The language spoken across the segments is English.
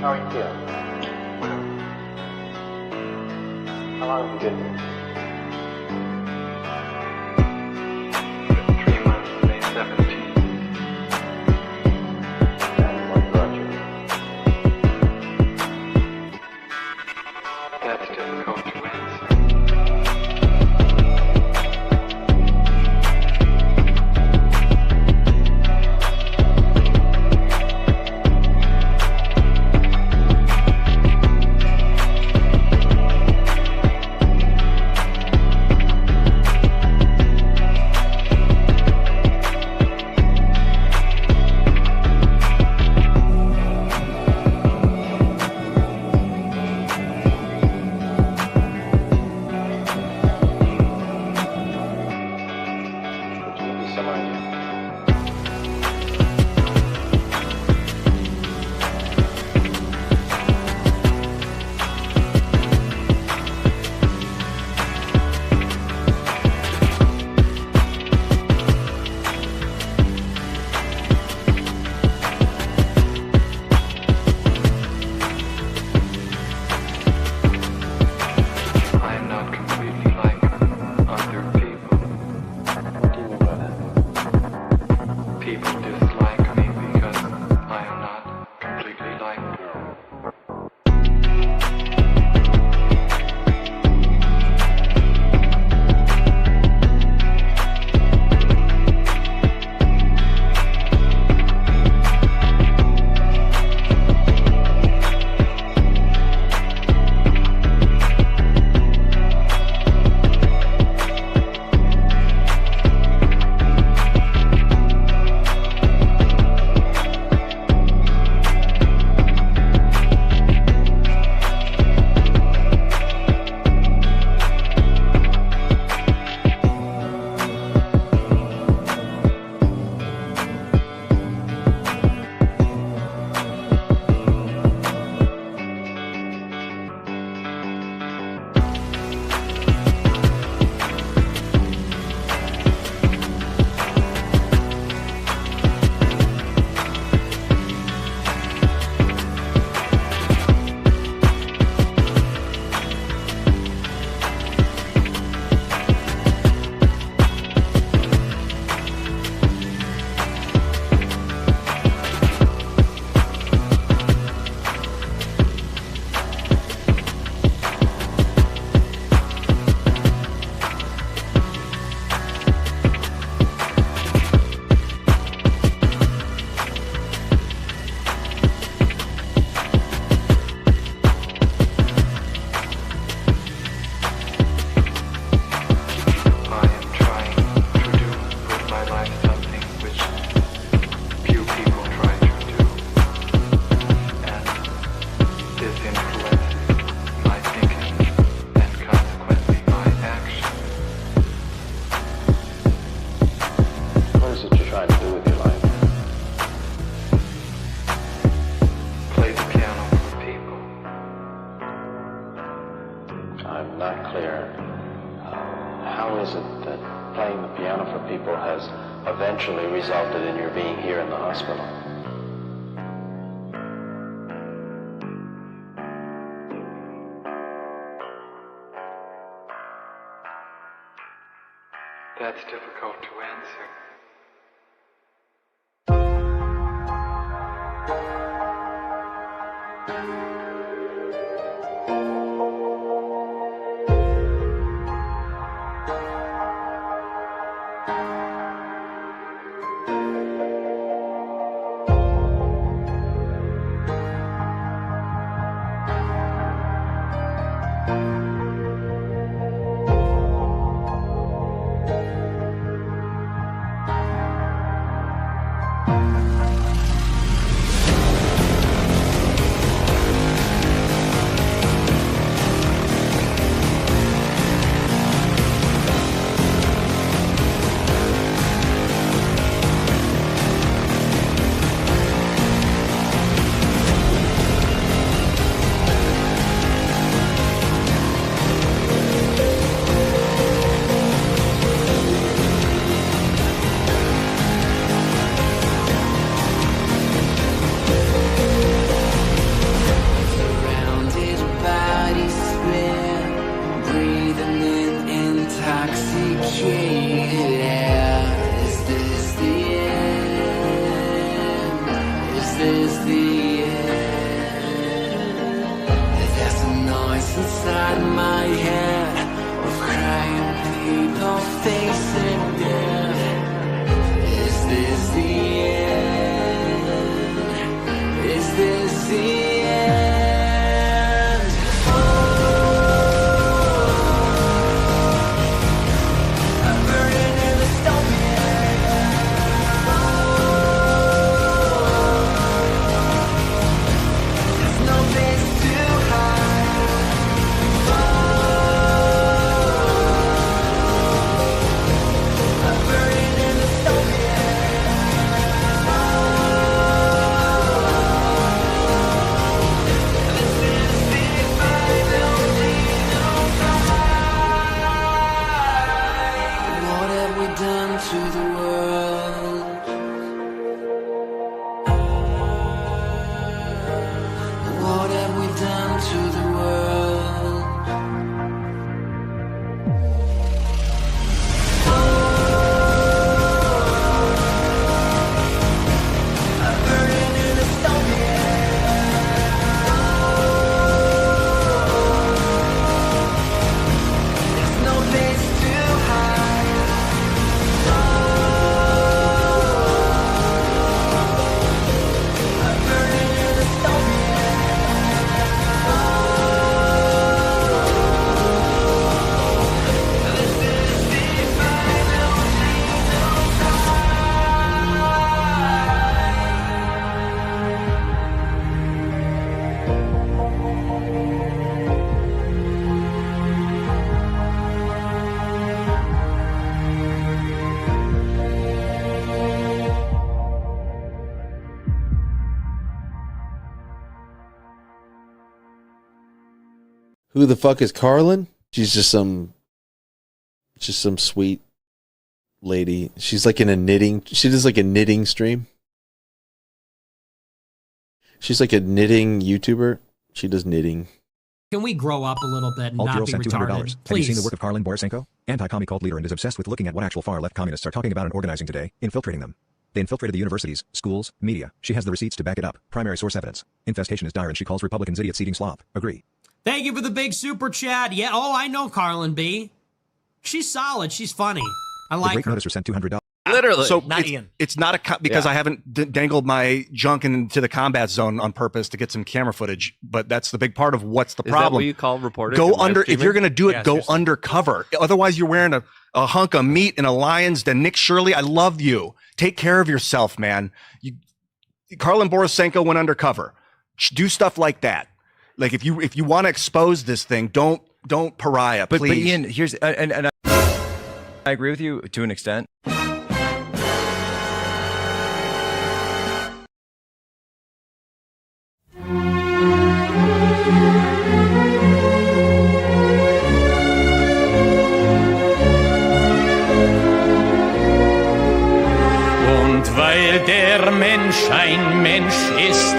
How are you feeling? How long have you been here? 3 months, May 17th. And what brought you? That's difficult to answer. Eventually resulted in your being here in the hospital. That's difficult to answer. voice inside my head of crying people facing death. Is this the end? Is this the end? Oh, I'm burning in the stone. There's no place to hide. I'm burning in the stone. This is the final fight. What have we done to the world? What have we done to the world? I'm burning in the stone. There's no place to hide. I'm burning in the stone. This is the final Who the fuck is Karlyn? She's just some sweet lady. She's like in a knitting. She does like a knitting stream. She's like a knitting YouTuber. She does knitting. Can we grow up a little bit and Alt not Girl be sent $200. retarded? Have you Please. seen the work of Karlyn Borysenko? Anti-commie cult leader and is obsessed with looking at what actual far-left communists are talking about and organizing today, infiltrating them. They infiltrated the universities, schools, media. She has the receipts to back it up. Primary source evidence. Infestation is dire and she calls Republicans idiots eating slop. Agree. Thank you for the big super chat. Yeah, oh, I know Karlyn B. She's solid. She's funny. I The like great her. noticer sent $200. Literally. So not it's, Ian. it's not because Yeah. I haven't dangled my junk into the combat zone on purpose to get some camera footage, but that's the big part of what's the Is problem. that what you call reporting? Go and live under, if streaming? you're going to do it, Yeah, go seriously. undercover. Otherwise you're wearing a hunk of meat in a lion's den. Nick Shirley, I love you. Take care of yourself, man. Karlyn Borysenko went undercover. Do stuff like that. Like if you want to expose this thing, don't pariah, But please. Ian, here's and I agree with you to an extent. Und weil der Mensch ein Mensch ist,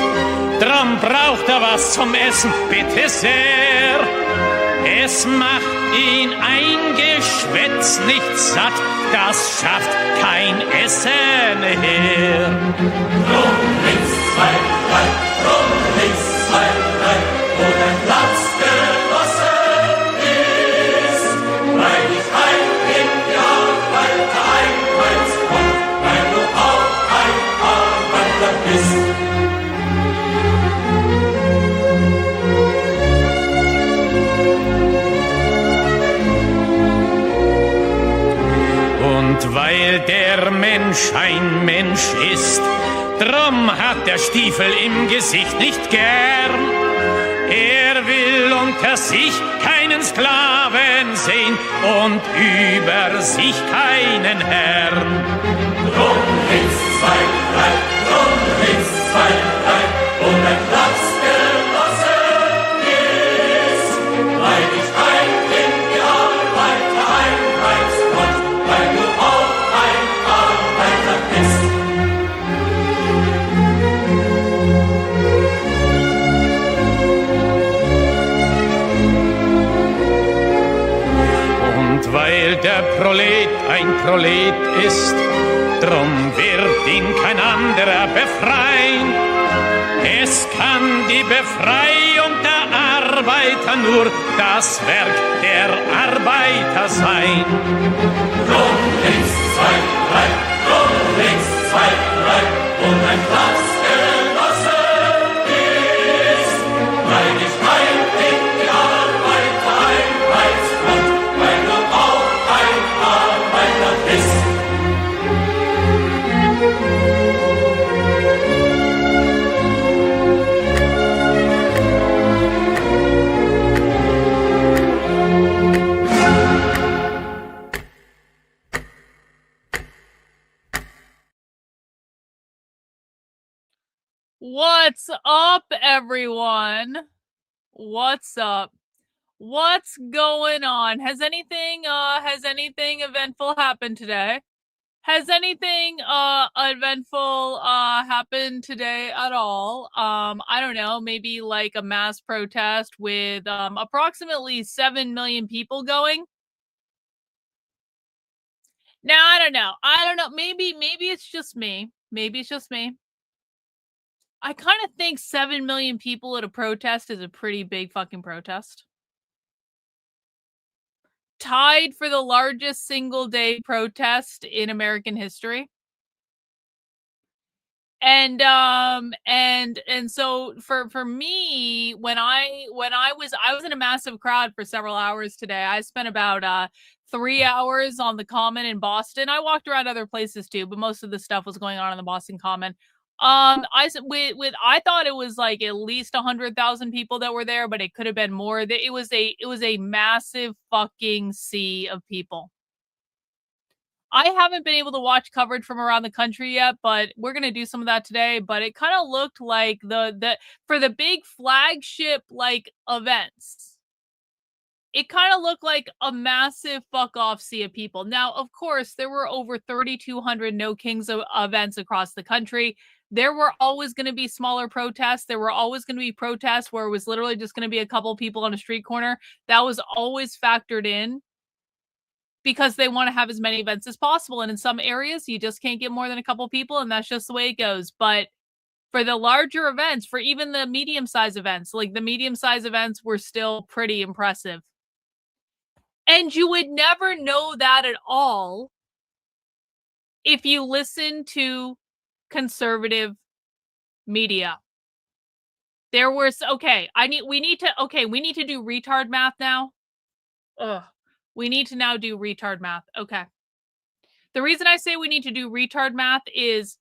drum braucht er was zum Essen, bitte sehr. Es macht ihn ein Geschwätz nicht satt, das schafft kein Essen her. Rum links, zwei, drei, rum links, zwei, drei, wo dein Platz genossen ist, weil ich ein Genial, weil der Einheiz kommt, weil du auch ein Arbeiter bist. Und weil der Mensch ein Mensch ist, drum hat der Stiefel im Gesicht nicht gern. Er will unter sich keinen Sklaven sehen und über sich keinen Herrn. Drum links, zwei, drei, drum links, zwei, drei, und ein Platz genossen ist, weil ich ein Genial, weil der Einheitsgott, weil du auch ein Arbeiter bist. Und weil der Prolet ein Prolet ist, drum wird ihn kein anderer befreien. Es kann die Befreiung der Arbeiter nur das Werk der Arbeiter sein. Rum links, 2, 3, rum links, 2, 3, und ein Platzgenosse ist. Weil dich heim in die Arbeiter-Einheitsfront, weil du auch ein Arbeiter bist. What's up, everyone? What's up? What's going on? Has anything eventful happened today? Has anything eventful happened today at all? I don't know, maybe like a mass protest with approximately 7 million people going? Now, I don't know. Maybe it's just me. Maybe it's just me. I kind of think 7 million people at a protest is a pretty big fucking protest. Tied for the largest single day protest in American history. And so for me, when I was in a massive crowd for several hours today. I spent about 3 hours on the Common in Boston. I walked around other places too, but most of the stuff was going on in the Boston Common. I thought it was like at least 100,000 people that were there, but it could have been more. It was a massive fucking sea of people. I haven't been able to watch coverage from around the country yet, but we're going to do some of that today. But it kind of looked like for the big flagship like events, it kind of looked like a massive fuck off sea of people. Now, of course, there were over 3,200 No Kings events across the country. There were always going to be smaller protests. There were always going to be protests where it was literally just going to be a couple people on a street corner. That was always factored in, because they want to have as many events as possible. And in some areas, you just can't get more than a couple people, and that's just the way it goes. But for the larger events, for even the medium-sized events, like the medium-sized events were still pretty impressive. And you would never know that at all if you listen to conservative media. There was, we need to do retard math now. Ugh. We need to now do retard math. Okay. The reason I say we need to do retard math is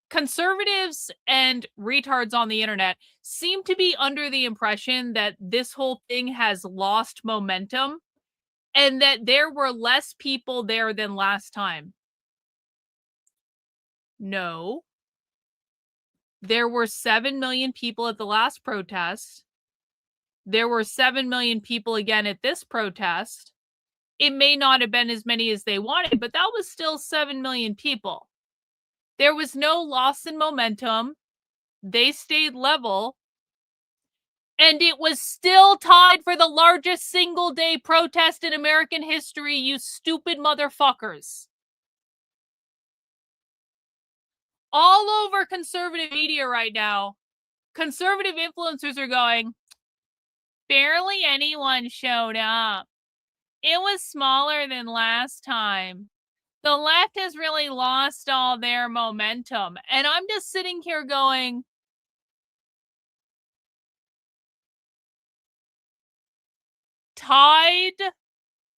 conservatives and retards on the internet seem to be under the impression that this whole thing has lost momentum and that there were less people there than last time. No. There were 7 million people at the last protest. There were 7 million people again at this protest. It may not have been as many as they wanted, but that was still 7 million people. There was no loss in momentum. They stayed level. And it was still tied for the largest single day protest in American history, you stupid motherfuckers. All over conservative media right now, conservative influencers are going, barely anyone showed up. It was smaller than last time. The left has really lost all their momentum. And I'm just sitting here going, tied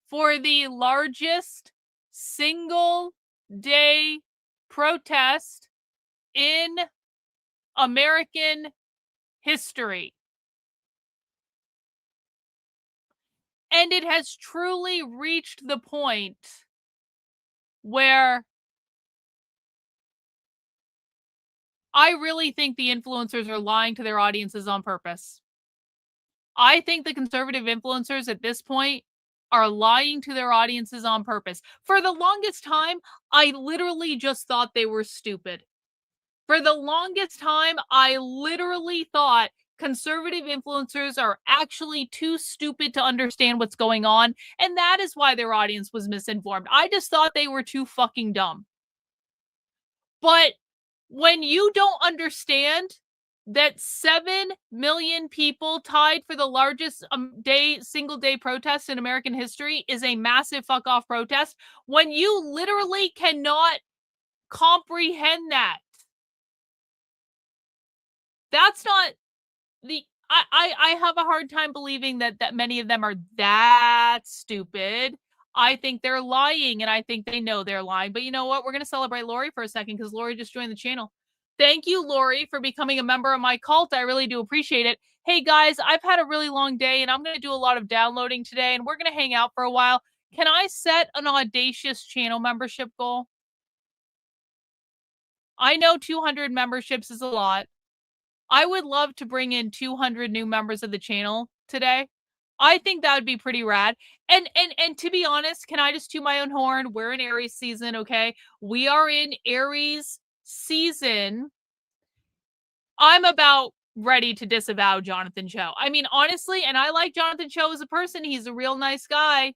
for the largest single day protest in American history. And it has truly reached the point where I really think the influencers are lying to their audiences on purpose. I think the conservative influencers at this point are lying to their audiences on purpose. For the longest time, I literally just thought they were stupid. For the longest time, I literally thought conservative influencers are actually too stupid to understand what's going on, and that is why their audience was misinformed. I just thought they were too fucking dumb. But when you don't understand that 7 million people tied for the largest single day protest in American history is a massive fuck off protest when you literally cannot comprehend that. That's not the I have a hard time believing that many of them are that stupid. I think they're lying, and I think they know they're lying. But you know what? We're going to celebrate Lori for a second because Lori just joined the channel. Thank you, Lori, for becoming a member of my cult. I really do appreciate it. Hey, guys, I've had a really long day, and I'm going to do a lot of downloading today, and we're going to hang out for a while. Can I set an audacious channel membership goal? I know 200 memberships is a lot. I would love to bring in 200 new members of the channel today. I think that would be pretty rad. And to be honest, can I just toot my own horn? We're in Aries season, okay? We are in Aries season. I'm about ready to disavow Jonathan Cho. I mean, honestly, and I like Jonathan Cho as a person. He's a real nice guy.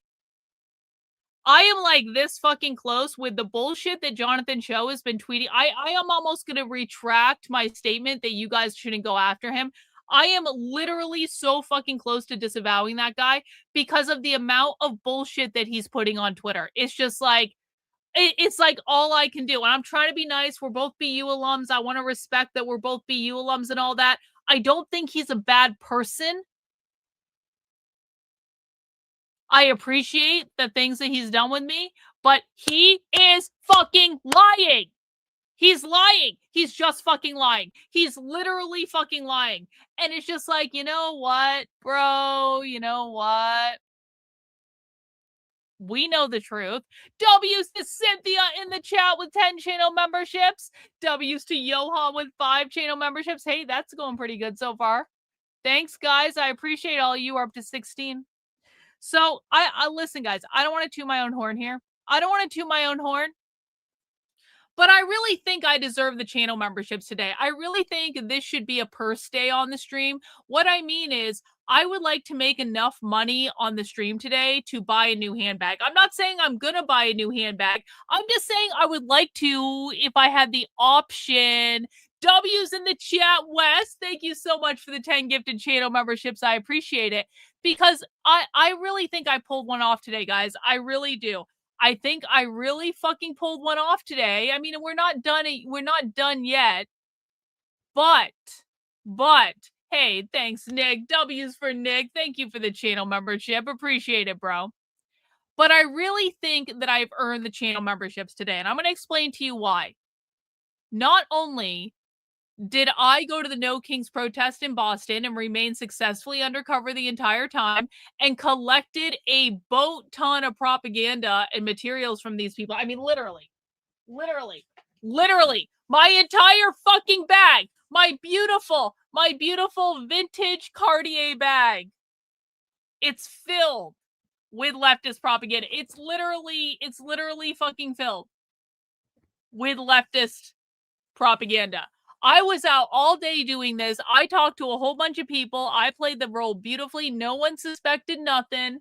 I am like this fucking close with the bullshit that Jonathan Cho has been tweeting. I am almost going to retract my statement that you guys shouldn't go after him. I am literally so fucking close to disavowing that guy because of the amount of bullshit that he's putting on Twitter. It's just like, it's like all I can do. And I'm trying to be nice. We're both BU alums. I want to respect that we're both BU alums and all that. I don't think he's a bad person. I appreciate the things that he's done with me, but he is fucking lying. He's lying. He's just fucking lying. He's literally fucking lying. And it's just like, you know what, bro? You know what? We know the truth. W's to Cynthia in the chat with 10 channel memberships. W's to Johan with 5 channel memberships. Hey, that's going pretty good so far. Thanks, guys. I appreciate all you are up to 16. So, I listen, guys, I don't want to toot my own horn here. I don't want to toot my own horn. But I really think I deserve the channel memberships today. I really think this should be a purse day on the stream. What I mean is, I would like to make enough money on the stream today to buy a new handbag. I'm not saying I'm going to buy a new handbag. I'm just saying I would like to if I had the option. W's in the chat, Wes. Thank you so much for the 10 gifted channel memberships. I appreciate it. Because I really think I pulled one off today, guys. I really do. I think I really fucking pulled one off today. I mean, we're not done. We're not done yet. But, hey, thanks, Nick. W's for Nick. Thank you for the channel membership. Appreciate it, bro. But I really think that I've earned the channel memberships today. And I'm going to explain to you why. Not only did I go to the No Kings protest in Boston and remain successfully undercover the entire time and collected a boat ton of propaganda and materials from these people. I mean, literally, my entire fucking bag, my beautiful vintage Cartier bag. It's filled with leftist propaganda. It's literally fucking filled with leftist propaganda. I was out all day doing this. I talked to a whole bunch of people. I played the role beautifully. No one suspected nothing.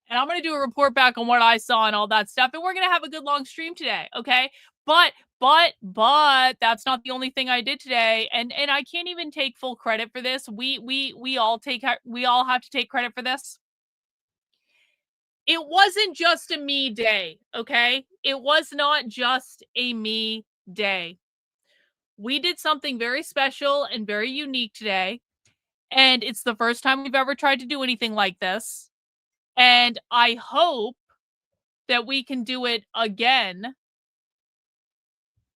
And I'm going to do a report back on what I saw and all that stuff. And we're going to have a good long stream today. Okay. But that's not the only thing I did today. And I can't even take full credit for this. We all have to take credit for this. It wasn't just a me day. Okay. It was not just a me day. We did something very special and very unique today. And it's the first time we've ever tried to do anything like this. And I hope that we can do it again.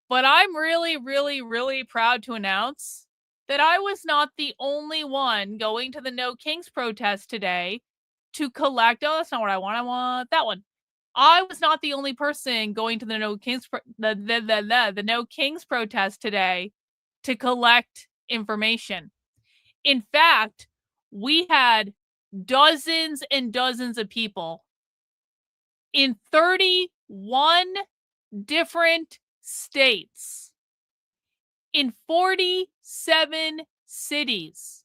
But I'm really proud to announce that I was not the only one going to the No Kings protest today to collect. Oh, that's not what I want. I want that one. I was not the only person going to the No Kings the No Kings protest today to collect information. In fact, we had dozens and dozens of people in 31 different states, in 47 cities.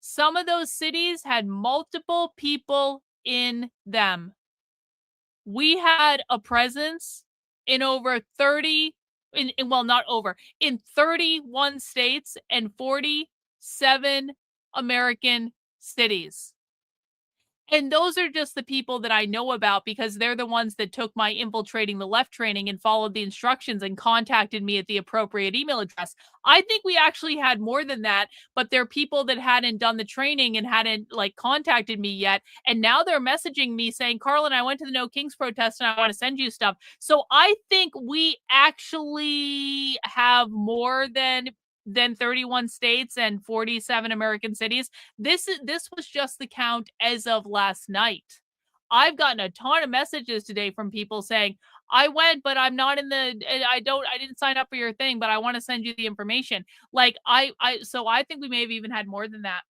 Some of those cities had multiple people in them. We had a presence in over 30 not over, in 31 states and 47 American cities. And those are just the people that I know about because they're the ones that took my Infiltrating the Left training and followed the instructions and contacted me at the appropriate email address. I think we actually had more than that, but they're people that hadn't done the training and hadn't contacted me yet. And now they're messaging me saying, Karlyn, I went to the No Kings protest and I want to send you stuff. So I think we actually have more than 31 states and 47 American cities. This was just the count as of last night. I've gotten a ton of messages today from people saying, I went, but I'm not in the, I didn't sign up for your thing, but I want to send you the information. So I think we may have even had more than that.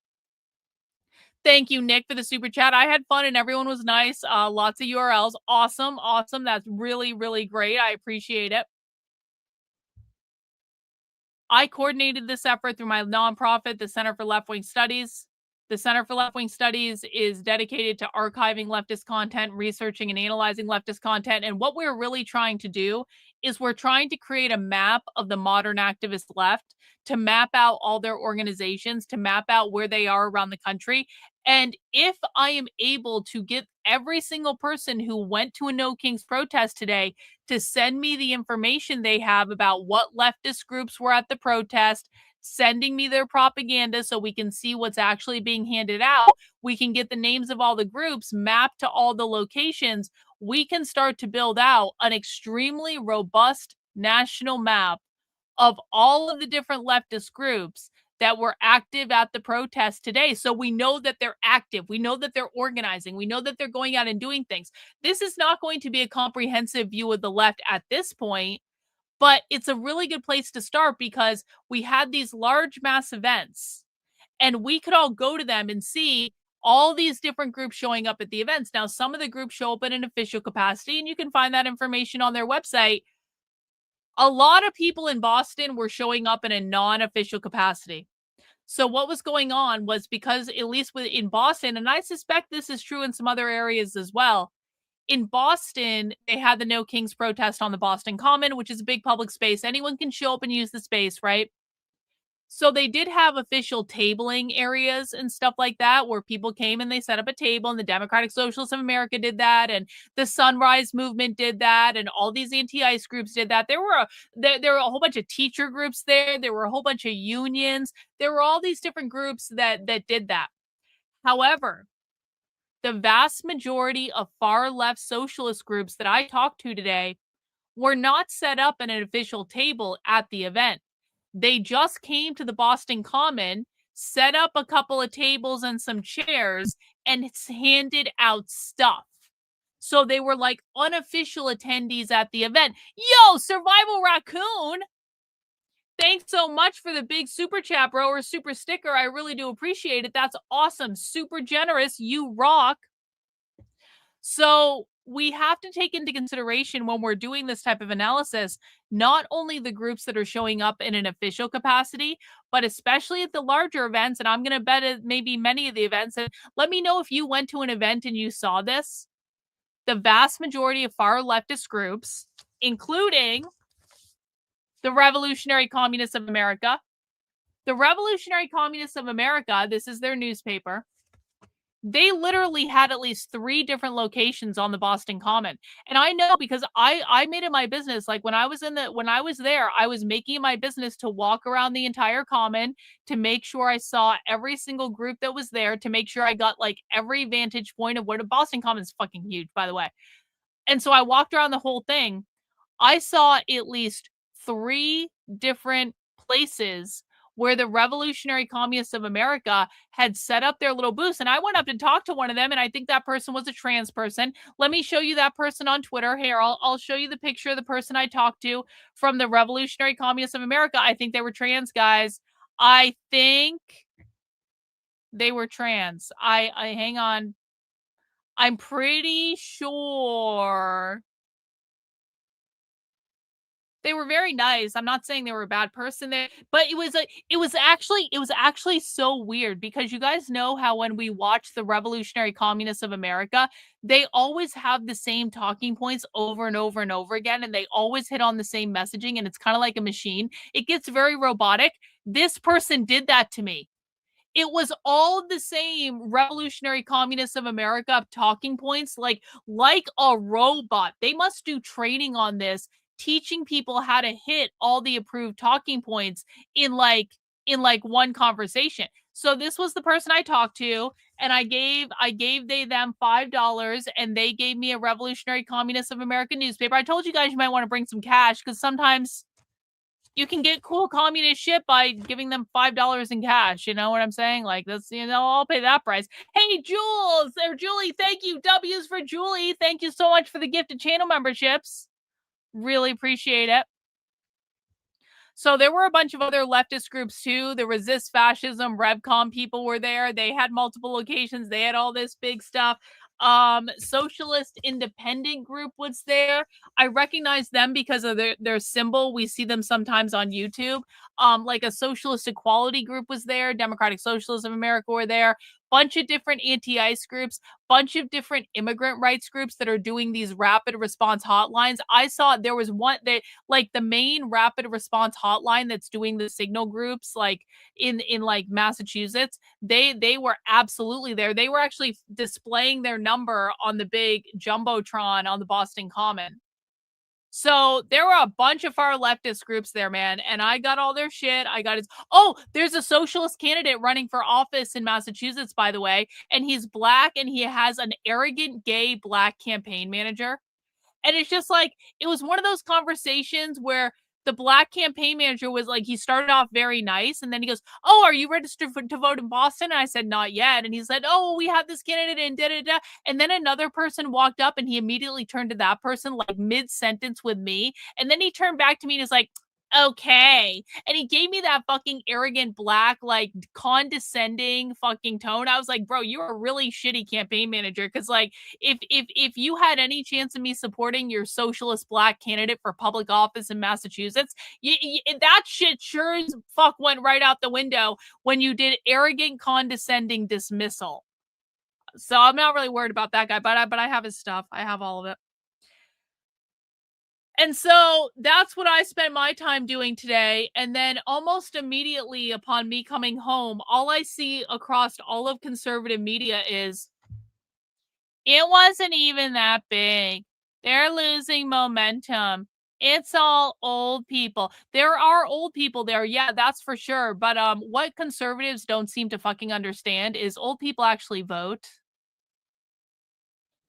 Thank you, Nick, for the super chat. I had fun and everyone was nice. Lots of URLs. Awesome. That's really, really great. I appreciate it. I coordinated this effort through my nonprofit, the Center for Left-Wing Studies. The Center for Left-Wing Studies is dedicated to archiving leftist content, researching and analyzing leftist content. And what we're really trying to do is we're trying to create a map of the modern activist left, to map out all their organizations, to map out where they are around the country. And if I am able to get every single person who went to a No Kings protest today to send me the information they have about what leftist groups were at the protest, sending me their propaganda so we can see what's actually being handed out, we can get the names of all the groups mapped to all the locations, we can start to build out an extremely robust national map of all of the different leftist groups that were active at the protest today. So we know that they're active. We know that they're organizing. We know that they're going out and doing things. This is not going to be a comprehensive view of the left at this point, but it's a really good place to start because we had these large mass events and we could all go to them and see all these different groups showing up at the events. Now, some of the groups show up in an official capacity, and you can find that information on their website. A lot of people in Boston were showing up in a non-official capacity. So what was going on was, because at least in Boston, and I suspect this is true in some other areas as well, in Boston, they had the No Kings protest on the Boston Common, which is a big public space. Anyone can show up and use the space, right? So they did have official tabling areas and stuff like that where people came and they set up a table, and the Democratic Socialists of America did that, and the Sunrise Movement did that, and all these anti-ICE groups did that. There were a whole bunch of teacher groups there. There were a whole bunch of unions. There were all these different groups that did that. However, the vast majority of far left socialist groups that I talked to today were not set up in an official table at the event. They just came to the Boston Common, set up a couple of tables and some chairs, and handed out stuff. So they were like unofficial attendees at the event. Yo, Survival Raccoon! Thanks so much for the big super chat, bro, or super sticker. I really do appreciate it. That's awesome. Super generous. You rock. So we have to take into consideration when we're doing this type of analysis, not only the groups that are showing up in an official capacity, but especially at the larger events. And I'm going to bet it maybe many of the events. And let me know if you went to an event and you saw this. The vast majority of far leftist groups, including the Revolutionary Communists of America. The Revolutionary Communists of America, this is their newspaper. They literally had at least 3 different locations on the Boston Common. And I know because I made it my business. Like when I was there, I was making it my business to walk around the entire Common, to make sure I saw every single group that was there, to make sure I got like every vantage point of where the Boston Common is fucking huge, by the way. And so I walked around the whole thing. I saw at least 3 different places where the Revolutionary Communists of America had set up their little booths. And I went up and talked to one of them, and I think that person was a trans person. Let me show you that person on Twitter. Here, I'll show you the picture of the person I talked to from the Revolutionary Communists of America. I think they were trans, guys. I think they were trans. I hang on. I'm pretty sure They were very nice. I'm not saying they were a bad person there, but it was actually so weird because you guys know how when we watch the Revolutionary Communists of America, they always have the same talking points over and over and over again, and they always hit on the same messaging, and it's kind of like a machine. It gets very robotic. This person did that to me. It was all the same Revolutionary Communists of America talking points, like a robot. They must do training on this, teaching people how to hit all the approved talking points in one conversation. So this was the person I talked to, and I gave them $5, and they gave me a Revolutionary Communists of America newspaper. I told you guys you might want to bring some cash because sometimes you can get cool communist shit by giving them $5 in cash. You know what I'm saying? Like, that's, I'll pay that price. Hey, Jules or Julie, thank you. W's for Julie. Thank you so much for the gifted channel memberships. Really appreciate it. So there were a bunch of other leftist groups too. The Resist Fascism, Revcom people were there. They had multiple locations. They had all this big stuff. Socialist Independent Group was there. I recognize them because of their symbol. We see them sometimes on YouTube. Like a Socialist Equality Group was there. Democratic Socialists of America were there. Bunch of different anti-ICE groups, bunch of different immigrant rights groups that are doing these rapid response hotlines. I saw there was one that, like, the main rapid response hotline that's doing the signal groups, like in like Massachusetts. They were absolutely there. They were actually displaying their number on the big jumbotron on the Boston Common. So there were a bunch of far leftist groups there, man, and I got all their shit. I got his. Oh, there's a socialist candidate running for office in Massachusetts, by the way, and he's black, and he has an arrogant gay black campaign manager. And it's just like, it was one of those conversations where the black campaign manager was like, he started off very nice, and then he goes, "Oh, are you registered to vote in Boston?" And I said, "Not yet." And he said, "Oh, we have this candidate and da-da-da." And then another person walked up, and he immediately turned to that person, like mid-sentence with me. And then he turned back to me and is like, "Okay." And he gave me that fucking arrogant black, like condescending fucking tone. I was like, "Bro, you're a really shitty campaign manager." Cause like, if you had any chance of me supporting your socialist black candidate for public office in Massachusetts, that shit sure as fuck went right out the window when you did arrogant, condescending dismissal. So I'm not really worried about that guy, but I have his stuff. I have all of it. And so that's what I spent my time doing today. And then almost immediately upon me coming home, all I see across all of conservative media is, it wasn't even that big. They're losing momentum. It's all old people. There are old people there. Yeah, that's for sure. But what conservatives don't seem to fucking understand is old people actually vote.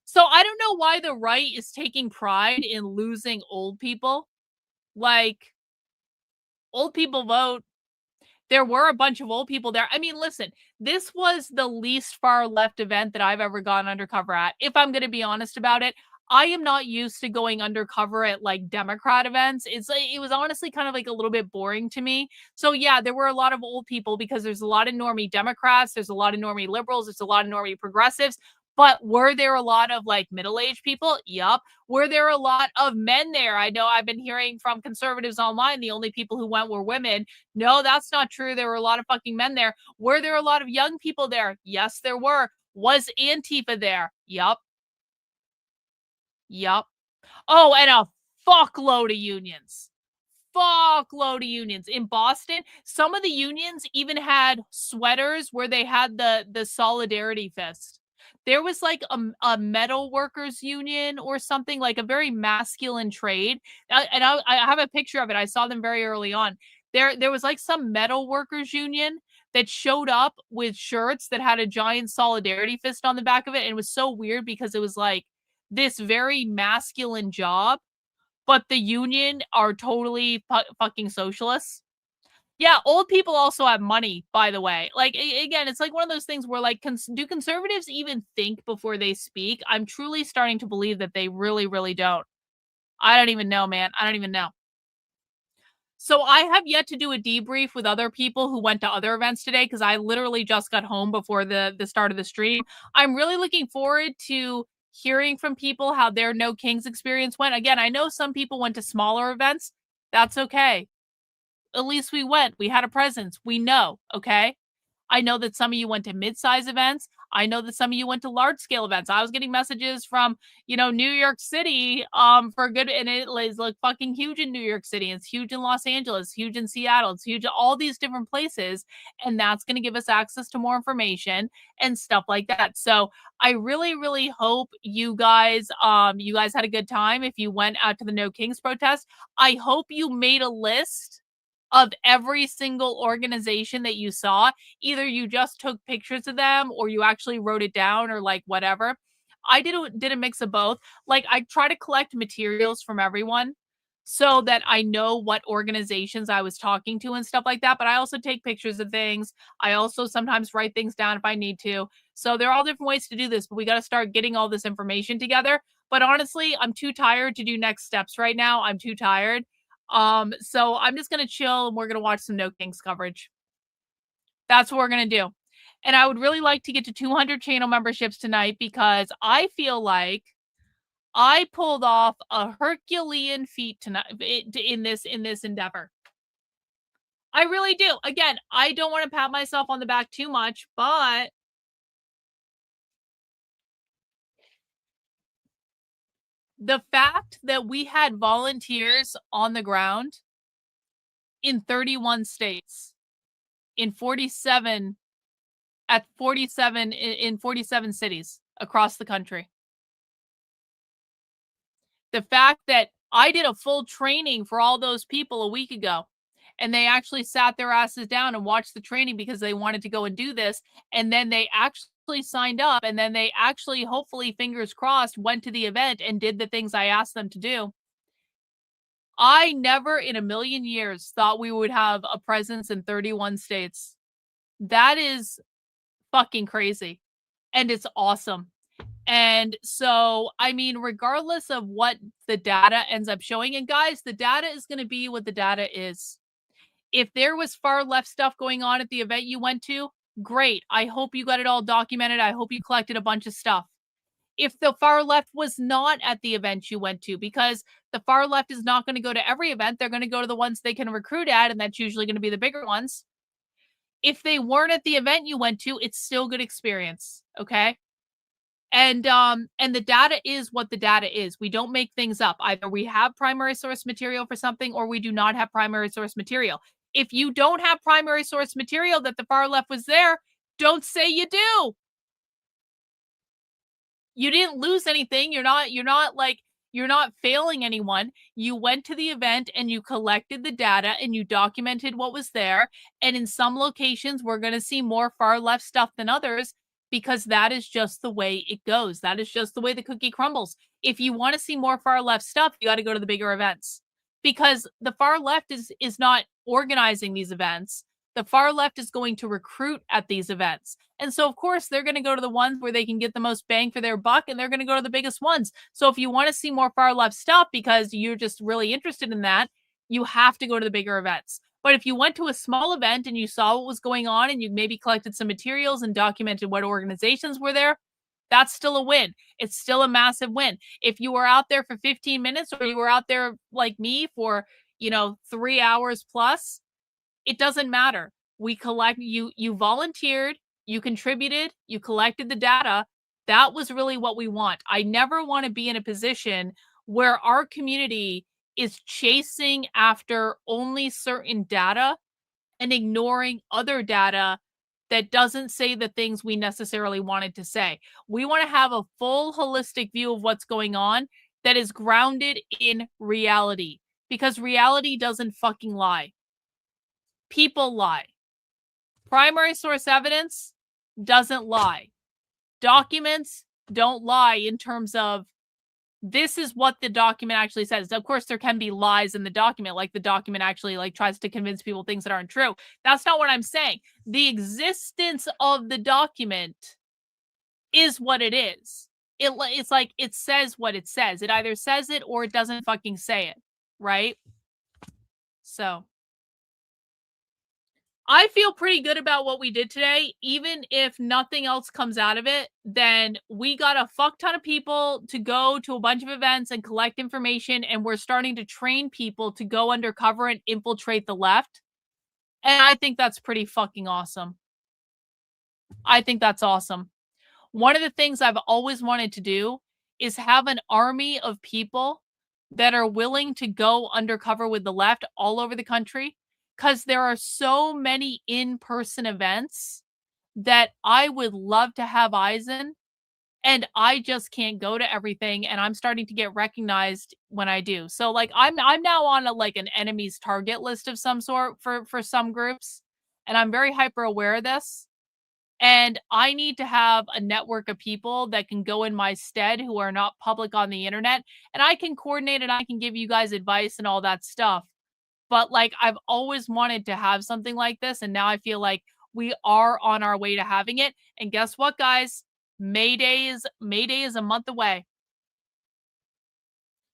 So I don't know why the right is taking pride in losing old people. Like, old people vote. There were a bunch of old people there. I mean, listen, this was the least far left event that I've ever gone undercover at. If I'm going to be honest about it, I am not used to going undercover at like Democrat events. It was honestly kind of like a little bit boring to me. So yeah, there were a lot of old people because there's a lot of normie Democrats, there's a lot of normie liberals, there's a lot of normie progressives. But were there a lot of like middle-aged people? Yup. Were there a lot of men there? I know I've been hearing from conservatives online, the only people who went were women. No, that's not true. There were a lot of fucking men there. Were there a lot of young people there? Yes, there were. Was Antifa there? Yup. Yup. Oh, and a fuckload of unions. Fuckload of unions. In Boston, some of the unions even had sweaters where they had the solidarity fist. There was like a metal workers union or something, like a very masculine trade. And I have a picture of it. I saw them very early on. There was like some metal workers union that showed up with shirts that had a giant solidarity fist on the back of it. And it was so weird because it was like this very masculine job, but the union are totally fucking socialists. Yeah, old people also have money, by the way. Like, again, it's like one of those things where, like, do conservatives even think before they speak? I'm truly starting to believe that they really, really don't. I don't even know, man. I don't even know. So I have yet to do a debrief with other people who went to other events today because I literally just got home before the start of the stream. I'm really looking forward to hearing from people how their No Kings experience went. Again, I know some people went to smaller events. That's okay. At least we went. We had a presence. We know, okay? I know that some of you went to mid-size events. I know that some of you went to large-scale events. I was getting messages from, New York City for good, and it is like fucking huge in New York City. It's huge in Los Angeles, huge in Seattle, it's huge in all these different places, and that's going to give us access to more information and stuff like that. So I really, really hope you guys had a good time. If you went out to the No Kings protest, I hope you made a list of every single organization that you saw. Either you just took pictures of them or you actually wrote it down or like whatever. I did a mix of both. Like I try to collect materials from everyone so that I know what organizations I was talking to and stuff like that. But I also take pictures of things. I also sometimes write things down if I need to. So there are all different ways to do this, but we got to start getting all this information together. But honestly, I'm too tired to do next steps right now. I'm too tired. So I'm just gonna chill and we're gonna watch some No Kings coverage. That's what we're gonna do. And I would really like to get to 200 channel memberships tonight because I feel like I pulled off a Herculean feat tonight in this endeavor. I really do. Again, I don't want to pat myself on the back too much, but the fact that we had volunteers on the ground in 31 states, in 47 cities across the country. The fact that I did a full training for all those people a week ago, and they actually sat their asses down and watched the training because they wanted to go and do this, and then they actually signed up, and then they actually, hopefully, fingers crossed, went to the event and did the things I asked them to do. I never in a million years thought we would have a presence in 31 states. That is fucking crazy. And it's awesome. And so, I mean, regardless of what the data ends up showing, and guys, the data is going to be what the data is. If there was far left stuff going on at the event you went to, great. I hope you got it all documented. I hope you collected a bunch of stuff. If the far left was not at the event you went to, because the far left is not going to go to every event, they're going to go to the ones they can recruit at, and that's usually going to be the bigger ones. If they weren't at the event you went to, it's still good experience, okay? And the data is what the data is. We don't make things up. Either we have primary source material for something or we do not have primary source material. If you don't have primary source material that the far left was there, don't say you do. You didn't lose anything. You're not failing anyone. You went to the event and you collected the data and you documented what was there. And in some locations, we're going to see more far left stuff than others because that is just the way it goes. That is just the way the cookie crumbles. If you want to see more far left stuff, you got to go to the bigger events because the far left is not organizing these events. The far left is going to recruit at these events. And so, of course, they're going to go to the ones where they can get the most bang for their buck, and they're going to go to the biggest ones. So if you want to see more far left stuff because you're just really interested in that, you have to go to the bigger events. But if you went to a small event and you saw what was going on and you maybe collected some materials and documented what organizations were there, that's still a win. It's still a massive win. If you were out there for 15 minutes or you were out there like me for, 3 hours plus, it doesn't matter. You volunteered, you contributed, you collected the data. That was really what we want. I never want to be in a position where our community is chasing after only certain data and ignoring other data that doesn't say the things we necessarily wanted to say. We want to have a full holistic view of what's going on that is grounded in reality because reality doesn't fucking lie. People lie. Primary source evidence doesn't lie. Documents don't lie in terms of this is what the document actually says. Of course, there can be lies in the document, like the document actually tries to convince people things that aren't true. That's not what I'm saying. The existence of the document is what it is. It's like it says what it says. It either says it or it doesn't fucking say it, right? So I feel pretty good about what we did today. Even if nothing else comes out of it, then we got a fuck ton of people to go to a bunch of events and collect information, and we're starting to train people to go undercover and infiltrate the left. And I think that's pretty fucking awesome. I think that's awesome. One of the things I've always wanted to do is have an army of people that are willing to go undercover with the left all over the country, because there are so many in-person events that I would love to have eyes in, and I just can't go to everything, and I'm starting to get recognized when I do. So like I'm now on an enemy's target list of some sort for some groups, and I'm very hyper aware of this. And I need to have a network of people that can go in my stead who are not public on the internet, and I can coordinate and I can give you guys advice and all that stuff. But like I've always wanted to have something like this, and now I feel like we are on our way to having it. And guess what, guys? May Day is a month away.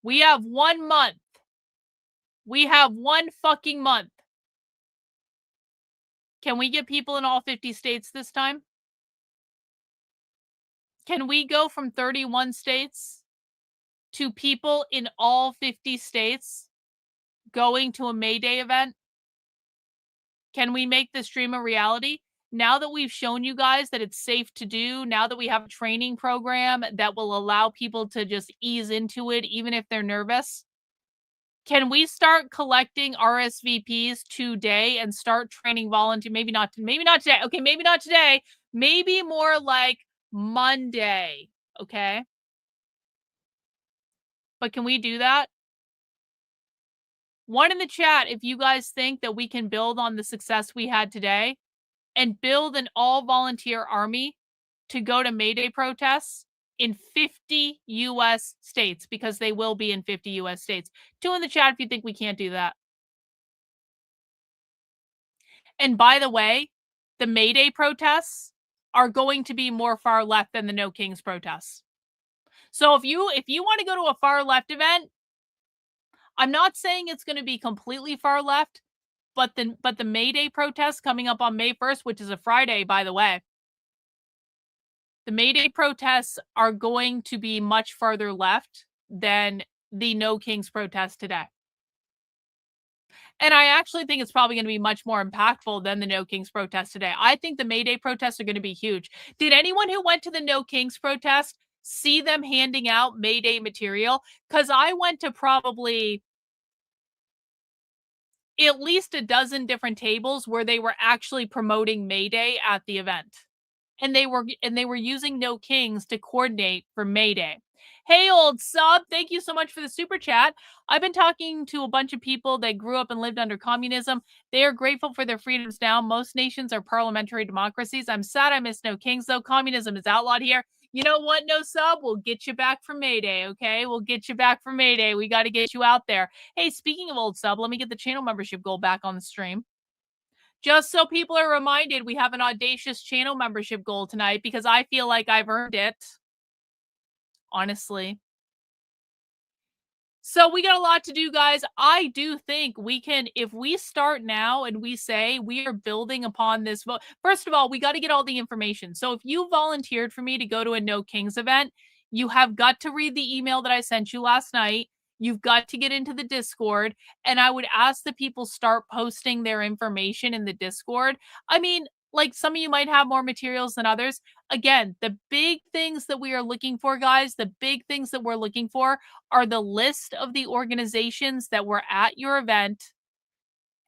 We have 1 month. We have 1 fucking month. Can we get people in all 50 states this time? Can we go from 31 states to people in all 50 states going to a May Day event? Can we make this dream a reality? Now that we've shown you guys that it's safe to do, now that we have a training program that will allow people to just ease into it even if they're nervous, can we start collecting RSVPs today and start training volunteers? Maybe not today. Okay, maybe not today. Maybe more like Monday. Okay. But can we do that? One in the chat if you guys think that we can build on the success we had today and build an all-volunteer army to go to May Day protests in 50 U.S. states, because they will be in 50 U.S. states. 2 in the chat if you think we can't do that. And by the way, the May Day protests are going to be more far left than the No Kings protests. So if you want to go to a far left event, I'm not saying it's going to be completely far left, but the May Day protests coming up on May 1st, which is a Friday, by the way, the May Day protests are going to be much farther left than the No Kings protest today. And I actually think it's probably going to be much more impactful than the No Kings protest today. I think the May Day protests are going to be huge. Did anyone who went to the No Kings protest see them handing out May Day material? Because I went to probably at least a dozen different tables where they were actually promoting May Day at the event. And they were using No Kings to coordinate for May Day. Hey, old sub, thank you so much for the super chat. I've been talking to a bunch of people that grew up and lived under communism. They are grateful for their freedoms now. Most nations are parliamentary democracies. I'm sad I missed No Kings, though. Communism is outlawed here. You know what, no sub? We'll get you back for May Day, okay? We'll get you back for May Day. We got to get you out there. Hey, speaking of old sub, let me get the channel membership goal back on the stream. Just so people are reminded, we have an audacious channel membership goal tonight because I feel like I've earned it. Honestly. So we got a lot to do, guys. I do think we can, if we start now and we say we are building upon this vote. First of all, we got to get all the information. So if you volunteered for me to go to a No Kings event, you have got to read the email that I sent you last night. You've got to get into the Discord, and I would ask the people start posting their information in the Discord. I mean, like some of you might have more materials than others. Again, the big things that we are looking for, guys, the big things that we're looking for are the list of the organizations that were at your event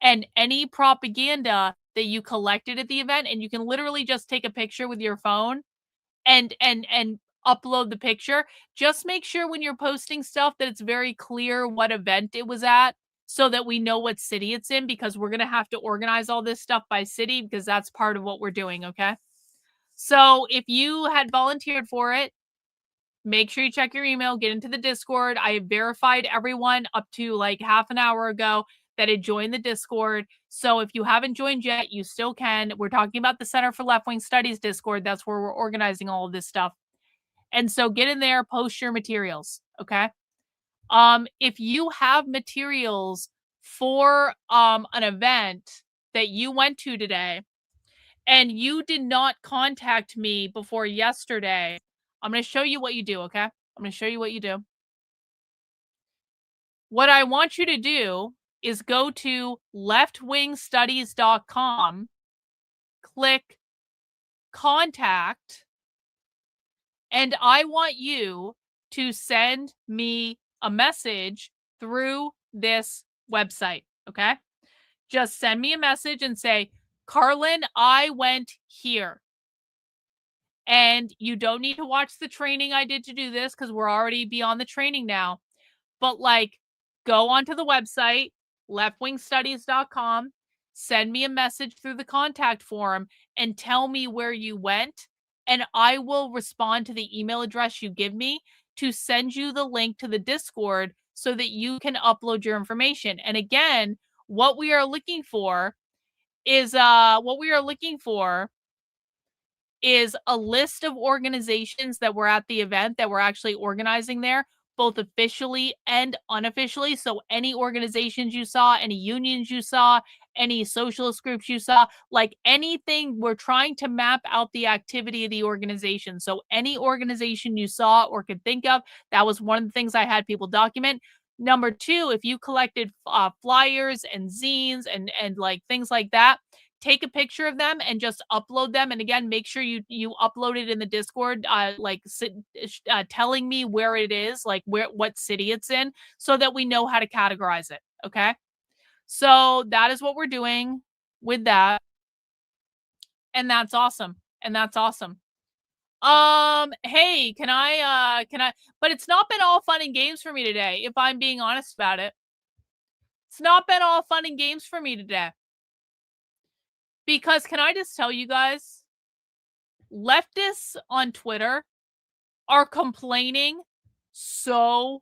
and any propaganda that you collected at the event. And you can literally just take a picture with your phone and upload the picture. Just make sure when you're posting stuff that it's very clear what event it was at, so that we know what city it's in, because we're going to have to organize all this stuff by city, because that's part of what we're doing, okay? So if you had volunteered for it, make sure you check your email, get into the Discord. I have verified everyone up to like half an hour ago that had joined the Discord. So if you haven't joined yet, you still can. We're talking about the Center for Left-Wing Studies Discord. That's where we're organizing all of this stuff. And so get in there, post your materials, okay? If you have materials for an event that you went to today and you did not contact me before yesterday, I'm going to show you what you do, okay? I'm going to show you what you do. What I want you to do is go to leftwingstudies.com, click contact, and I want you to send me a message through this website, okay? Just send me a message and say, Karlyn, I went here. And you don't need to watch the training I did to do this because we're already beyond the training now. But like, go onto the website, leftwingstudies.com, send me a message through the contact form and tell me where you went. And I will respond to the email address you give me to send you the link to the Discord so that you can upload your information. And again, what we are looking for is a list of organizations that were at the event that we're actually organizing there, both officially and unofficially. So any organizations you saw, any unions you saw, any socialist groups you saw, like anything, we're trying to map out the activity of the organization. So any organization you saw or could think of, that was one of the things I had people document. Number two, if you collected flyers and zines and like things like that, take a picture of them and just upload them. And again, make sure you upload it in the Discord, telling me where it is, like what city it's in, so that we know how to categorize it. Okay. So that is what we're doing with that. And that's awesome. Hey, can I, but it's not been all fun and games for me today, if I'm being honest about it. It's not been all fun and games for me today. Because can I just tell you guys, leftists on Twitter are complaining so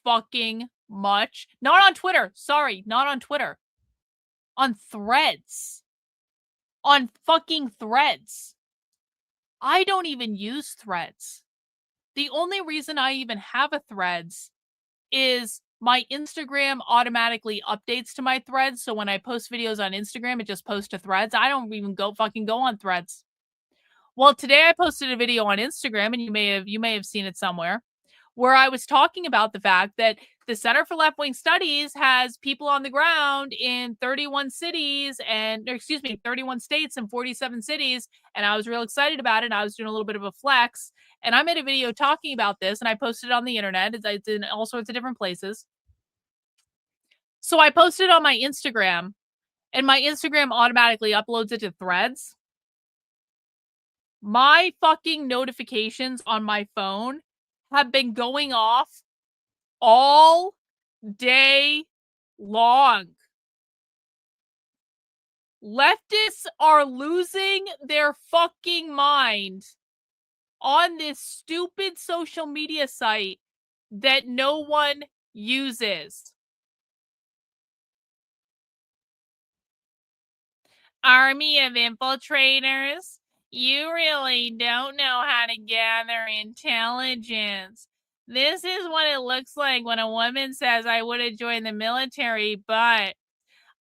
fucking much. Not on Twitter. Sorry, not on Twitter. On Threads. On fucking Threads. I don't even use Threads. The only reason I even have a Threads is my Instagram automatically updates to my Threads. So when I post videos on Instagram, it just posts to Threads. I don't even go on Threads. Well, today I posted a video on Instagram, and you may have seen it somewhere, where I was talking about the fact that the Center for Left-Wing Studies has people on the ground in 31 states and 47 cities. And I was real excited about it. And I was doing a little bit of a flex. And I made a video talking about this, and I posted it on the internet. It's in all sorts of different places. So I posted it on my Instagram, and my Instagram automatically uploads it to Threads. My fucking notifications on my phone have been going off all day long. Leftists are losing their fucking mind on this stupid social media site that no one uses. Army of infiltrators, you really don't know how to gather intelligence. This is what it looks like when a woman says, I would have joined the military, but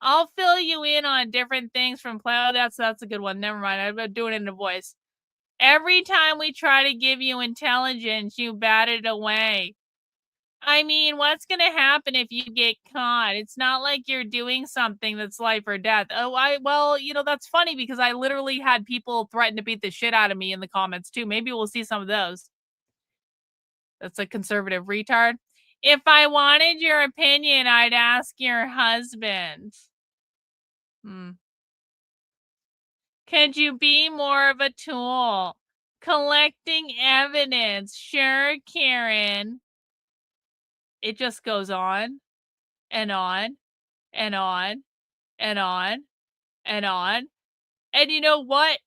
I'll fill you in on different things from play. Oh, that's a good one. Never mind. I'm doing it in a voice. Every time we try to give you intelligence, you bat it away. I mean, what's going to happen if you get caught? It's not like you're doing something that's life or death. Well, that's funny because I literally had people threaten to beat the shit out of me in the comments too. Maybe we'll see some of those. That's a conservative retard. If I wanted your opinion, I'd ask your husband. Could you be more of a tool? Collecting evidence. Sure, Karen. It just goes on and on and on and on and on. And you know what?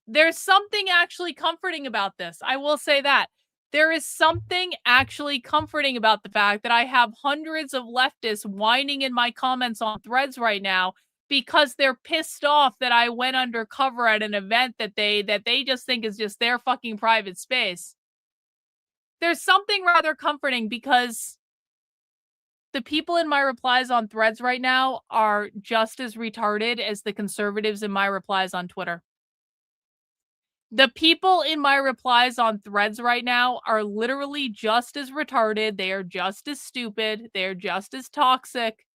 There's something actually comforting about this. I will say that. There is something actually comforting about the fact that I have hundreds of leftists whining in my comments on Threads right now because they're pissed off that I went undercover at an event that they just think is just their fucking private space. There's something rather comforting because the people in my replies on Threads right now are just as retarded as the conservatives in my replies on Twitter. The people in my replies on Threads right now are literally just as retarded. They are just as stupid. They are just as toxic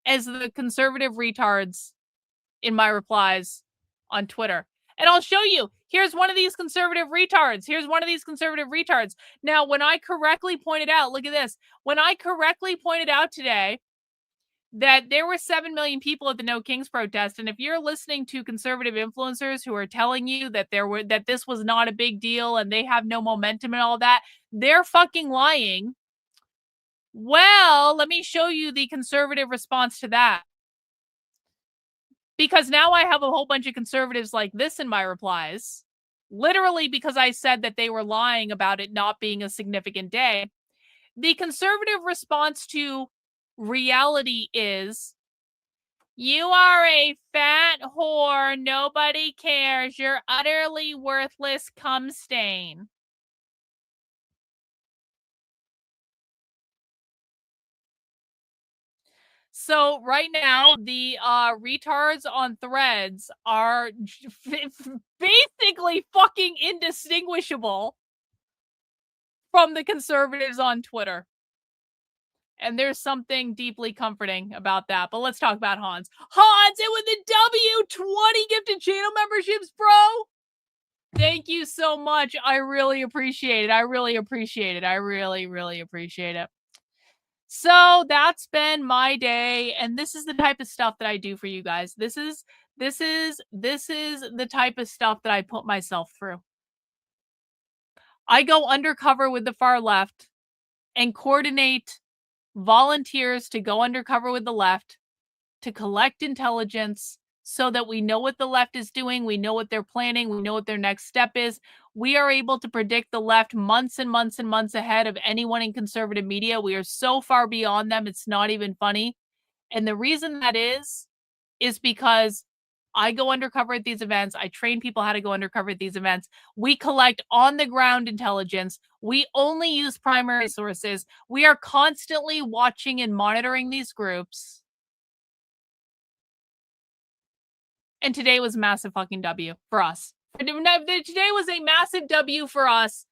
as the conservative retards in my replies on Twitter. And I'll show you. Here's one of these conservative retards. Here's one of these conservative retards. Now, when I correctly pointed out, look at this. When I correctly pointed out today that there were 7 million people at the No Kings protest, and if you're listening to conservative influencers who are telling you that this was not a big deal and they have no momentum and all that, they're fucking lying. Well, let me show you the conservative response to that. Because now I have a whole bunch of conservatives like this in my replies, literally because I said that they were lying about it not being a significant day. The conservative response to reality is, you are a fat whore, nobody cares, you're utterly worthless, cum stain. So right now, the retards on Threads are basically fucking indistinguishable from the conservatives on Twitter. And there's something deeply comforting about that. But let's talk about Hans. Hans, it was the W20 gifted channel memberships, bro. Thank you so much. I really appreciate it. I really appreciate it. I really, really appreciate it. So that's been my day, and this is the type of stuff that I do for you guys. This is the type of stuff that I put myself through. I go undercover with the far left and coordinate volunteers to go undercover with the left to collect intelligence so that we know what the left is doing, we know what they're planning, we know what their next step is. We are able to predict the left months and months and months ahead of anyone in conservative media. We are so far beyond them, it's not even funny. And the reason that is because I go undercover at these events. I train people how to go undercover at these events. We collect on-the-ground intelligence. We only use primary sources. We are constantly watching and monitoring these groups. And today was a massive fucking W for us. Today was a massive W for us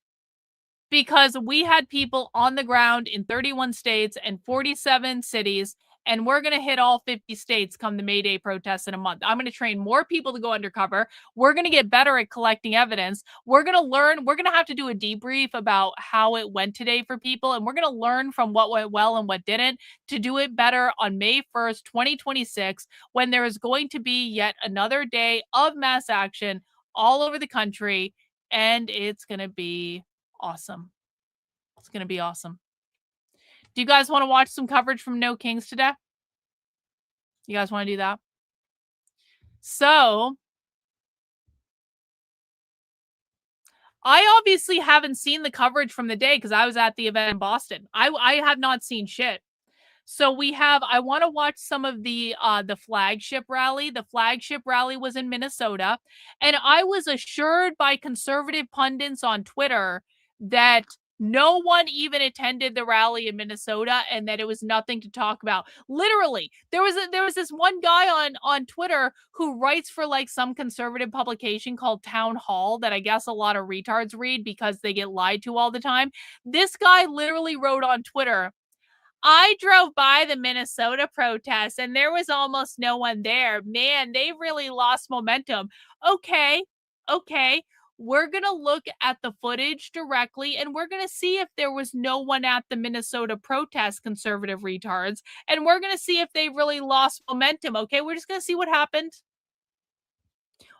because we had people on the ground in 31 states and 47 cities, and we're going to hit all 50 states come the May Day protests in a month. I'm going to train more people to go undercover. We're going to get better at collecting evidence. We're going to learn. We're going to have to do a debrief about how it went today for people, and we're going to learn from what went well and what didn't to do it better on May 1st, 2026, when there is going to be yet another day of mass action all over the country, and it's going to be awesome. It's going to be awesome. Do you guys want to watch some coverage from No Kings today? You guys want to do that? So, I obviously haven't seen the coverage from the day because I was at the event in Boston. I have not seen shit. So I want to watch some of the flagship rally. The flagship rally was in Minnesota, and I was assured by conservative pundits on Twitter that no one even attended the rally in Minnesota and that it was nothing to talk about. Literally, there was this one guy on Twitter who writes for like some conservative publication called Town Hall that I guess a lot of retards read because they get lied to all the time. This guy literally wrote on Twitter, I drove by the Minnesota protest and there was almost no one there. Man, they really lost momentum. Okay. We're going to look at the footage directly and we're going to see if there was no one at the Minnesota protest, conservative retards. And we're going to see if they really lost momentum. Okay. We're just going to see what happened.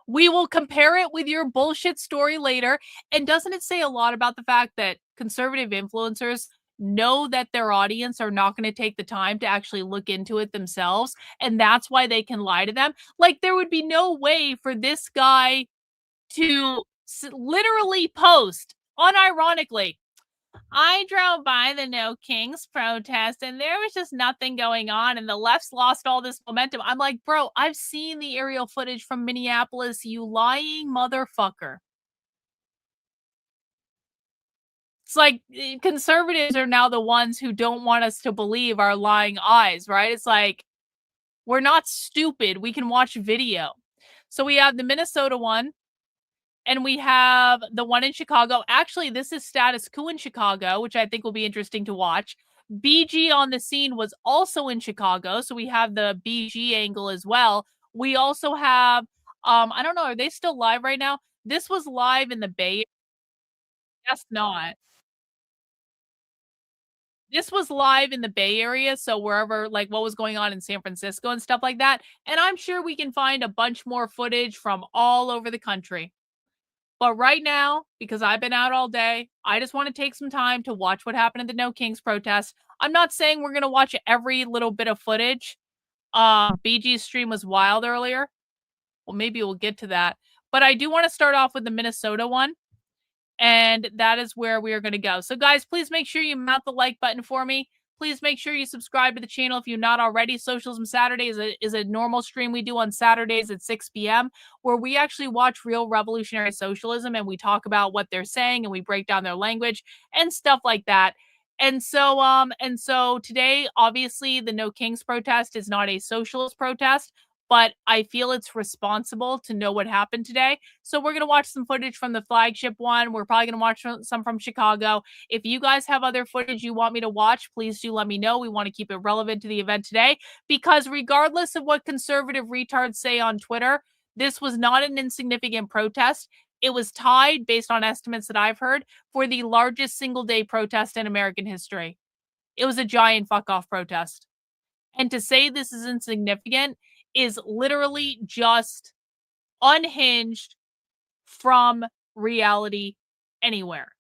We will compare it with your bullshit story later. And doesn't it say a lot about the fact that conservative influencers know that their audience are not going to take the time to actually look into it themselves, and that's why they can lie to them? Like, there would be no way for this guy to literally post unironically, I drove by the No Kings protest and there was just nothing going on and the left's lost all this momentum. I'm like, bro, I've seen the aerial footage from Minneapolis, you lying motherfucker. It's like conservatives are now the ones who don't want us to believe our lying eyes, right? It's like, we're not stupid. We can watch video. So we have the Minnesota one, and we have the one in Chicago. Actually, this is status quo in Chicago, which I think will be interesting to watch. BG on the scene was also in Chicago, so we have the BG angle as well. We also have, I don't know, are they still live right now? This was live in the Bay. Guess not. This was live in the Bay Area, so wherever, like, what was going on in San Francisco and stuff like that. And I'm sure we can find a bunch more footage from all over the country. But right now, because I've been out all day, I just want to take some time to watch what happened at the No Kings protest. I'm not saying we're going to watch every little bit of footage. BG's stream was wild earlier. Well, maybe we'll get to that. But I do want to start off with the Minnesota one. And that is where we are going to go. So guys, please make sure you mount the like button for me. Please make sure you subscribe to the channel if you're not already. Socialism Saturday is a normal stream we do on Saturdays at 6 p.m. where we actually watch real revolutionary socialism and we talk about what they're saying and we break down their language and stuff like that. And so today, obviously, the No Kings protest is not a socialist protest, but I feel it's responsible to know what happened today. So we're going to watch some footage from the flagship one. We're probably going to watch some from Chicago. If you guys have other footage you want me to watch, please do let me know. We want to keep it relevant to the event today, because regardless of what conservative retards say on Twitter, this was not an insignificant protest. It was tied, based on estimates that I've heard, for the largest single-day protest in American history. It was a giant fuck-off protest. And to say this is insignificant is literally just unhinged from reality anywhere.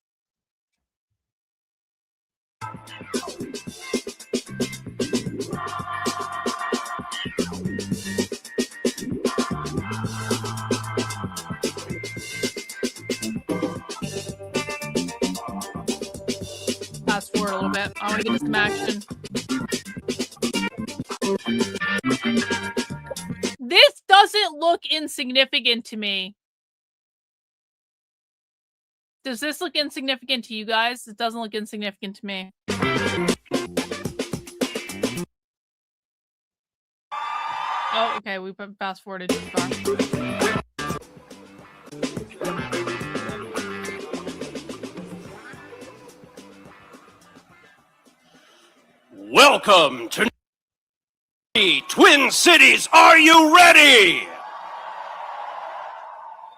Fast forward a little bit. I want to get to some action. This doesn't look insignificant to me. Does this look insignificant to you guys? It doesn't look insignificant to me. Oh, okay. We fast forwarded too far. Welcome to Twin Cities. Are you ready?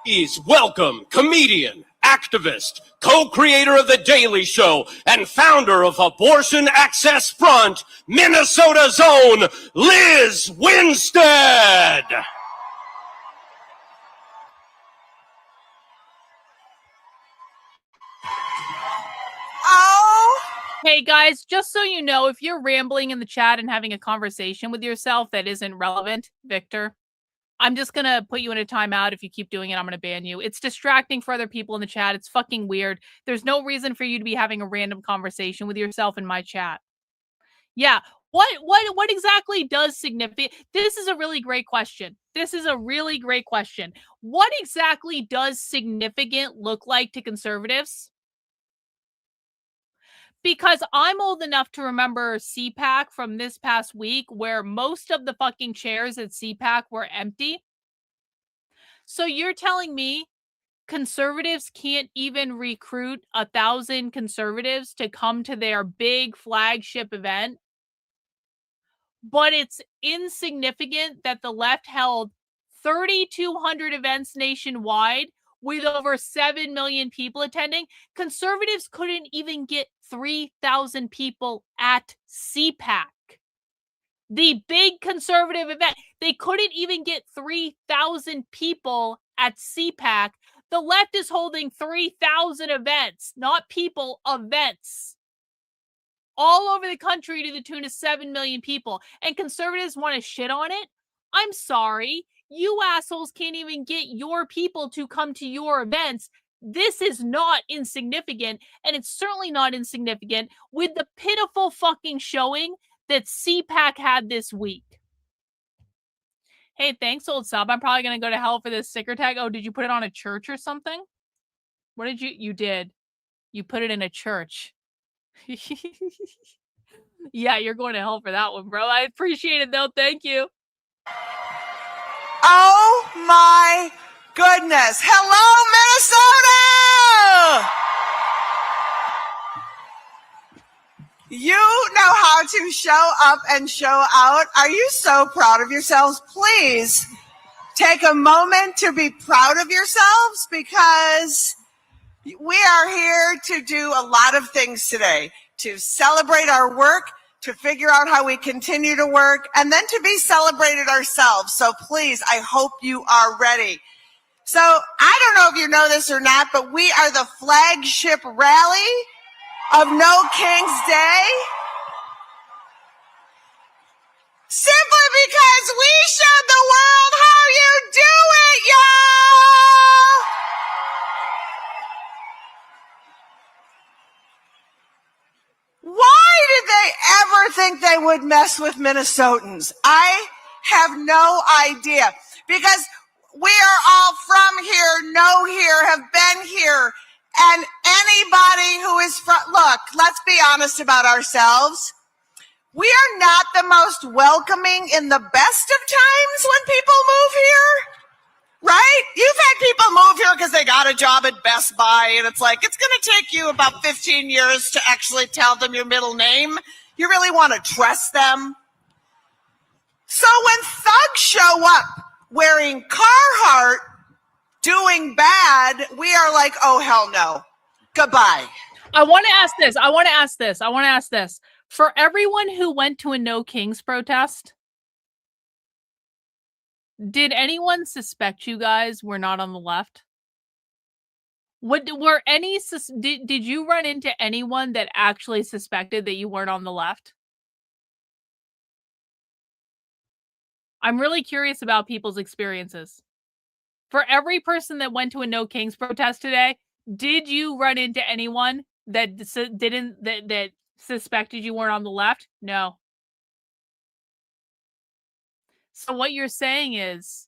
Please welcome comedian, activist, co-creator of The Daily Show, and founder of Abortion Access Front, Minnesota's own Liz Winstead. Hey guys, just so you know, if you're rambling in the chat and having a conversation with yourself that isn't relevant, Victor, I'm just gonna put you in a timeout. If you keep doing it, I'm gonna ban you. It's distracting for other people in the chat. It's fucking weird. There's no reason for you to be having a random conversation with yourself in my chat. Yeah, what exactly does significant? This is a really great question. This is a really great question. What exactly does significant look like to conservatives? Because I'm old enough to remember CPAC from this past week, where most of the fucking chairs at CPAC were empty. So you're telling me conservatives can't even recruit 1,000 conservatives to come to their big flagship event? But it's insignificant that the left held 3,200 events nationwide with over 7 million people attending. Conservatives couldn't even get 3,000 people at CPAC. The big conservative event. They couldn't even get 3,000 people at CPAC. The left is holding 3,000 events, not people, events, all over the country to the tune of 7 million people. And conservatives want to shit on it? I'm sorry. You assholes can't even get your people to come to your events. This is not insignificant, and it's certainly not insignificant with the pitiful fucking showing that CPAC had this week. Hey, thanks, old sub. I'm probably going to go to hell for this sticker tag. Oh, did you put it on a church or something? What did you did. You put it in a church. Yeah, you're going to hell for that one, bro. I appreciate it, though. Thank you. Oh my goodness. Hello, Minnesota! You know how to show up and show out. Are you so proud of yourselves? Please take a moment to be proud of yourselves, because we are here to do a lot of things today, to celebrate our work, to figure out how we continue to work, and then to be celebrated ourselves. So please, I hope you are ready. So I don't know if you know this or not, but we are the flagship rally of No King's Day. Simply because we showed the world how you do it, y'all! Why did they ever think they would mess with Minnesotans? I have no idea. Because we are all from here, know here, have been here. And anybody who is from, look, let's be honest about ourselves. We are not the most welcoming in the best of times when people move here, right? You've had people move here because they got a job at Best Buy, and it's like, it's going to take you about 15 years to actually tell them your middle name. You really want to trust them. So when thugs show up wearing Carhartt, doing bad, we are like, oh, hell no. Goodbye. I want to ask this. For everyone who went to a No Kings protest, did anyone suspect you guys were not on the left? Did you run into anyone that actually suspected that you weren't on the left? I'm really curious about people's experiences. For every person that went to a No Kings protest today, did you run into anyone that that suspected you weren't on the left? No. So what you're saying is,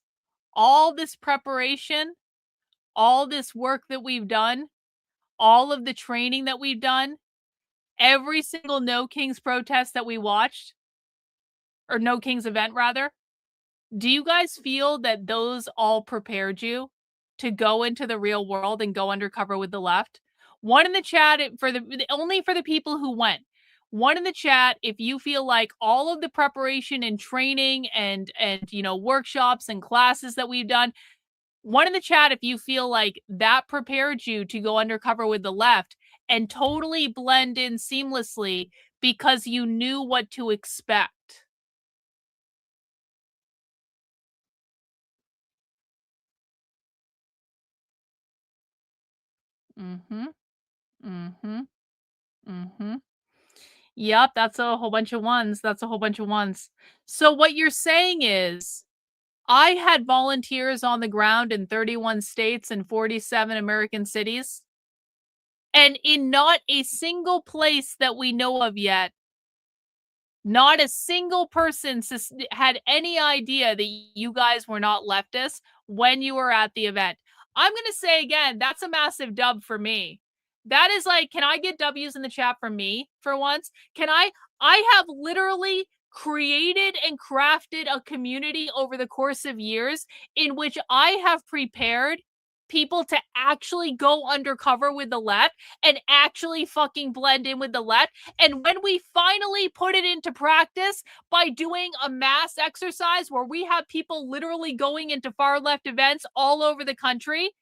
all this preparation, all this work that we've done, all of the training that we've done, every single No Kings protest that we watched, or No Kings event rather, do you guys feel that those all prepared you to go into the real world and go undercover with the left? One in the chat only for the people who went. One in the chat if you feel like all of the preparation and training and workshops and classes that we've done. One in the chat if you feel like that prepared you to go undercover with the left and totally blend in seamlessly because you knew what to expect. Yep, that's a whole bunch of ones. So what you're saying is, I had volunteers on the ground in 31 states and 47 American cities. And in not a single place that we know of yet, not a single person had any idea that you guys were not leftists when you were at the event. I'm going to say again, that's a massive dub for me. That is like, can I get W's in the chat from me for once? I have literally created and crafted a community over the course of years in which I have prepared people to actually go undercover with the left and actually fucking blend in with the left. And when we finally put it into practice by doing a mass exercise where we have people literally going into far left events all over the country,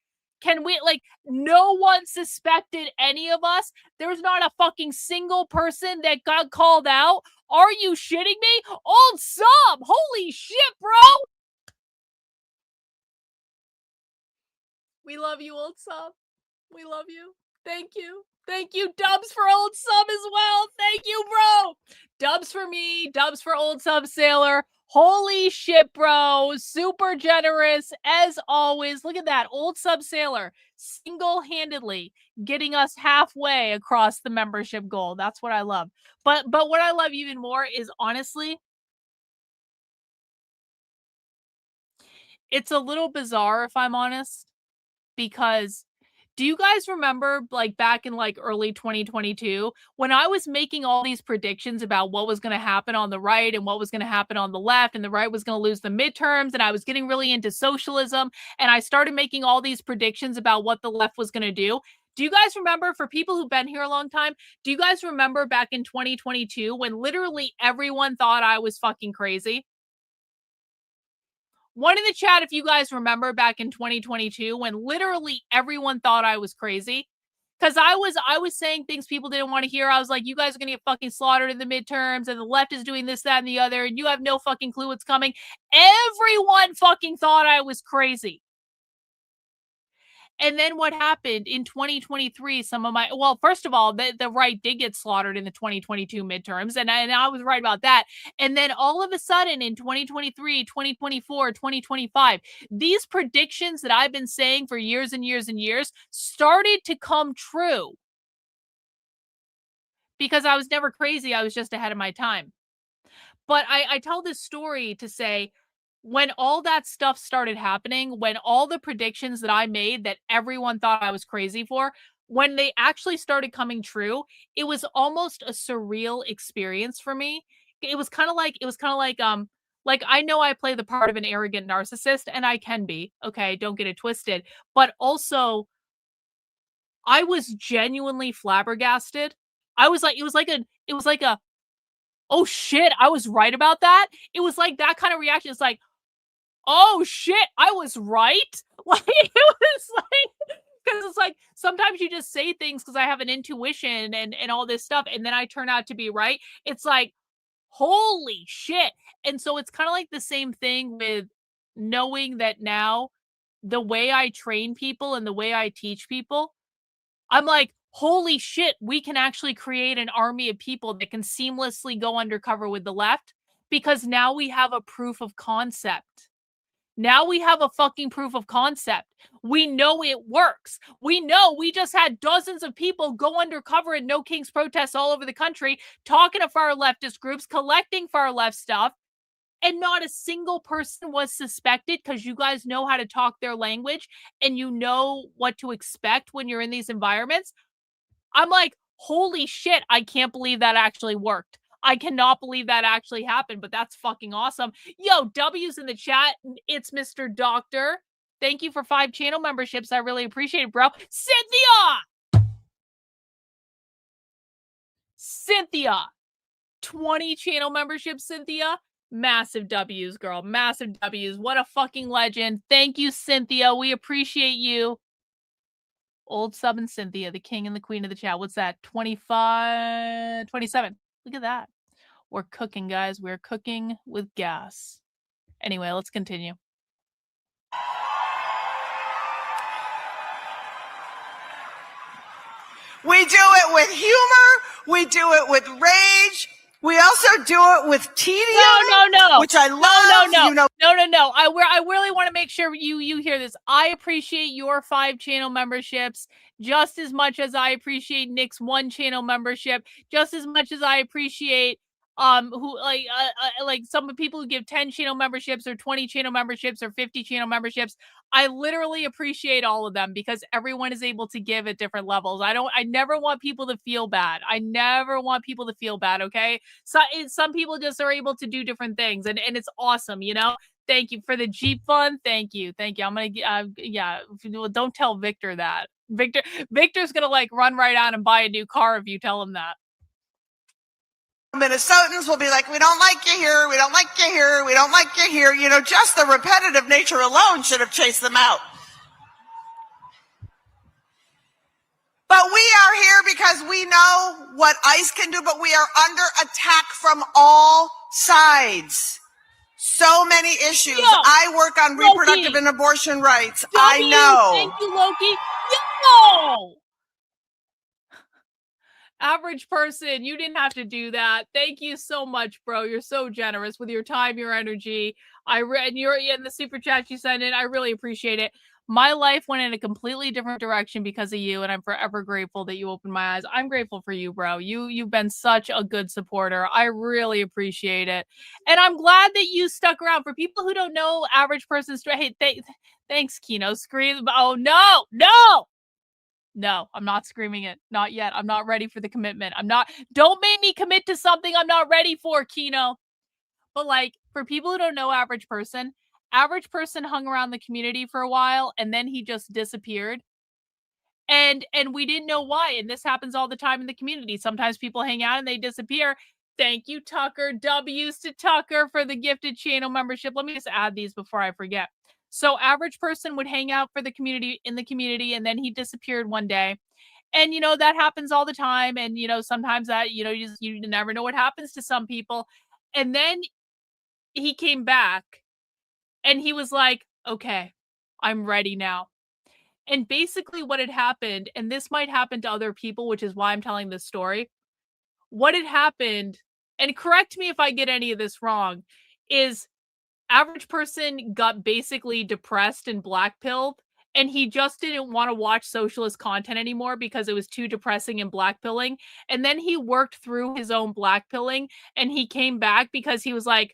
no one suspected any of us. There's not a fucking single person that got called out. Are you shitting me? Old sub! Holy shit, bro! We love you, old sub. We love you. Thank you. Thank you, dubs for old sub as well. Thank you, bro. Dubs for me. Dubs for old sub sailor. Holy shit, bro. Super generous as always. Look at that. Old sub sailor single-handedly getting us halfway across the membership goal. That's what I love. But what I love even more is, honestly, it's a little bizarre, if I'm honest, because Do you guys remember, like, back in, like, early 2022, when I was making all these predictions about what was gonna happen on the right and what was gonna happen on the left, and the right was gonna lose the midterms, and I was getting really into socialism, and I started making all these predictions about what the left was gonna do? Do you guys remember, for people who've been here a long time, do you guys remember back in 2022 when literally everyone thought I was fucking crazy? One in the chat if you guys remember back in 2022 when literally everyone thought I was crazy. Because I was saying things people didn't want to hear. I was like, you guys are going to get fucking slaughtered in the midterms, and the left is doing this, that, and the other, and you have no fucking clue what's coming. Everyone fucking thought I was crazy. And then what happened in 2023, first of all, the right did get slaughtered in the 2022 midterms, and I was right about that. And then all of a sudden in 2023, 2024, 2025, these predictions that I've been saying for years and years and years started to come true. Because I was never crazy, I was just ahead of my time. But I tell this story to say, when all that stuff started happening, when all the predictions that I made that everyone thought I was crazy for, when they actually started coming true, it was almost a surreal experience for me. It was kind of like I know I play the part of an arrogant narcissist, and I can be, okay, don't get it twisted, but also I was genuinely flabbergasted. It was like a oh shit, I was right about that. It was like that kind of reaction. It's like, oh shit, I was right. Like, it was like, because it's like sometimes you just say things because I have an intuition and all this stuff, and then I turn out to be right. It's like, holy shit. And so it's kind of like the same thing with knowing that now the way I train people and the way I teach people, I'm like, holy shit, we can actually create an army of people that can seamlessly go undercover with the left, because now we have a proof of concept. Now we have a fucking proof of concept. We know it works. We know we just had dozens of people go undercover at No Kings protests all over the country, talking to far leftist groups, collecting far left stuff, and not a single person was suspected because you guys know how to talk their language and you know what to expect when you're in these environments. I'm like, holy shit, I can't believe that actually worked. I cannot believe that actually happened, but that's fucking awesome. Yo, W's in the chat. It's Mr. Doctor. Thank you for 5 channel memberships. I really appreciate it, bro. Cynthia, 20 channel memberships, Cynthia. Massive W's, girl. Massive W's. What a fucking legend. Thank you, Cynthia. We appreciate you. Old sub and Cynthia, the king and the queen of the chat. What's that? 25, 27. Look at that. We're cooking, guys. We're cooking with gas. Anyway, let's continue. We do it with humor. We do it with rage. We also do it with tedium. No. Which I love. No. You know, No. I really want to make sure you hear this. I appreciate your 5 channel memberships just as much as I appreciate Nick's 1 channel membership, just as much as I appreciate like some people who give 10 channel memberships or 20 channel memberships or 50 channel memberships. I literally appreciate all of them because everyone is able to give at different levels. I never want people to feel bad. I never want people to feel bad, okay? So some people just are able to do different things, and it's awesome, you know? Thank you for the Jeep fund. Thank you. I'm gonna don't tell Victor that. Victor's gonna like run right out and buy a new car if you tell him that. Minnesotans will be like, we don't like you here, we don't like you here, we don't like you here. You know, just the repetitive nature alone should have chased them out. But we are here because we know what ICE can do, but we are under attack from all sides. So many issues. I work on reproductive and abortion rights. I know. Thank you, Loki. Yo! Average person, you didn't have to do that. Thank you so much, bro. You're so generous with your time, your energy. And you're in the super chat you sent in. I really appreciate it. My life went in a completely different direction because of you, and I'm forever grateful that you opened my eyes. I'm grateful for you, bro. You've been such a good supporter. I really appreciate it. And I'm glad that you stuck around. For people who don't know Average Person's hey, thanks, Kino. Scream. Oh, no. No, I'm not screaming it. Not yet. I'm not ready for the commitment. Don't make me commit to something I'm not ready for, Kino. But like, for people who don't know Average Person hung around the community for a while and then he just disappeared. And we didn't know why. And this happens all the time in the community. Sometimes people hang out and they disappear. Thank you, Tucker. W's to Tucker for the gifted channel membership. Let me just add these before I forget. So Average Person would hang out for the community and then he disappeared one day. And, you know, that happens all the time. And, you know, sometimes that, you know, you never know what happens to some people. And then he came back and he was like, okay, I'm ready now. And basically what had happened, and this might happen to other people, which is why I'm telling this story. What had happened, and correct me if I get any of this wrong, is Average Person got basically depressed and blackpilled, and he just didn't want to watch socialist content anymore because it was too depressing and blackpilling. And then he worked through his own blackpilling, and he came back because he was like,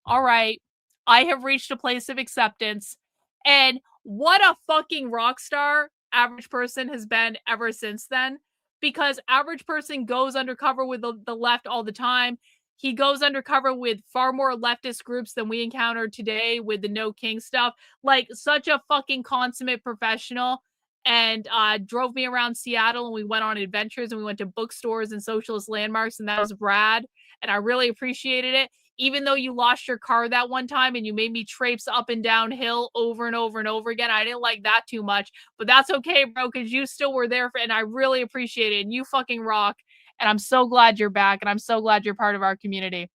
all right, I have reached a place of acceptance. And what a fucking rock star Average Person has been ever since then. Because Average Person goes undercover with the left all the time. He goes undercover with far more leftist groups than we encountered today with the No King stuff. Like, such a fucking consummate professional. And drove me around Seattle, and we went on adventures, and we went to bookstores and socialist landmarks, and that was rad. And I really appreciated it. Even though you lost your car that one time and you made me traipse up and down hill over and over and over again, I didn't like that too much. But that's okay, bro, because you still were there, and I really appreciate it. And you fucking rock. And I'm so glad you're back, and I'm so glad you're part of our community.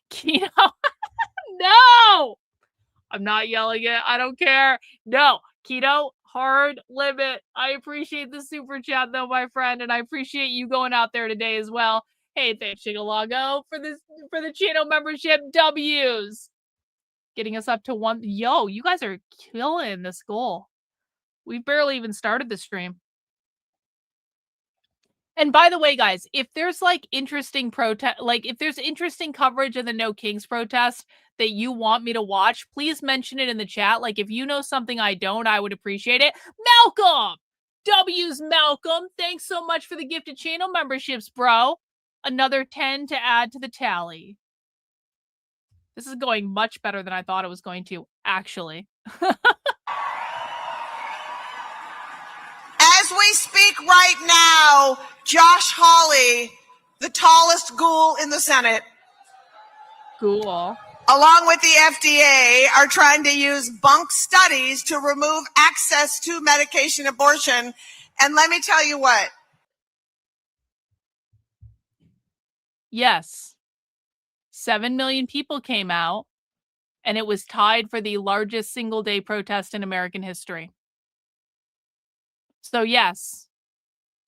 Kino, no! I'm not yelling it. I don't care. No, Kino, hard limit. I appreciate the super chat, though, my friend, and I appreciate you going out there today as well. Hey, thanks, Chigalago, for the channel membership W's. Getting us up to 1. Yo, you guys are killing this goal. We barely even started the stream. And by the way, guys, if there's like interesting protest, like if there's interesting coverage of the No Kings protest that you want me to watch, please mention it in the chat. Like if you know something I don't, I would appreciate it. Malcolm! W's Malcolm. Thanks so much for the gifted channel memberships, bro. Another 10 to add to the tally. This is going much better than I thought it was going to, actually. As we speak right now, Josh Hawley, the tallest ghoul in the Senate, Ghoul, along with the FDA, are trying to use bunk studies to remove access to medication abortion. And let me tell you what. Yes. 7 million people came out, and it was tied for the largest single-day protest in American history. So yes,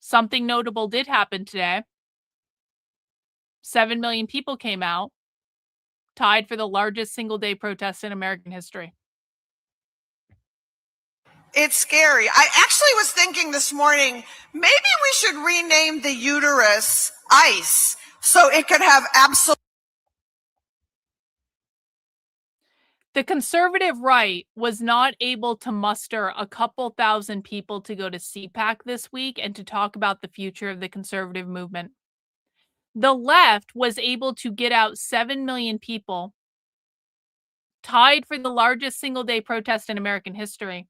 something notable did happen today. 7 million people came out, tied for the largest single-day protest in American history. It's scary. I actually was thinking this morning, maybe we should rename the uterus ICE so it could have absolute. The conservative right was not able to muster a couple thousand people to go to CPAC this week and to talk about the future of the conservative movement. The left was able to get out 7 million people, tied for the largest single-day protest in American history.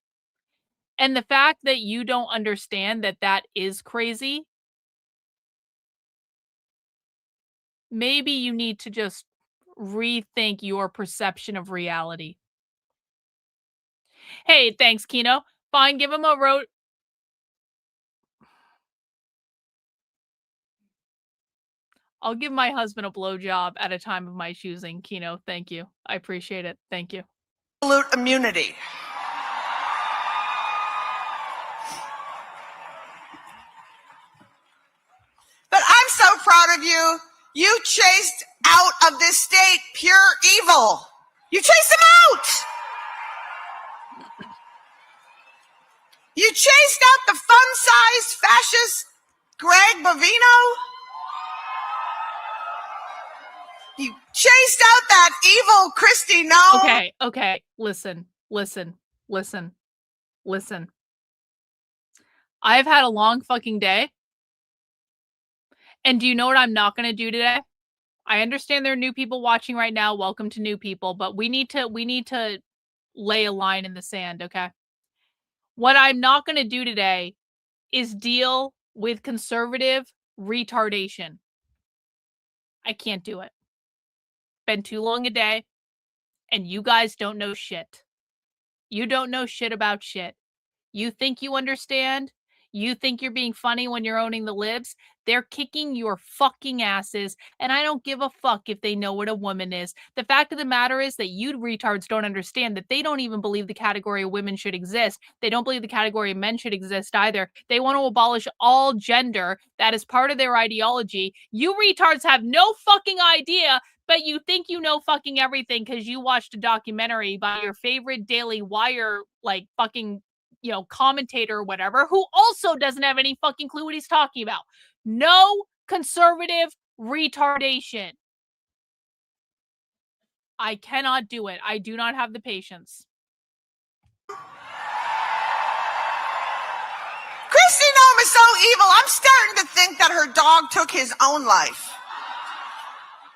And the fact that you don't understand that that is crazy, maybe you need to just rethink your perception of reality. Hey, thanks, Kino. Fine, give him a road. I'll give my husband a blowjob at a time of my choosing, Kino. Thank you. I appreciate it. Thank you. Absolute immunity. But I'm so proud of you. You chased out of this state pure evil. You chased them out. You chased out the fun-sized fascist Greg Bovino. You chased out that evil Christy No. Okay. Listen. I've had a long fucking day. And do you know what I'm not going to do today? I understand there are new people watching right now. Welcome to new people, but we need to lay a line in the sand, okay? What I'm not going to do today is deal with conservative retardation. I can't do it. Been too long a day, and you guys don't know shit. You don't know shit about shit. You think you understand? You think you're being funny when you're owning the libs? They're kicking your fucking asses, and I don't give a fuck if they know what a woman is. The fact of the matter is that you retards don't understand that they don't even believe the category of women should exist. They don't believe the category of men should exist either. They want to abolish all gender. That is part of their ideology. You retards have no fucking idea, but you think you know fucking everything because you watched a documentary by your favorite Daily Wire, like, fucking, you know, commentator or whatever, who also doesn't have any fucking clue what he's talking about. No conservative retardation. I cannot do it. I do not have the patience. Kristi Noem is so evil. I'm starting to think that her dog took his own life.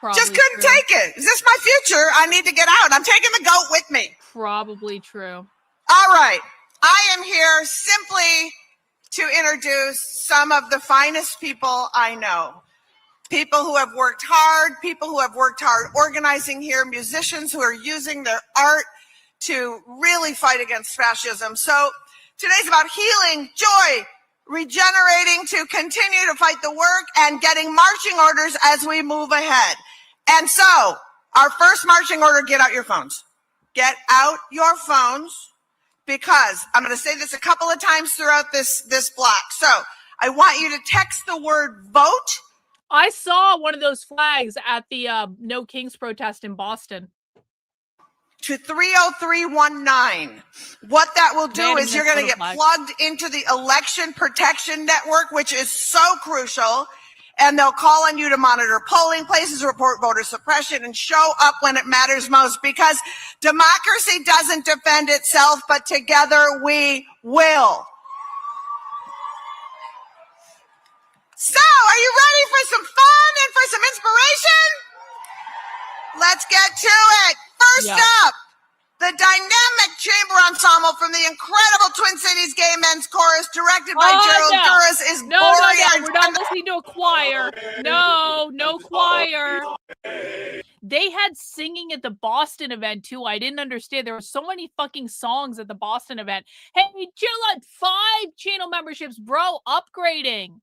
Probably just couldn't true. take it. Is this my future? I need to get out. I'm taking the goat with me. Probably true. All right. I am here simply to introduce some of the finest people I know. People who have worked hard, people who have worked hard organizing here, musicians who are using their art to really fight against fascism. So today's about healing, joy, regenerating to continue to fight the work, and getting marching orders as we move ahead. And so our first marching order, get out your phones. Get out your phones. Because I'm going to say this a couple of times throughout this block. So I want you to text the word vote. I saw one of those flags at the No Kings protest in Boston. To 30319. What that will do is you're going to get plugged into the Election Protection Network, which is so crucial. And they'll call on you to monitor polling places, report voter suppression, and show up when it matters most, because democracy doesn't defend itself, but together we will. So, are you ready for some fun and for some inspiration? Let's get to it. First up, the dynamic chamber ensemble from the incredible Twin Cities Gay Men's Chorus, directed by Gerald Duras, is No, we're not listening to a choir. No choir. They had singing at the Boston event too. I didn't understand. There were so many fucking songs at the Boston event. Hey, chill out. 5 channel memberships, bro. Upgrading.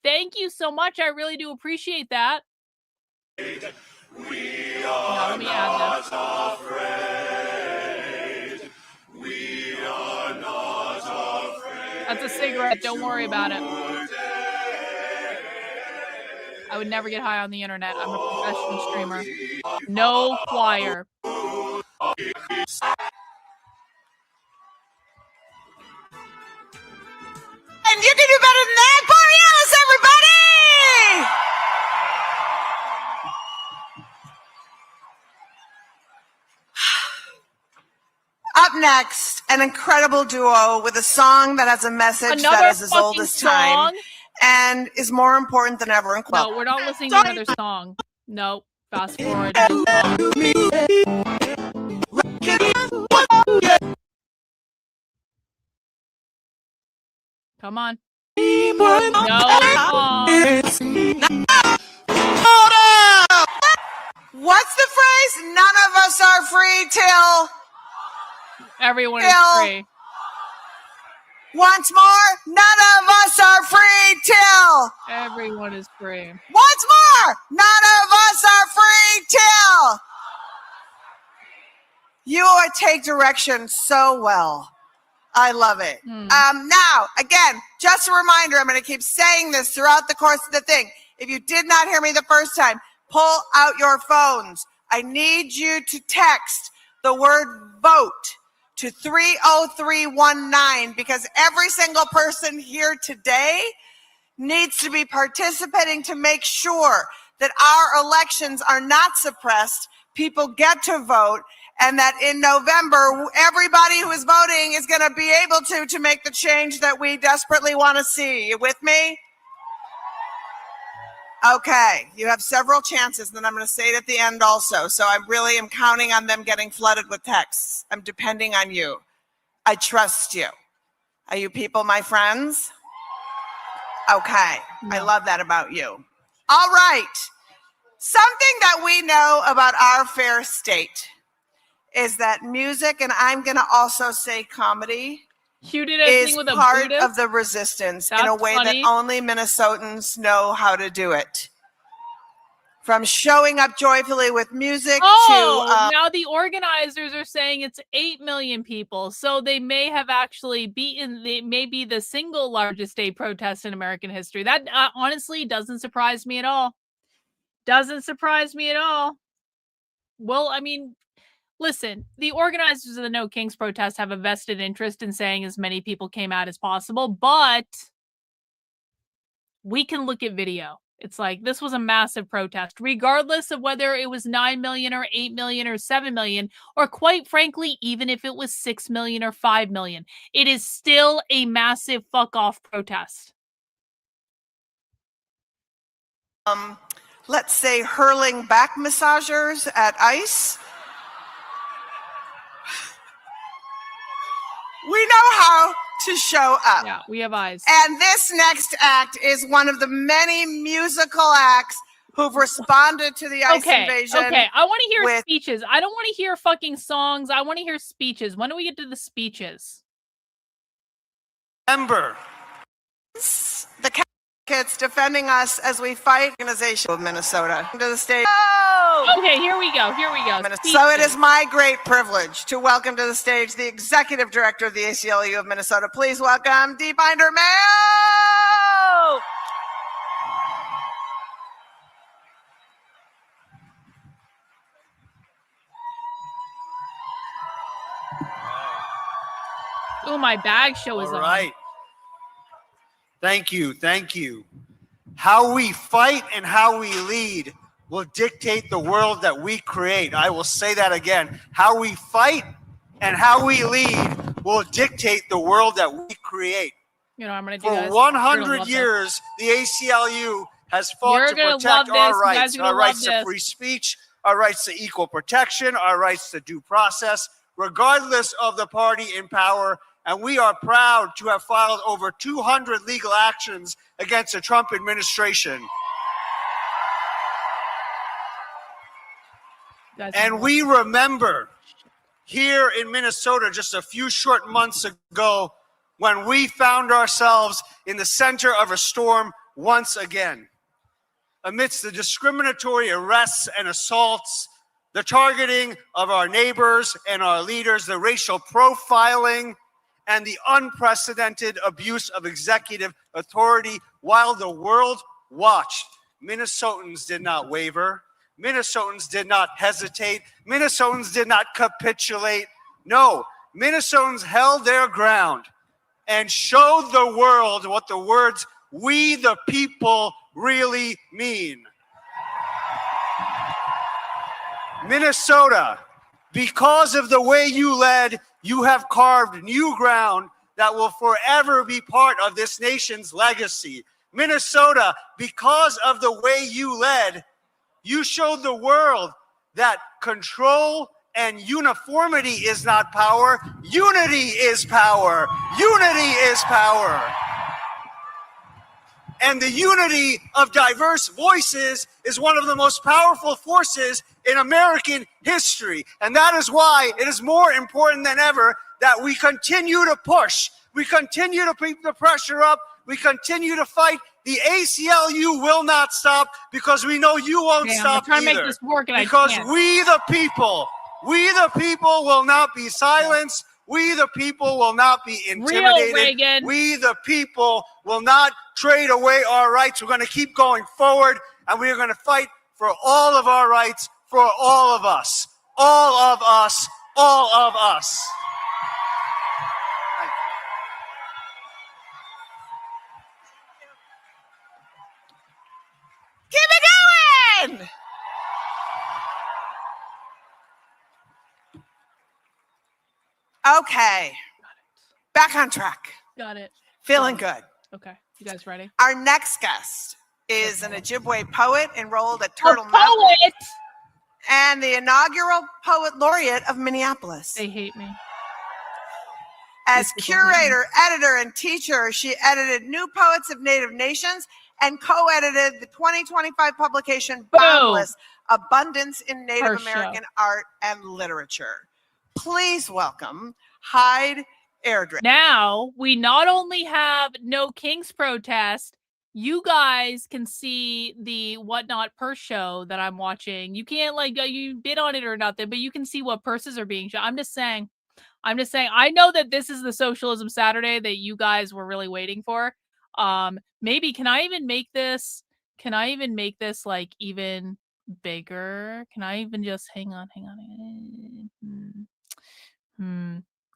Thank you so much. I really do appreciate that. We are not afraid. We are not afraid. That's a cigarette. Don't worry about it. I would never get high on the internet. I'm a professional streamer. No choir. And you can do better than that. Borealis, everybody! Up next, an incredible duo with a song that has a message that is as old as time and is more important than ever. No, we're not listening to another song. Nope. Fast forward. Come on. No song. What's the phrase? None of us are free till... Everyone is free. Once more, none of us are free till. Everyone is free. Once more, none of us are free till. You take direction so well. I love it. Now, again, just a reminder, I'm going to keep saying this throughout the course of the thing. If you did not hear me the first time, pull out your phones. I need you to text the word vote to 30319, because every single person here today needs to be participating to make sure that our elections are not suppressed. People get to vote, and that in November, everybody who is voting is going to be able to make the change that we desperately want to see. You with me? Okay, you have several chances, and then I'm going to say it at the end also. So I really am counting on them getting flooded with texts. I'm depending on you. I trust you. Are you people my friends? Okay, I love that about you. All right, something that we know about our fair state is that music, and I'm going to also say comedy, is part of the resistance in a way that only Minnesotans know how to do it. From showing up joyfully with music to... now the organizers are saying it's 8 million people, so they may have actually beaten, they may be the single largest day protest in American history. That honestly doesn't surprise me at all. Doesn't surprise me at all. Well, I mean... Listen, the organizers of the No Kings protest have a vested interest in saying as many people came out as possible, but we can look at video. It's like, this was a massive protest, regardless of whether it was 9 million or 8 million or 7 million, or quite frankly, even if it was 6 million or 5 million. It is still a massive fuck-off protest. Let's say hurling back massagers at ICE. We know how to show up. Yeah, we have eyes. And this next act is one of the many musical acts who've responded to the ICE invasion. Okay, I want to hear speeches. I don't want to hear fucking songs. I want to hear speeches. When do we get to the speeches? Remember, the kids defending us as we fight organization of Minnesota to the stage. Okay, here we go. Here we go. So it is my great privilege to welcome to the stage the executive director of the ACLU of Minnesota. Please welcome Defiantly. Oh, my bag show is on. All right. Thank you. Thank you. How we fight and how we lead will dictate the world that we create. I will say that again. How we fight and how we lead will dictate the world that we create. You know, I'm going to do For this. 100 years, the ACLU has fought to protect our rights to free speech, our rights to equal protection, our rights to due process, regardless of the party in power. And we are proud to have filed over 200 legal actions against the Trump administration. And we remember here in Minnesota just a few short months ago when we found ourselves in the center of a storm once again. Amidst the discriminatory arrests and assaults, the targeting of our neighbors and our leaders, the racial profiling, and the unprecedented abuse of executive authority while the world watched, Minnesotans did not waver. Minnesotans did not hesitate. Minnesotans did not capitulate. No, Minnesotans held their ground and showed the world what the words "we the people" really mean. Minnesota, because of the way you led, you have carved new ground that will forever be part of this nation's legacy. Minnesota, because of the way you led, you showed the world that control and uniformity is not power. Unity is power. Unity is power. And the unity of diverse voices is one of the most powerful forces in American history. And that is why it is more important than ever that we continue to push. We continue to keep the pressure up. We continue to fight. The ACLU will not stop because we know you won't stop either. Make this work and because we the people will not be silenced. We the people will not be intimidated. We the people will not trade away our rights. We're going to keep going forward, and we are going to fight for all of our rights, for all of us. All of us. All of us. Keep it going! Okay. Back on track. Got it. Feeling good. Okay. You guys ready? Our next guest is an Ojibwe poet enrolled at Turtle Mountain Poet! and the inaugural poet laureate of Minneapolis. They hate me. As curator, editor, and teacher, she edited New Poets of Native Nations and co-edited the 2025 publication Boundless Abundance in Native Her American Art and Literature. Please welcome Hyde Airdrie. Now, we not only have No Kings protest, you guys can see the Whatnot purse show that I'm watching. You can't, like, you bid on it or nothing, but you can see what purses are being shown. I'm just saying, I know that this is the Socialism Saturday that you guys were really waiting for. Maybe, can I even make this, like, even bigger? Can I even just, hang on.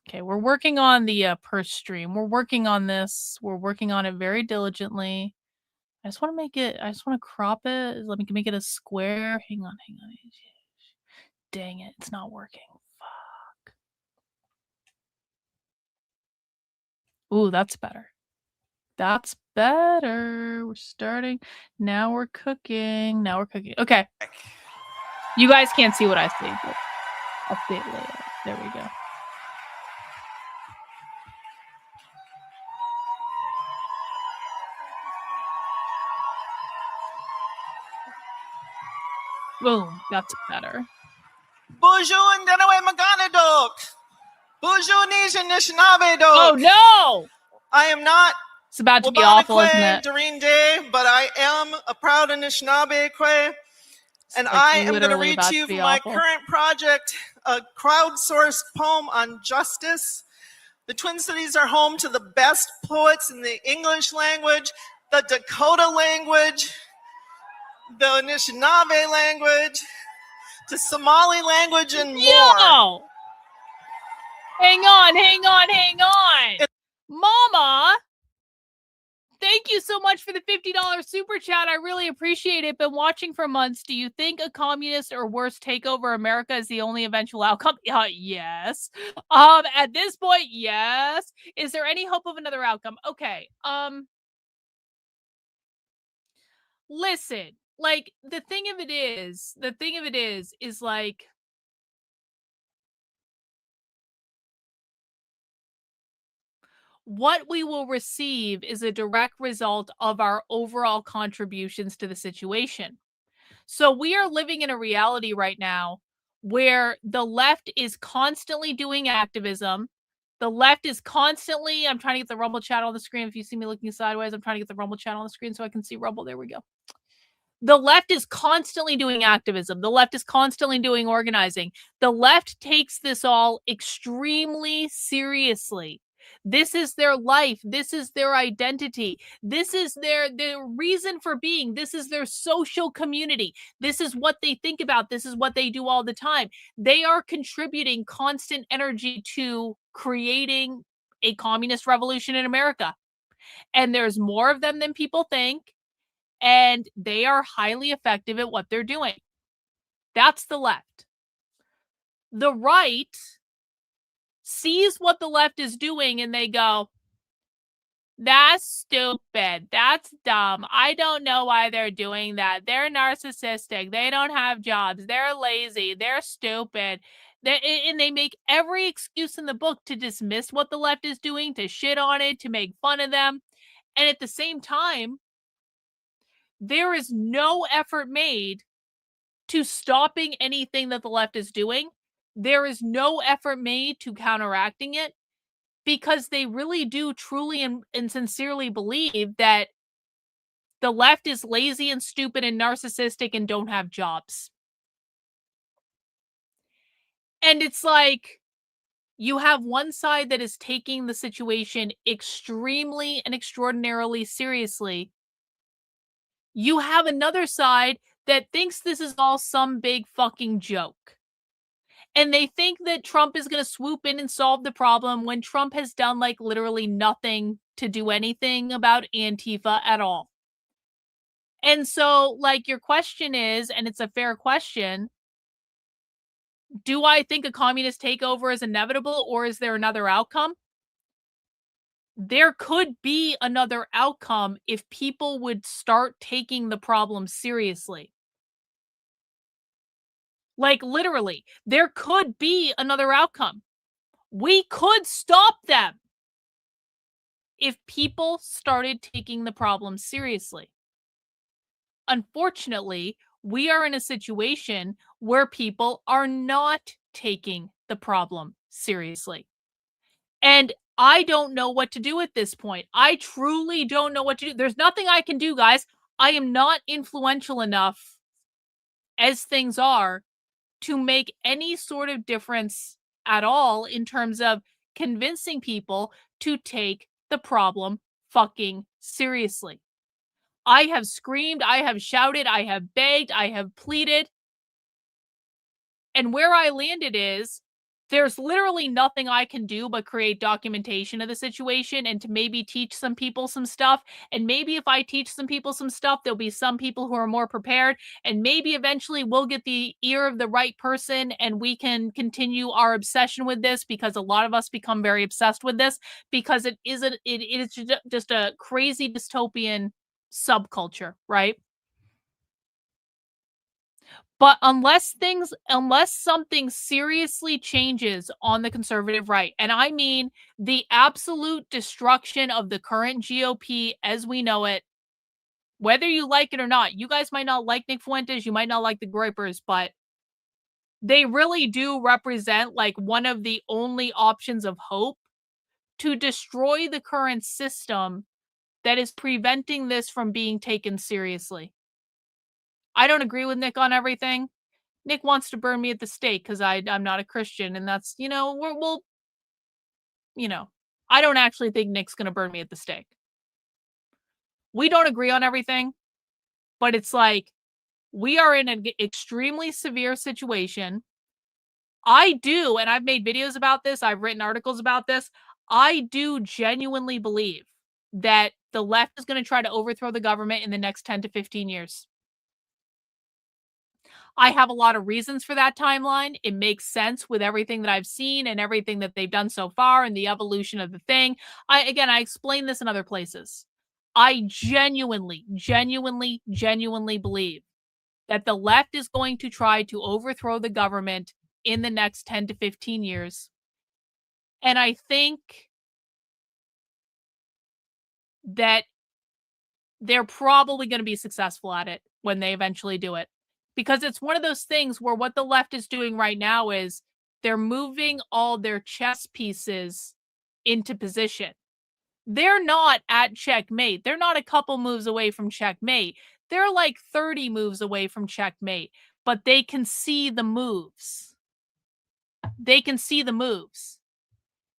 Okay, we're working on the purse stream. We're working on this. We're working on it very diligently. I just want to crop it. Let me make it a square. Hang on. Dang it, it's not working. Fuck. Ooh, that's better. That's better. We're starting. Now we're cooking. Okay. You guys can't see what I see, but update later. There we go. Boom, that's better. Bonjour and Denaway Maganadok. Bonjour Nation Nishnabedok. Oh no! I am not It's about to be awful, isn't it? Doreen Day, but I am a proud Anishinaabe. And I am going to read to you from my current project, a crowdsourced poem on justice. The Twin Cities are home to the best poets in the English language, the Dakota language, the Anishinaabe language, the Somali language, and more. Yo! Hang on. Mama, thank you so much for the $50 super chat. I really appreciate it. Been watching for months. Do you think a communist or worse takeover America is the only eventual outcome? Yes. At this point, yes. Is there any hope of another outcome? Okay. Listen, like, the thing of it is like, what we will receive is a direct result of our overall contributions to the situation. So we are living in a reality right now where the left is constantly doing activism. The left is constantly, I'm trying to get the Rumble chat on the screen. If you see me looking sideways, I'm trying to get the Rumble chat on the screen so I can see Rumble. There we go. The left is constantly doing activism. The left is constantly doing organizing. The left takes this all extremely seriously. This is their life. This is their identity. This is their reason for being. This is their social community. This is what they think about. This is what they do all the time. They are contributing constant energy to creating a communist revolution in America. And there's more of them than people think. And they are highly effective at what they're doing. That's the left. The right sees what the left is doing and they go, that's stupid. That's dumb. I don't know why they're doing that. They're narcissistic. They don't have jobs. They're lazy. They're stupid. And they make every excuse in the book to dismiss what the left is doing, to shit on it, to make fun of them. And at the same time, there is no effort made to stopping anything that the left is doing. There is no effort made to counteracting it because they really do truly and sincerely believe that the left is lazy and stupid and narcissistic and don't have jobs. And it's like, you have one side that is taking the situation extremely and extraordinarily seriously. You have another side that thinks this is all some big fucking joke. And they think that Trump is going to swoop in and solve the problem when Trump has done like literally nothing to do anything about Antifa at all. And so, like, your question is, and it's a fair question, Do I think a communist takeover is inevitable, or is there another outcome? There could be another outcome if people would start taking the problem seriously. Like, literally, there could be another outcome. We could stop them if people started taking the problem seriously. Unfortunately, we are in a situation where people are not taking the problem seriously. And I don't know what to do at this point. I truly don't know what to do. There's nothing I can do, guys. I am not influential enough, as things are, to make any sort of difference at all in terms of convincing people to take the problem fucking seriously. I have screamed, I have shouted, I have begged, I have pleaded. And where I landed is, there's literally nothing I can do but create documentation of the situation and to maybe teach some people some stuff. And maybe if I teach some people some stuff, there'll be some people who are more prepared. And maybe eventually we'll get the ear of the right person and we can continue our obsession with this, because a lot of us become very obsessed with this because it is just a crazy dystopian subculture, right? But unless something seriously changes on the conservative right, and I mean the absolute destruction of the current GOP as we know it, whether you like it or not, you guys might not like Nick Fuentes, you might not like the Groypers, but they really do represent like one of the only options of hope to destroy the current system that is preventing this from being taken seriously. I don't agree with Nick on everything. Nick wants to burn me at the stake because I'm not a Christian, and that's, I don't actually think Nick's going to burn me at the stake. We don't agree on everything, but it's like, we are in an extremely severe situation. I do, and I've made videos about this, I've written articles about this, I do genuinely believe that the left is going to try to overthrow the government in the next 10 to 15 years. I have a lot of reasons for that timeline. It makes sense with everything that I've seen and everything that they've done so far and the evolution of the thing. I explained this in other places. I genuinely believe that the left is going to try to overthrow the government in the next 10 to 15 years. And I think that they're probably going to be successful at it when they eventually do it. Because it's one of those things where what the left is doing right now is they're moving all their chess pieces into position. They're not at checkmate. They're not a couple moves away from checkmate. They're like 30 moves away from checkmate, but they can see the moves. They can see the moves.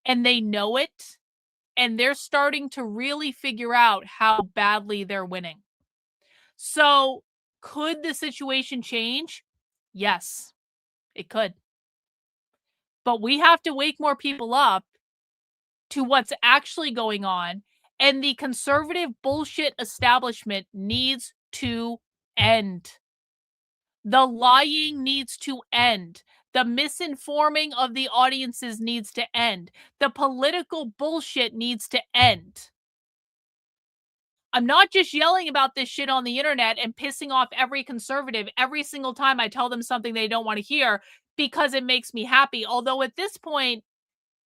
And they know it. And they're starting to really figure out how badly they're winning. So, could the situation change? Yes, it could. But we have to wake more people up to what's actually going on, and the conservative bullshit establishment needs to end. The lying needs to end. The misinforming of the audiences needs to end. The political bullshit needs to end. I'm not just yelling about this shit on the internet and pissing off every conservative every single time I tell them something they don't want to hear because it makes me happy. Although at this point,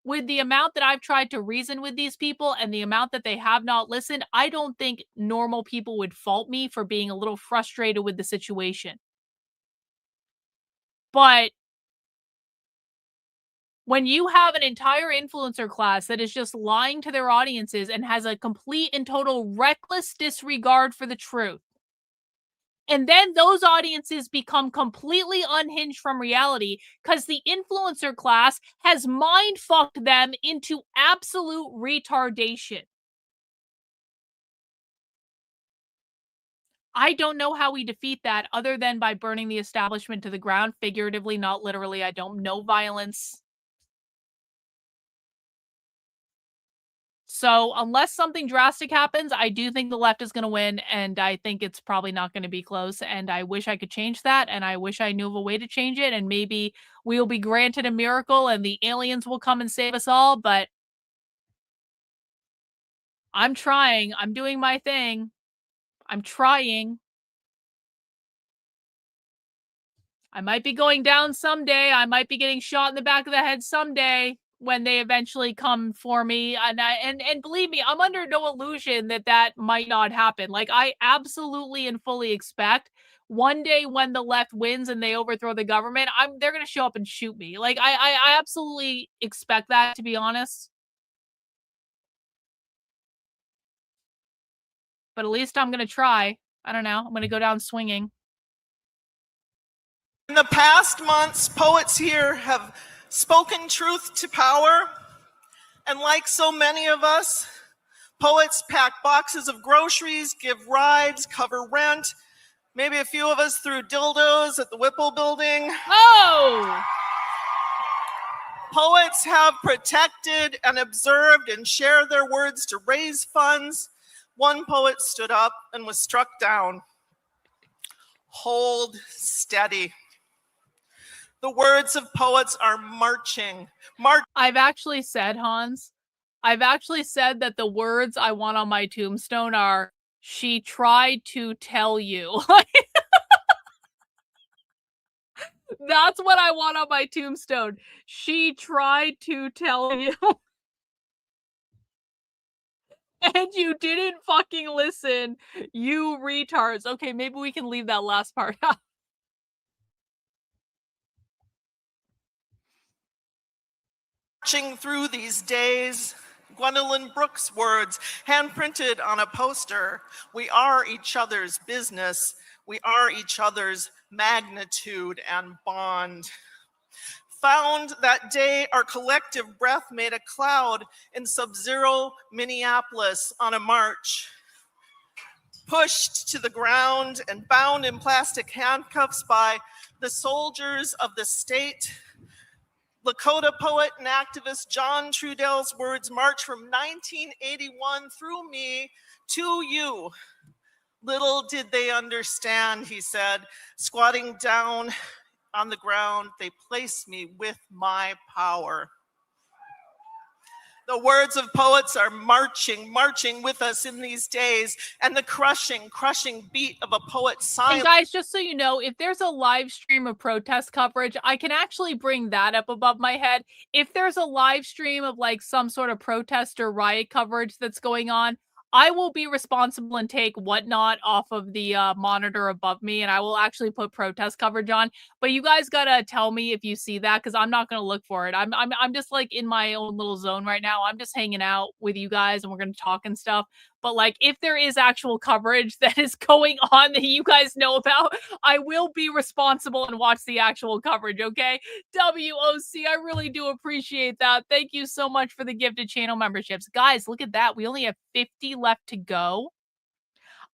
with the amount that I've tried to reason with these people and the amount that they have not listened, I don't think normal people would fault me for being a little frustrated with the situation. But when you have an entire influencer class that is just lying to their audiences and has a complete and total reckless disregard for the truth, and then those audiences become completely unhinged from reality because the influencer class has mind-fucked them into absolute retardation. I don't know how we defeat that other than by burning the establishment to the ground, figuratively, not literally. I don't know violence. So unless something drastic happens, I do think the left is going to win, and I think it's probably not going to be close, and I wish I could change that, and I wish I knew of a way to change it, and maybe we will be granted a miracle and the aliens will come and save us all, but I'm trying. I'm doing my thing. I'm trying. I might be going down someday. I might be getting shot in the back of the head someday when they eventually come for me. And believe me, I'm under no illusion that that might not happen. Like, I absolutely and fully expect one day when the left wins and they overthrow the government, they're going to show up and shoot me. Like, I absolutely expect that, to be honest. But at least I'm going to try. I don't know. I'm going to go down swinging. In the past months, poets here have spoken truth to power. And like so many of us, poets pack boxes of groceries, give rides, cover rent. Maybe a few of us threw dildos at the Whipple building. Oh! Poets have protected and observed and shared their words to raise funds. One poet stood up and was struck down. Hold steady. The words of poets are marching. I've actually said, Hans, I've actually said that the words I want on my tombstone are, "She tried to tell you." That's what I want on my tombstone. She tried to tell you. And you didn't fucking listen, you retards. Okay, maybe we can leave that last part out. Marching through these days, Gwendolyn Brooks' words, hand-printed on a poster. We are each other's business. We are each other's magnitude and bond. Found that day, our collective breath made a cloud in sub-zero Minneapolis on a march. Pushed to the ground and bound in plastic handcuffs by the soldiers of the state, Lakota poet and activist John Trudell's words march from 1981 through me to you. Little did they understand, he said, squatting down on the ground, they placed me with my power. The words of poets are marching with us in these days, and the crushing beat of a poet's silence. And guys, just so you know, if there's a live stream of protest coverage, I can actually bring that up above my head. If there's a live stream of like some sort of protest or riot coverage that's going on, I will be responsible and take whatnot off of the monitor above me, and I will actually put protest coverage on. But you guys gotta tell me if you see that, because I'm not gonna look for it. I'm just like in my own little zone right now. I'm just hanging out with you guys, and we're gonna talk and stuff. But like, if there is actual coverage that is going on that you guys know about, I will be responsible and watch the actual coverage, okay? WOC, I really do appreciate that. Thank you so much for the gifted channel memberships. Guys, look at that. We only have 50 left to go.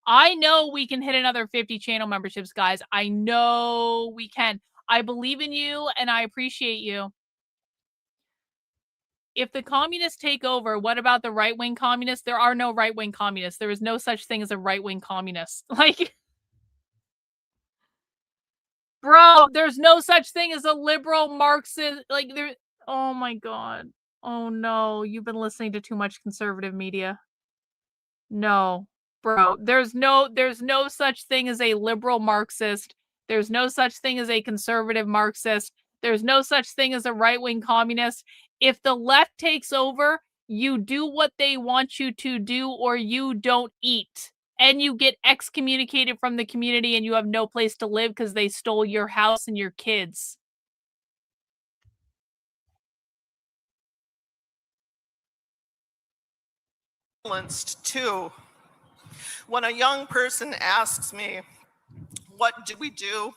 I know we can hit another 50 channel memberships, guys. I know we can. I believe in you, and I appreciate you. If the communists take over, what about the right-wing communists? There are no right-wing communists. There is no such thing as a right-wing communist. Like, bro, there's no such thing as a liberal Marxist. Like, there. Oh my God. Oh no, you've been listening to too much conservative media. No, bro, there's no such thing as a liberal Marxist. There's no such thing as a conservative Marxist. There's no such thing as a right-wing communist. If the left takes over, you do what they want you to do, or you don't eat. And you get excommunicated from the community, and you have no place to live because they stole your house and your kids. Too. When a young person asks me, what do we do?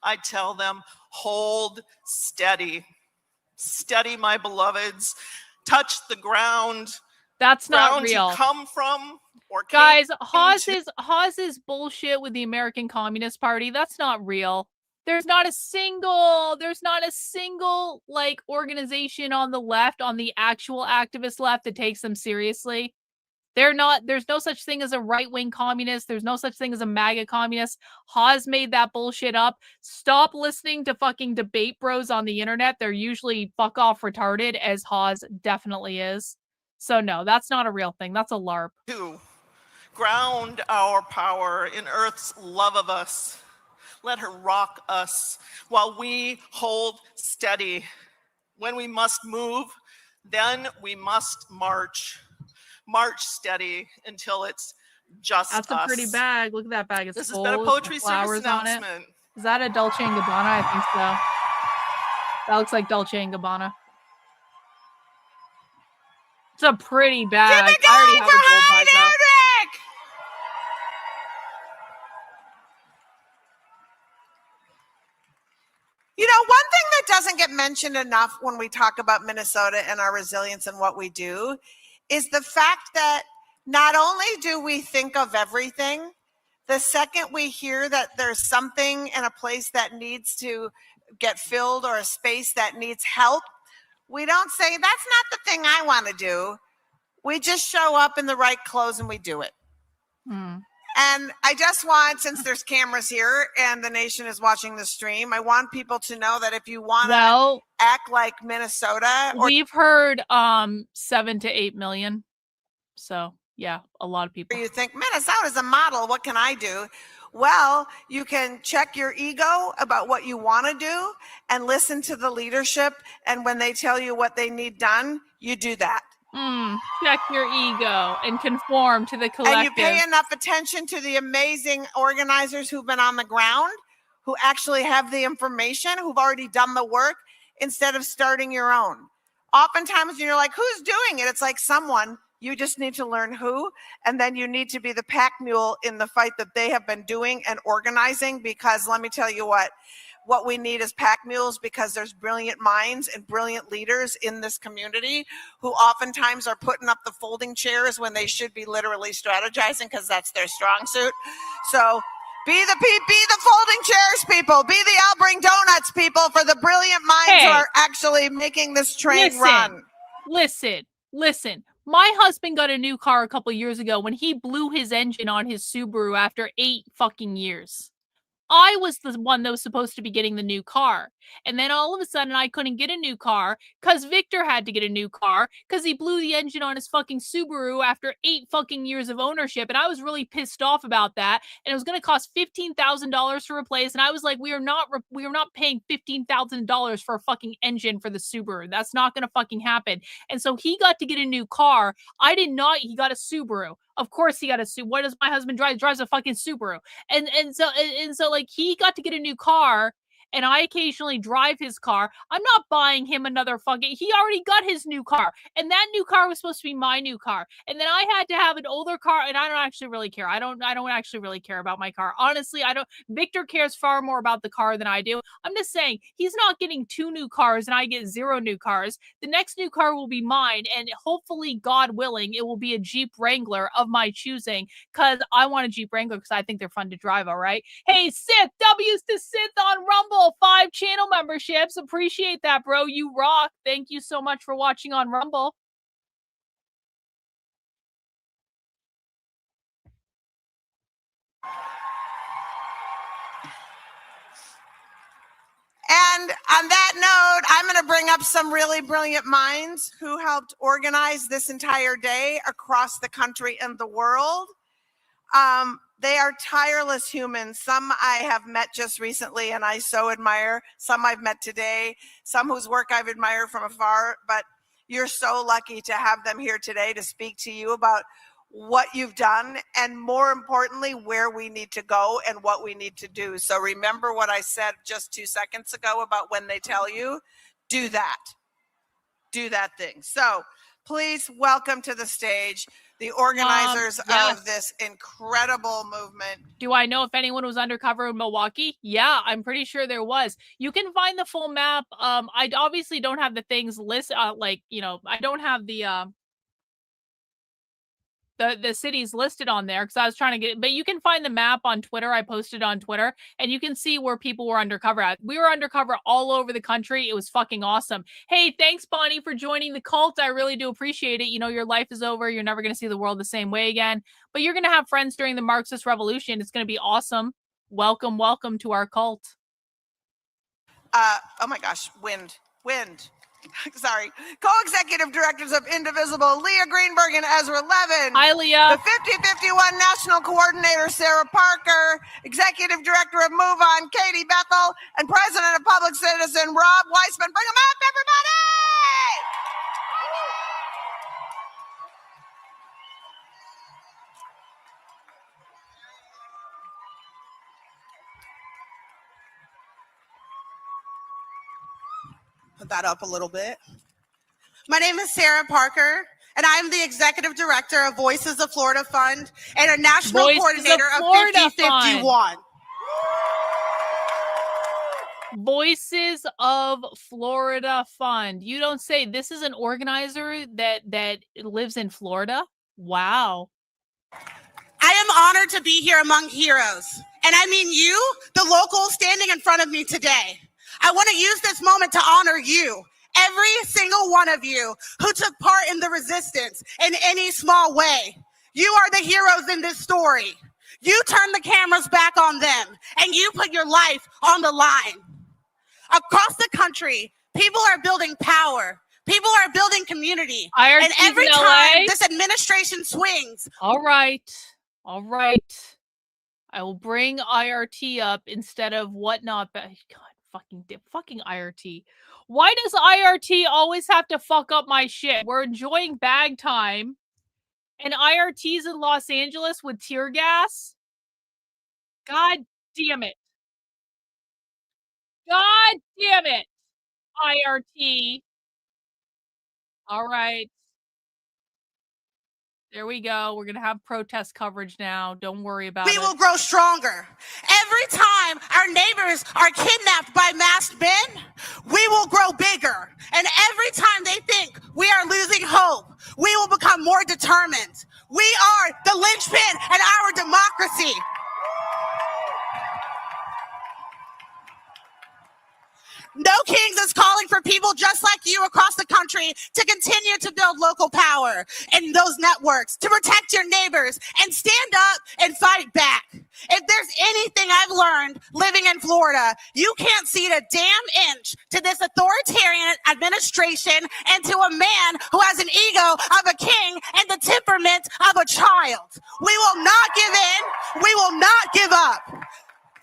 I tell them, hold steady. Steady, my beloveds. Touch the ground. That's not real. You come from, or guys, Hawes is bullshit with the American Communist Party. That's not real. There's not a single like organization on the left, on the actual activist left, that takes them seriously. There's no such thing as a right-wing communist. There's no such thing as a MAGA communist. Haas made that bullshit up. Stop listening to fucking debate bros on the internet. They're usually fuck off retarded, as Haas definitely is. So no, that's not a real thing. That's a LARP. To ground our power in Earth's love of us. Let her rock us while we hold steady. When we must move, then we must march. March steady until it's just us. That's a pretty bag. Look at that bag. It's This has full been a with poetry service flowers on it. announcement. Is that a Dolce & Gabbana? I think so. That looks like Dolce & Gabbana. It's a pretty bag. Keep it I already going have for a gold Hyde bag, though. Hedrick! You know, one thing that doesn't get mentioned enough when we talk about Minnesota and our resilience and what we do is the fact that not only do we think of everything, the second we hear that there's something in a place that needs to get filled or a space that needs help, we don't say, that's not the thing I want to do. We just show up in the right clothes and we do it. And I just want, since there's cameras here and the nation is watching the stream, I want people to know that if you want to act like Minnesota, or we've heard 7 to 8 million. So yeah, a lot of people. you think Minnesota's a model, what can I do? Well, you can check your ego about what you want to do and listen to the leadership. And when they tell you what they need done, you do that. Check your ego and conform to the collective. And you pay enough attention to the amazing organizers who've been on the ground, who actually have the information, who've already done the work, instead of starting your own. Oftentimes when you're like, who's doing it? It's like someone, you just need to learn who, and then you need to be the pack mule in the fight that they have been doing and organizing, because let me tell you what we need is pack mules, because there's brilliant minds and brilliant leaders in this community who oftentimes are putting up the folding chairs when they should be literally strategizing, because that's their strong suit. So be the folding chairs people, be the I'll bring donuts people, for the brilliant minds who are actually making this train run. Listen. My husband got a new car a couple years ago when he blew his engine on his Subaru after 8 fucking years. I was the one that was supposed to be getting the new car. And then all of a sudden I couldn't get a new car because Victor had to get a new car because he blew the engine on his fucking Subaru after 8 fucking years of ownership. And I was really pissed off about that. And it was going to cost $15,000 to replace. And I was like, we are not paying $15,000 for a fucking engine for the Subaru. That's not going to fucking happen. And so he got to get a new car. I did not. He got a Subaru. Of course he got a Subaru. What does my husband drive? He drives a fucking Subaru. And so like he got to get a new car. And I occasionally drive his car. I'm not buying him another fucking... He already got his new car. And that new car was supposed to be my new car. And then I had to have an older car. And I don't actually really care. I don't actually really care about my car. Honestly, I don't... Victor cares far more about the car than I do. I'm just saying, he's not getting 2 new cars and I get 0 new cars. The next new car will be mine. And hopefully, God willing, it will be a Jeep Wrangler of my choosing. Because I want a Jeep Wrangler because I think they're fun to drive, all right? Hey, Sith! W's to Sith on Rumble! 5 channel memberships. Appreciate that, bro. You rock. Thank you so much for watching on Rumble. And on that note, I'm going to bring up some really brilliant minds who helped organize this entire day across the country and the world. They are tireless humans. Some I have met just recently and I so admire. Some I've met today. Some whose work I've admired from afar. But you're so lucky to have them here today to speak to you about what you've done and, more importantly, where we need to go and what we need to do. So remember what I said just 2 seconds ago about when they tell you, do that. Do that thing. So please welcome to the stage the organizers of this incredible movement. Do I know if anyone was undercover in Milwaukee? Yeah, I'm pretty sure there was. You can find the full map. I obviously don't have the things listed, I don't have the the cities listed on there because I was trying to get, but you can find the map on Twitter. I posted on Twitter and you can see where people were undercover at. We were undercover all over the country. It was fucking awesome. Hey, thanks, Bonnie, for joining the cult. I really do appreciate it. You know, your life is over. You're never going to see the world the same way again, but you're going to have friends during the Marxist Revolution. It's going to be awesome. Welcome, welcome to our cult. Oh my gosh, wind. Sorry. Co-executive directors of Indivisible, Leah Greenberg and Ezra Levin. Hi, Leah. The 5051 National Coordinator, Sarah Parker. Executive Director of Move On, Katie Bethel. And President of Public Citizen, Rob Weissman. Bring them up, everybody! Put that up a little bit. My name is Sarah Parker, and I'm the Executive Director of Voices of Florida Fund and a National Coordinator of 5051. Voices of Florida Fund. You don't say. This is an organizer that lives in Florida? Wow. I am honored to be here among heroes. And I mean you, the locals standing in front of me today. I want to use this moment to honor you, every single one of you who took part in the resistance in any small way. You are the heroes in this story. You turned the cameras back on them, and you put your life on the line. Across the country, people are building power. People are building community. And every time this administration swings. All right. I will bring IRT up instead of whatnot. God. Fucking IRT. Why does IRT always have to fuck up my shit? We're enjoying bag time and IRT's in Los Angeles with tear gas. God damn it. God damn it. IRT. All right. There we go. We're going to have protest coverage now. Don't worry about it. We will grow stronger. Every time our neighbors are kidnapped by masked men, we will grow bigger. And every time they think we are losing hope, we will become more determined. We are the linchpin in our democracy. No Kings is calling for people just like you across the country to continue to build local power in those networks, to protect your neighbors and stand up and fight back. If there's anything I've learned living in Florida, you can't cede a damn inch to this authoritarian administration and to a man who has an ego of a king and the temperament of a child. We will not give in. We will not give up.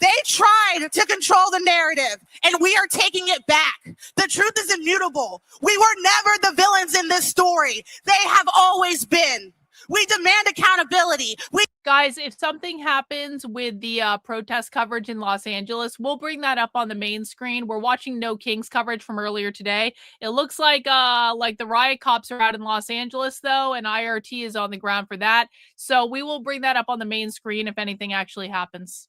They tried to control the narrative, and we are taking it back. The truth is immutable. We were never the villains in this story. They have always been. We demand accountability. Guys, if something happens with the protest coverage in Los Angeles, we'll bring that up on the main screen. We're watching No Kings coverage from earlier today. It looks like the riot cops are out in Los Angeles, though, and IRT is on the ground for that. So we will bring that up on the main screen if anything actually happens.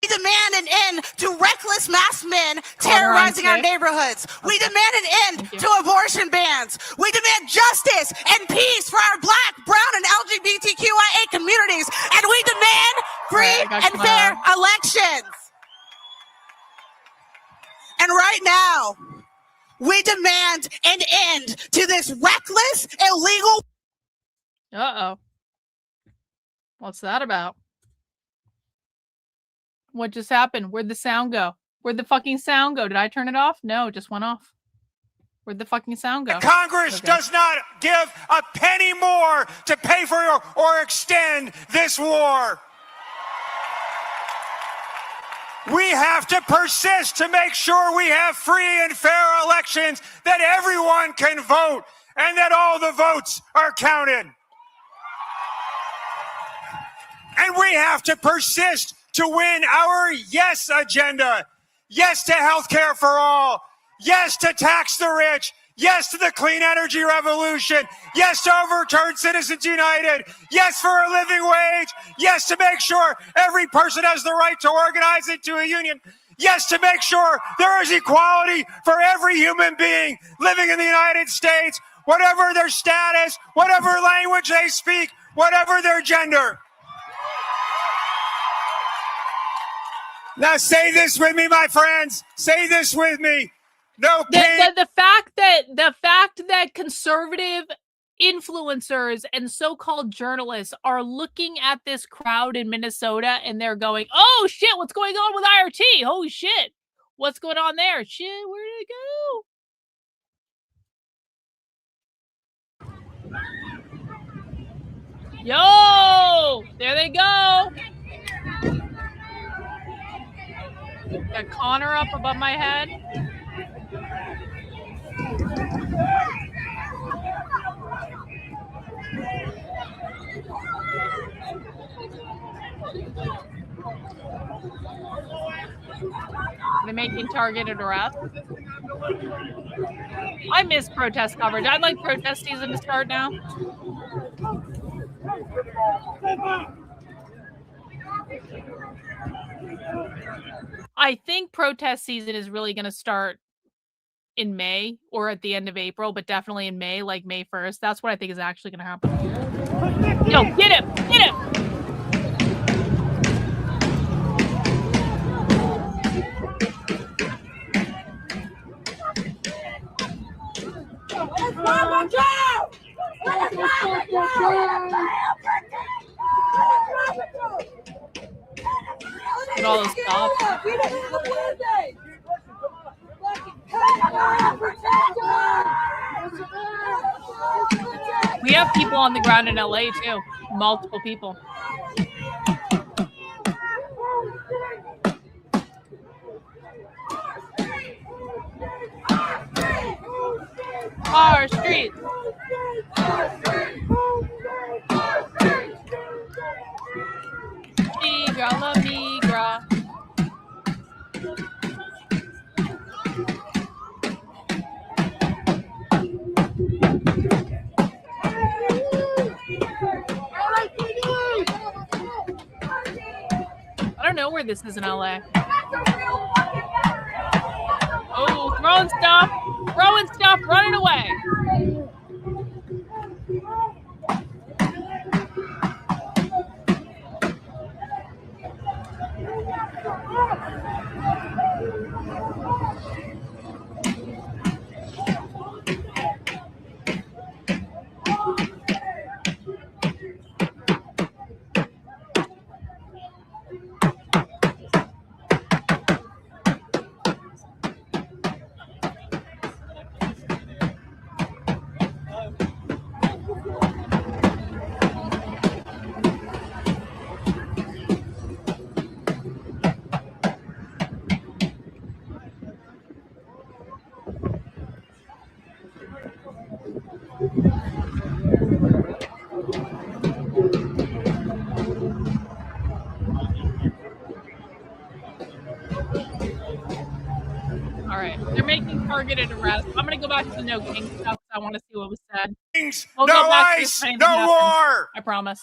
We demand an end to reckless masked men terrorizing our neighborhoods. We demand an end to abortion bans. We demand justice and peace for our Black, brown, and LGBTQIA communities. And we demand free and fair elections. And right now, we demand an end to this reckless, illegal. Uh-oh. What's that about? What just happened? Where'd the sound go? Where'd the fucking sound go? Did I turn it off? No, it just went off. Where'd the fucking sound go? Congress does not give a penny more to pay for or extend this war. We have to persist to make sure we have free and fair elections, that everyone can vote, and that all the votes are counted. And we have to persist to win our yes agenda. Yes to health care for all. Yes to tax the rich. Yes to the clean energy revolution. Yes to overturn Citizens United. Yes for a living wage. Yes to make sure every person has the right to organize into a union. Yes to make sure there is equality for every human being living in the United States, whatever their status, whatever language they speak, whatever their gender. Now say this with me, my friends. Say this with me. No king. The fact that conservative influencers and so-called journalists are looking at this crowd in Minnesota and they're going, "Oh shit, what's going on with IRT? Holy shit, what's going on there? Shit, where did it go? Yo, there they go." Got Connor up above my head. They're making targeted arrests. I miss protest coverage. I'd like protest season to start now. I think protest season is really going to start in May or at the end of April, but definitely in May, like May 1st. That's what I think is actually going to happen. Yo, get him! Get him! Get all those cops. We have people on the ground in LA too. Multiple people. Our streets. Migra la migra. I don't know where this is in LA. Oh, throwing stuff, running away. Targeted arrest. I'm gonna go back to the no king stuff. I want to see what was said. We'll no ice, no war. I promise.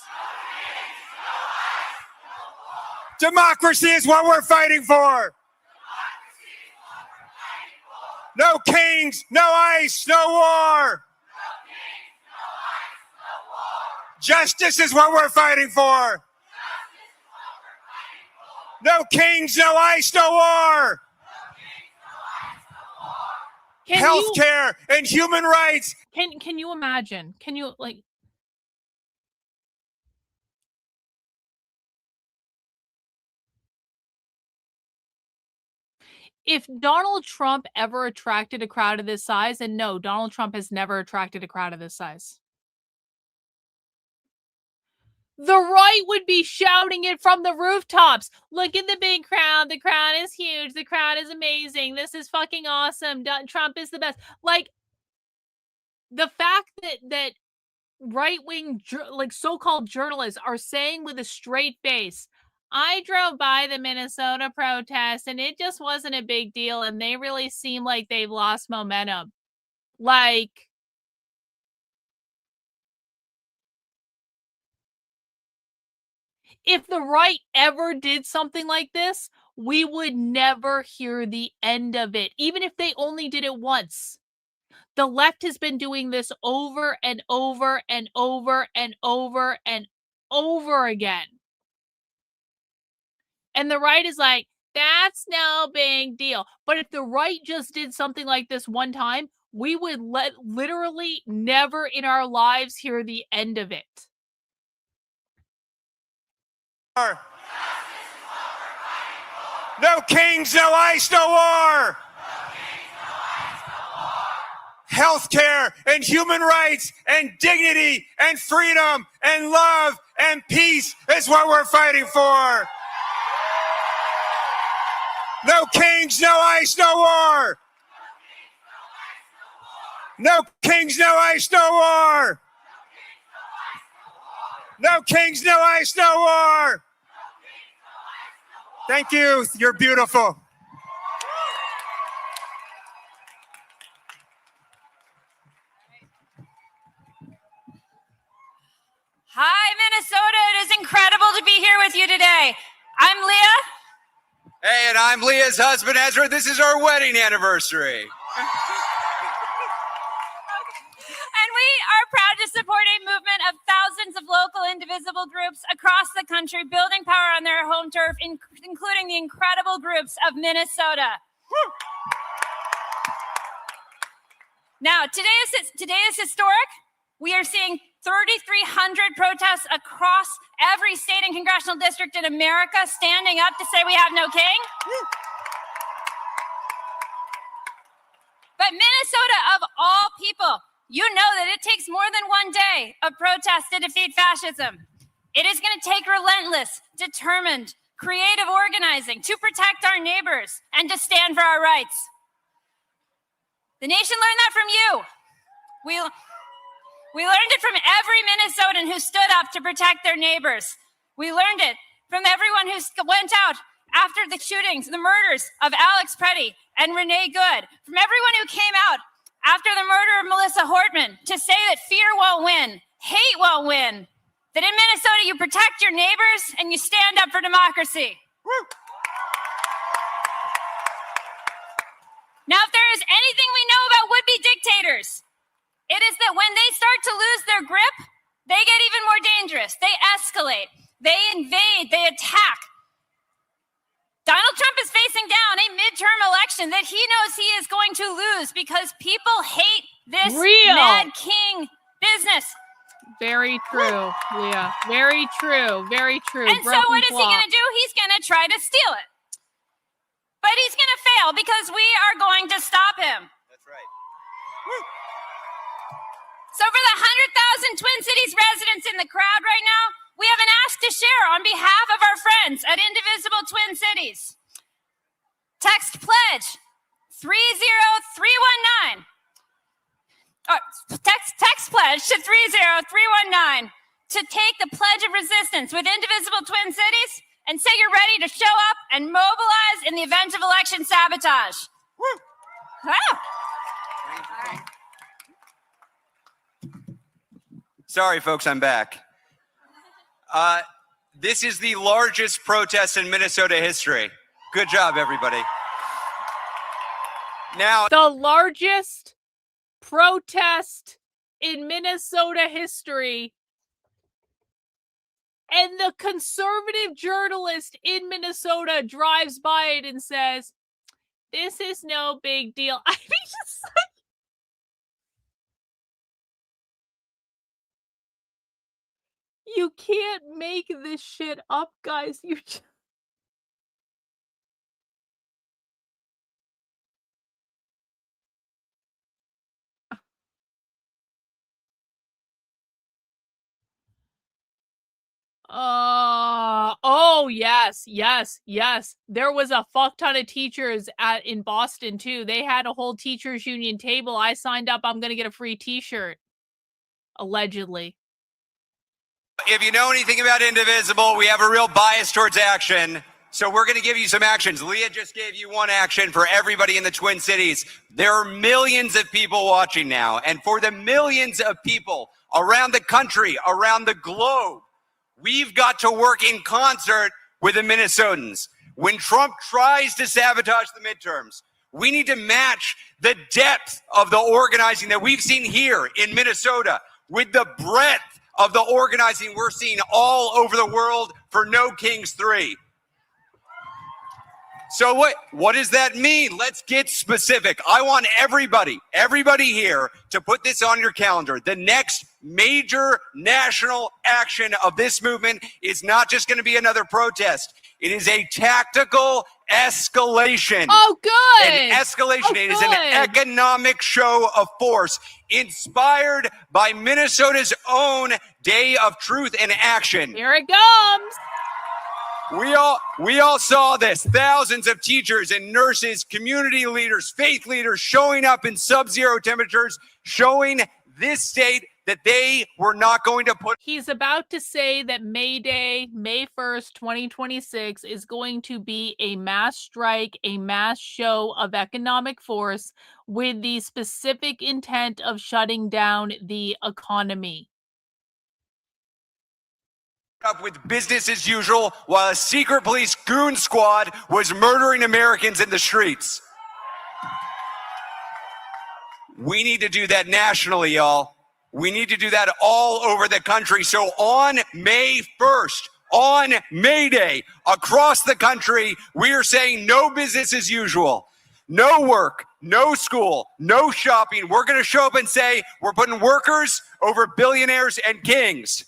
Democracy is what we're fighting for. No kings, no ice, no war. Justice is what we're fighting for. No kings, no ice, no war. Healthcare and human rights. Can you imagine? Can you like? If Donald Trump ever attracted a crowd of this size, and no, Donald Trump has never attracted a crowd of this size. The right would be shouting it from the rooftops. Look at the big crowd. The crowd is huge. The crowd is amazing. This is fucking awesome. Trump is the best. Like, the fact that right-wing, like, so-called journalists are saying with a straight face, I drove by the Minnesota protest and it just wasn't a big deal and they really seem like they've lost momentum. Like, if the right ever did something like this, we would never hear the end of it, even if they only did it once. The left has been doing this over and over and over and over and over again. And the right is like, that's no big deal. But if the right just did something like this one time, we would literally never in our lives hear the end of it. No kings, no ice, no war. Healthcare and human rights and dignity and freedom and love and peace is what we're fighting for. No kings, no ice, no war. No kings, no ice, no war. No kings, no ice, no war. Thank you. You're beautiful. Hi, Minnesota. It is incredible to be here with you today. I'm Leah. Hey, and I'm Leah's husband, Ezra. This is our wedding anniversary. And we are proud to support a movement of thousands of local indivisible groups across the country building power on their home turf, including the incredible groups of Minnesota. Now, today is historic. We are seeing 3,300 protests across every state and congressional district in America standing up to say we have no king. But Minnesota, of all people, you know that it takes more than one day of protest to defeat fascism. It is going to take relentless, determined, creative organizing to protect our neighbors and to stand for our rights. The nation learned that from you. We learned it from every Minnesotan who stood up to protect their neighbors. We learned it from everyone who went out after the shootings, the murders of Alex Preddy and Renee Good, from everyone who came out after the murder of Melissa Hortman to say that fear won't win, hate won't win, that in Minnesota you protect your neighbors and you stand up for democracy. Now, if there is anything we know about would-be dictators, it is that when they start to lose their grip, they get even more dangerous. They escalate, they invade, they attack. Donald Trump is facing down a midterm election that he knows he is going to lose because people hate this Mad King business. Very true, Leah. Very true. Very true. And so what is he going to do? He's going to try to steal it. But he's going to fail because we are going to stop him. That's right. So for the 100,000 Twin Cities residents in the crowd right now, we have an ask to share on behalf of our friends at Indivisible Twin Cities. Text pledge 30319. Text pledge to 30319 to take the Pledge of Resistance with Indivisible Twin Cities and say you're ready to show up and mobilize in the event of election sabotage. Sorry, folks, I'm back. This is the largest protest in Minnesota history. Good job, everybody. Now, the largest protest in Minnesota history, and the conservative journalist in Minnesota drives by it and says, "This is no big deal." I mean, just like, you can't make this shit up, guys. You just... Oh, yes. There was a fuck ton of teachers in Boston, too. They had a whole teachers union table. I signed up. I'm going to get a free t-shirt. Allegedly. if you know anything about Indivisible, we have a real bias towards action. So we're going to give you some actions. Leah just gave you one action for everybody in the Twin Cities. There are millions of people watching now. And for the millions of people around the country, around the globe, we've got to work in concert with the Minnesotans. When Trump tries to sabotage the midterms, We need to match the depth of the organizing that we've seen here in Minnesota with the breadth of the organizing we're seeing all over the world for No Kings 3. So what does that mean? Let's get specific. I want everybody here to put this on your calendar. The next major national action of this movement is not just going to be another protest. It is a tactical escalation. Oh, good. An escalation. It is an economic show of force inspired by Minnesota's own Day of Truth and Action. Here it comes. We all saw this. Thousands of teachers and nurses, community leaders, faith leaders showing up in sub-zero temperatures, showing this state that they were not going to put. He's about to say that May Day, May 1st, 2026 is going to be a mass strike, a mass show of economic force with the specific intent of shutting down the economy. Up with business as usual while a secret police goon squad was murdering Americans in the streets. We need to do that nationally, y'all. We need to do that all over the country. So on May 1st, on May Day, across the country, we are saying no business as usual. No work, no school, no shopping. We're going to show up and say we're putting workers over billionaires and kings.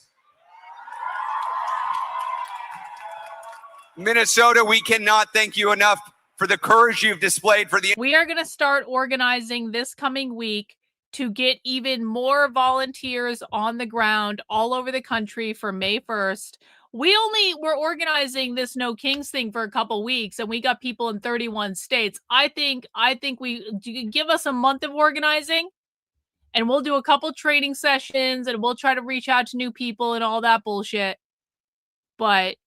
Minnesota, we cannot thank you enough for the courage you've displayed for the. We are going to start organizing this coming week to get even more volunteers on the ground all over the country for May 1st. We're organizing this No Kings thing for a couple weeks, and we got people in 31 states. I think we give us a month of organizing, and we'll do a couple training sessions, and we'll try to reach out to new people and all that bullshit. But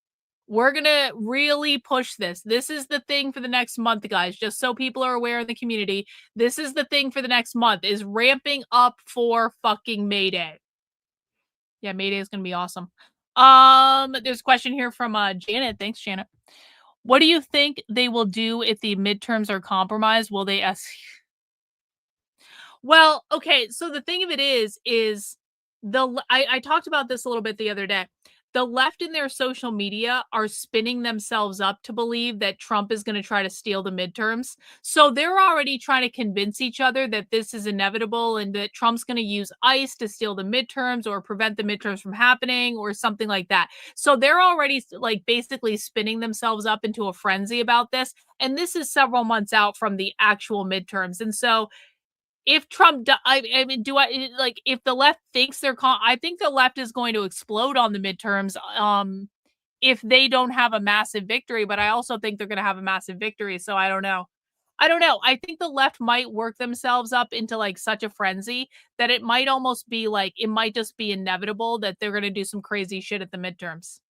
we're going to really push this. This is the thing for the next month, guys, just so people are aware in the community. This is the thing for the next month, is ramping up for fucking May Day. Yeah, May Day is going to be awesome. There's a question here from Janet. Thanks, Janet. What do you think they will do if the midterms are compromised? Will they ask? Well, okay, so the thing of it is I talked about this a little bit the other day. The left in their social media are spinning themselves up to believe that Trump is going to try to steal the midterms. So they're already trying to convince each other that this is inevitable and that Trump's going to use ICE to steal the midterms or prevent the midterms from happening or something like that. So they're already like basically spinning themselves up into a frenzy about this. And this is several months out from the actual midterms. And so if Trump, if the left thinks I think the left is going to explode on the midterms if they don't have a massive victory, but I also think they're going to have a massive victory. So I don't know. I think the left might work themselves up into like such a frenzy that it might almost be like, it might just be inevitable that they're going to do some crazy shit at the midterms.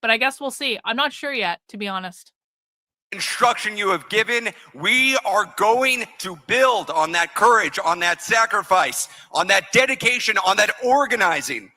But I guess we'll see. I'm not sure yet, to be honest. Instruction you have given, we are going to build on that courage, on that sacrifice, on that dedication, on that organizing.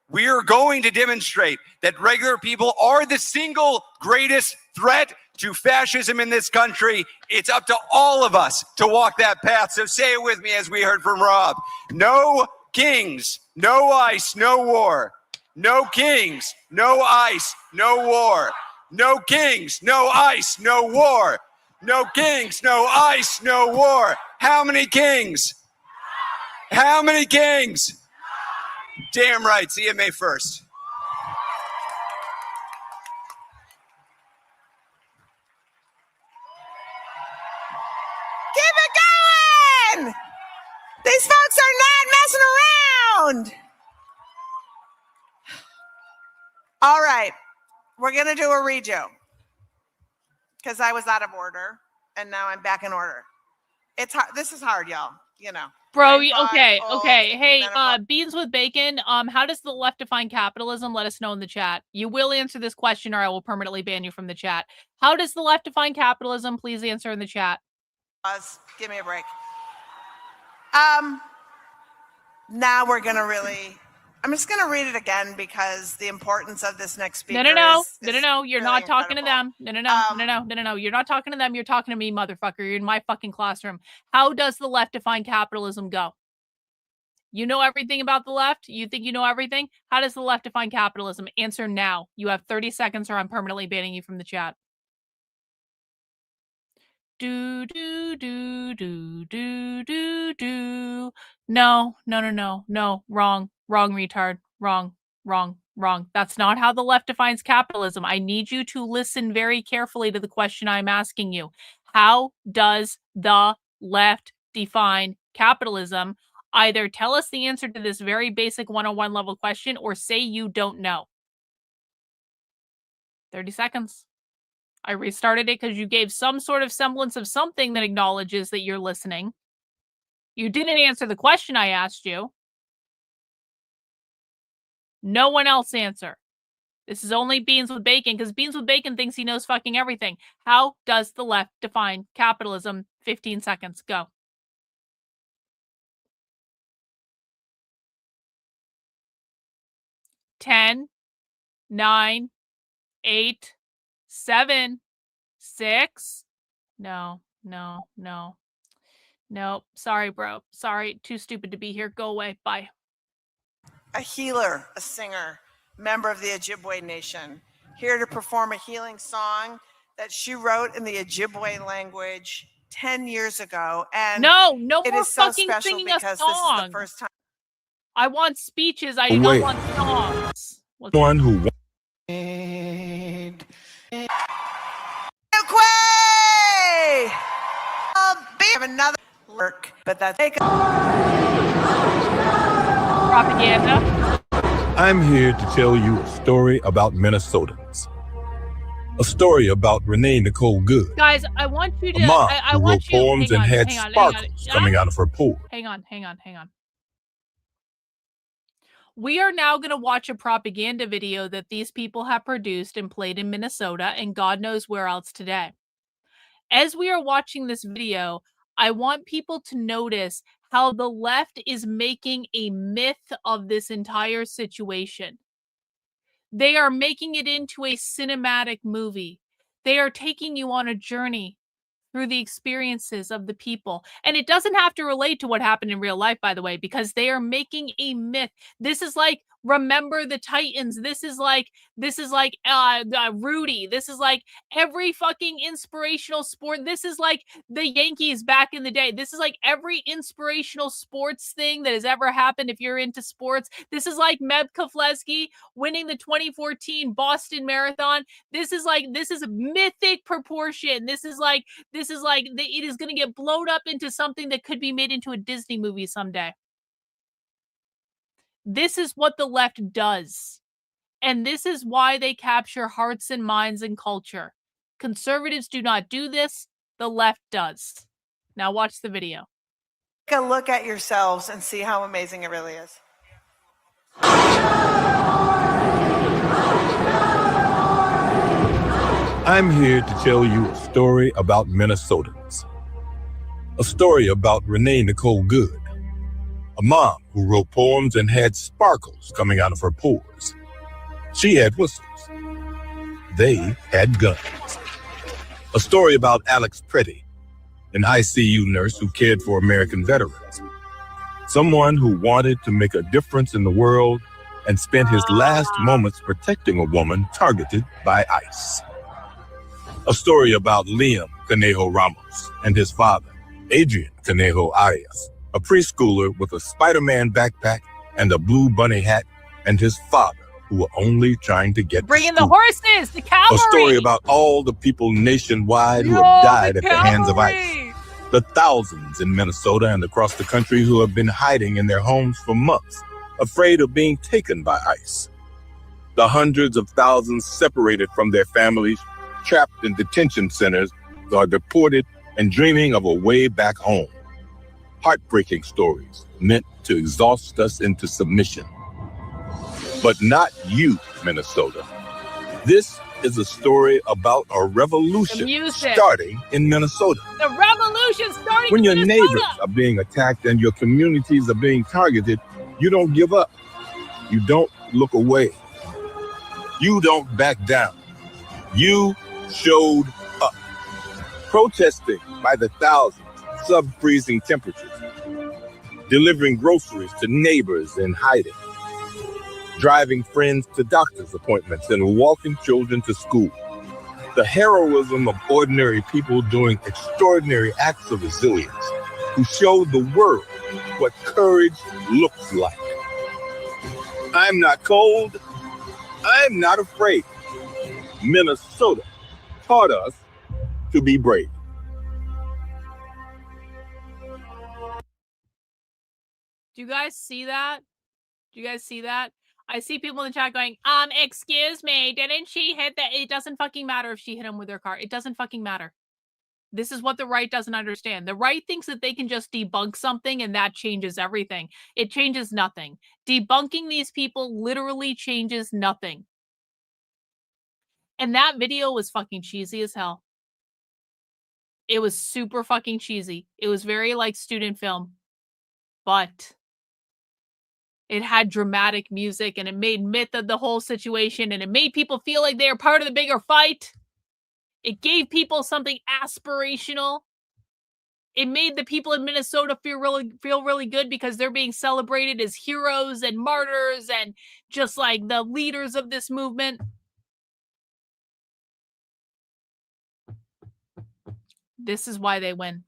We are going to demonstrate that regular people are the single greatest threat to fascism in this country. It's up to all of us to walk that path. So say it with me as we heard from Rob. No kings, no ICE, no war. No kings, no ICE, no war. No kings, no ICE, no war. No kings, no ICE, no war. How many kings? How many kings? Damn right. See you May 1st. Keep it going! These folks are not messing around. All right. We're going to do a redo because I was out of order and now I'm back in order. It's hard. This is hard, y'all. You know. Bro, okay. Hey, Beans with Bacon, how does the left define capitalism? Let us know in the chat. You will answer this question or I will permanently ban you from the chat. How does the left define capitalism? Please answer in the chat. Give me a break. Now we're going to really... I'm just going to read it again because the importance of this next speaker No. is You're really not talking to incredible. them. No. You're not talking to them. You're talking to me, motherfucker. You're in my fucking classroom. How does the left define capitalism go? You know everything about the left? You think you know everything? How does the left define capitalism? Answer now. You have 30 seconds or I'm permanently banning you from the chat. No. Wrong, retard. Wrong. That's not how the left defines capitalism. I need you to listen very carefully to the question I'm asking you. How does the left define capitalism? Either tell us the answer to this very basic 101 level question or say you don't know. 30 seconds. I restarted it because you gave some sort of semblance of something that acknowledges that you're listening. You didn't answer the question I asked you. No one else answer. This is only Beans with Bacon because Beans with Bacon thinks he knows fucking everything. How does the left define capitalism? 15 seconds. Go. 10, 9, 8, 7, 6. No. Sorry, bro. Sorry. Too stupid to be here. Go away. Bye. A healer, a singer, member of the Ojibwe Nation, here to perform a healing song that she wrote in the Ojibwe language 10 years ago. And no it more is so fucking special singing a because song. this is the first time. I want speeches. I do not want songs. One who Have another work, but that's propaganda. I'm here to tell you a story about Minnesotans. A story about Renee Nicole Good. Guys, I want you to. A mom I who want wrote you. poems and had sparkles coming out of her pores. Hang on. We are now going to watch a propaganda video that these people have produced and played in Minnesota and God knows where else today. As we are watching this video, I want people to notice how the left is making a myth of this entire situation. They are making it into a cinematic movie. They are taking you on a journey through the experiences of the people. And it doesn't have to relate to what happened in real life, by the way, because they are making a myth. This is like Remember the Titans. This is like Rudy. This is like every fucking inspirational sport. This is like the Yankees back in the day. This is like every inspirational sports thing that has ever happened if you're into sports. This is like Meb Keflezighi winning the 2014 Boston Marathon. This is mythic proportion. It is going to get blown up into something that could be made into a Disney movie someday. This is what the left does. And this is why they capture hearts and minds and culture. Conservatives do not do this. The left does. Now watch the video. Take a look at yourselves and see how amazing it really is. I'm here to tell you a story about Minnesotans. A story about Renee Nicole Good, a mom who wrote poems and had sparkles coming out of her pores. She had whistles. They had guns. A story about Alex Pretty, an ICU nurse who cared for American veterans. Someone who wanted to make a difference in the world and spent his last moments protecting a woman targeted by ICE. A story about Liam Conejo Ramos and his father, Adrian Conejo Arias, a preschooler with a Spider-Man backpack and a blue bunny hat, and his father, who were only trying to get bring in the horses, the cavalry. A story about all the people nationwide who have died at the hands of ICE. The thousands in Minnesota and across the country who have been hiding in their homes for months, afraid of being taken by ICE. The hundreds of thousands separated from their families, trapped in detention centers, are deported and dreaming of a way back home. Heartbreaking stories meant to exhaust us into submission. But not you, Minnesota. This is a story about a revolution starting in Minnesota. The revolution starting when in your Minnesota. neighbors are being attacked and your communities are being targeted, you don't give up. You don't look away. You don't back down. You showed up, protesting by the thousands, sub-freezing temperatures, delivering groceries to neighbors in hiding, driving friends to doctor's appointments and walking children to school. The heroism of ordinary people doing extraordinary acts of resilience who showed the world what courage looks like. I'm not cold. I'm not afraid. Minnesota taught us to be brave. Do you guys see that? Do you guys see that? I see people in the chat going, excuse me, didn't she hit that? It doesn't fucking matter if she hit him with her car. It doesn't fucking matter. This is what the right doesn't understand. The right thinks that they can just debunk something and that changes everything. It changes nothing. Debunking these people literally changes nothing. And that video was fucking cheesy as hell. It was super fucking cheesy. It was very like student film. But it had dramatic music and it made myth of the whole situation and it made people feel like they were part of the bigger fight. It gave people something aspirational. It made the people in Minnesota feel really good because they're being celebrated as heroes and martyrs and just like the leaders of this movement. This is why they win.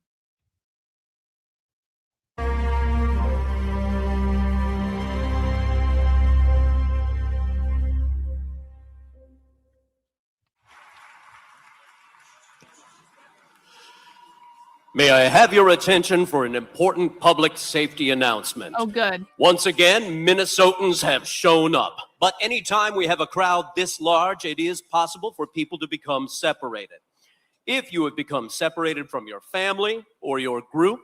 May I have your attention for an important public safety announcement? Oh, good. Once again, Minnesotans have shown up. But anytime we have a crowd this large, it is possible for people to become separated. If you have become separated from your family or your group,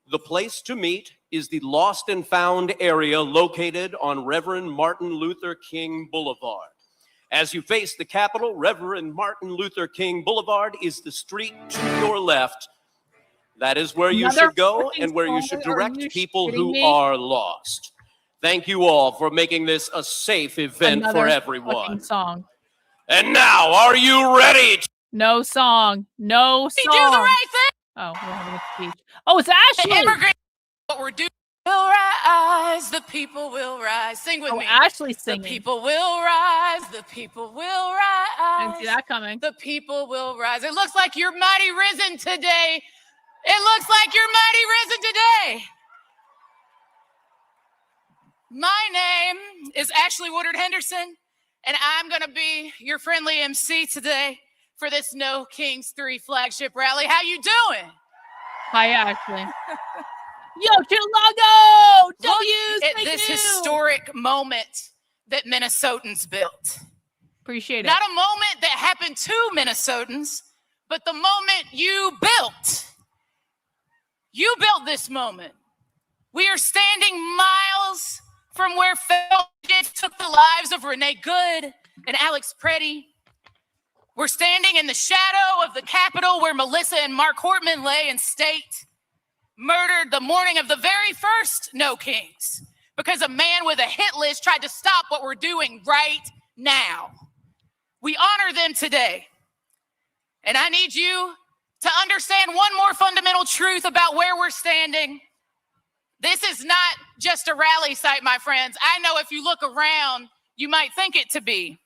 the place to meet is the Lost and Found area located on Reverend Martin Luther King Boulevard. As you face the Capitol, Reverend Martin Luther King Boulevard is the street to your left. That is where you should go and where you should direct people who are lost. Thank you all for making this a safe event for everyone. Song. And now, are you ready? No song. No song. We do the right thing. Oh, we're having a speech. Oh, it's Ashley. Immigrant. What we're doing will rise. The people will rise. Sing with me. Ashley's singing. The people will rise. The people will rise. I didn't see that coming. The people will rise. It looks like you're mighty risen today. It looks like you're mighty risen today. My name is Ashley Woodard Henderson, and I'm going to be your friendly MC today for this No Kings 3 flagship rally. How you doing? Hi, Ashley. Yo, Chilago! Look at this historic moment that Minnesotans built. Appreciate it. Not a moment that happened to Minnesotans, but the moment you built. You built this moment. We are standing miles from where federal agents took the lives of Renee Good and Alex Preddy. We're standing in the shadow of the Capitol where Melissa and Mark Hortman lay in state, murdered the morning of the very first No Kings, because a man with a hit list tried to stop what we're doing right now. We honor them today. And I need you to understand one more fundamental truth about where we're standing. This is not just a rally site, my friends. I know if you look around, you might think it to be.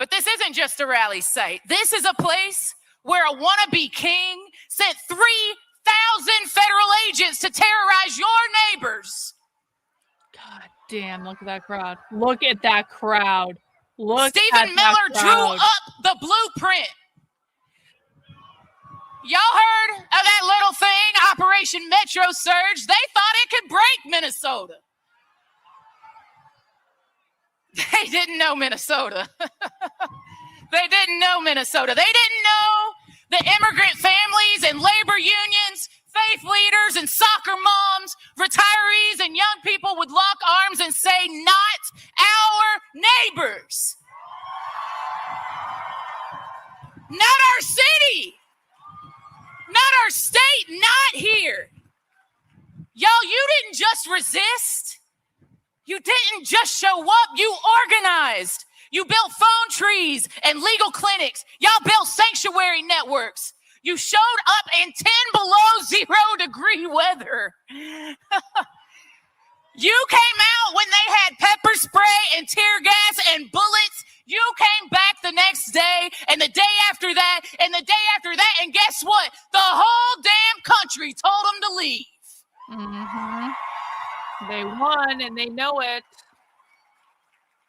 But this isn't just a rally site. This is a place where a wannabe king sent 3,000 federal agents to terrorize your neighbors. God damn, look at that crowd. Look at that crowd. Look Stephen Miller drew up the blueprint. Y'all heard of that little thing, Operation Metro Surge? They thought it could break Minnesota. They didn't know Minnesota. They didn't know Minnesota. They didn't know the immigrant families and labor unions, faith leaders and soccer moms, retirees and young people would lock arms and say, not our neighbors. Not our city. Not our state, not here. Y'all, you didn't just resist. You didn't just show up, you organized. You built phone trees and legal clinics. Y'all built sanctuary networks. You showed up in 10 below 0 degree weather. You came out when they had pepper spray and tear gas and bullets. You came back the next day and the day after that and the day after that. And guess what? The whole damn country told them to leave. Mm-hmm. They won and they know it.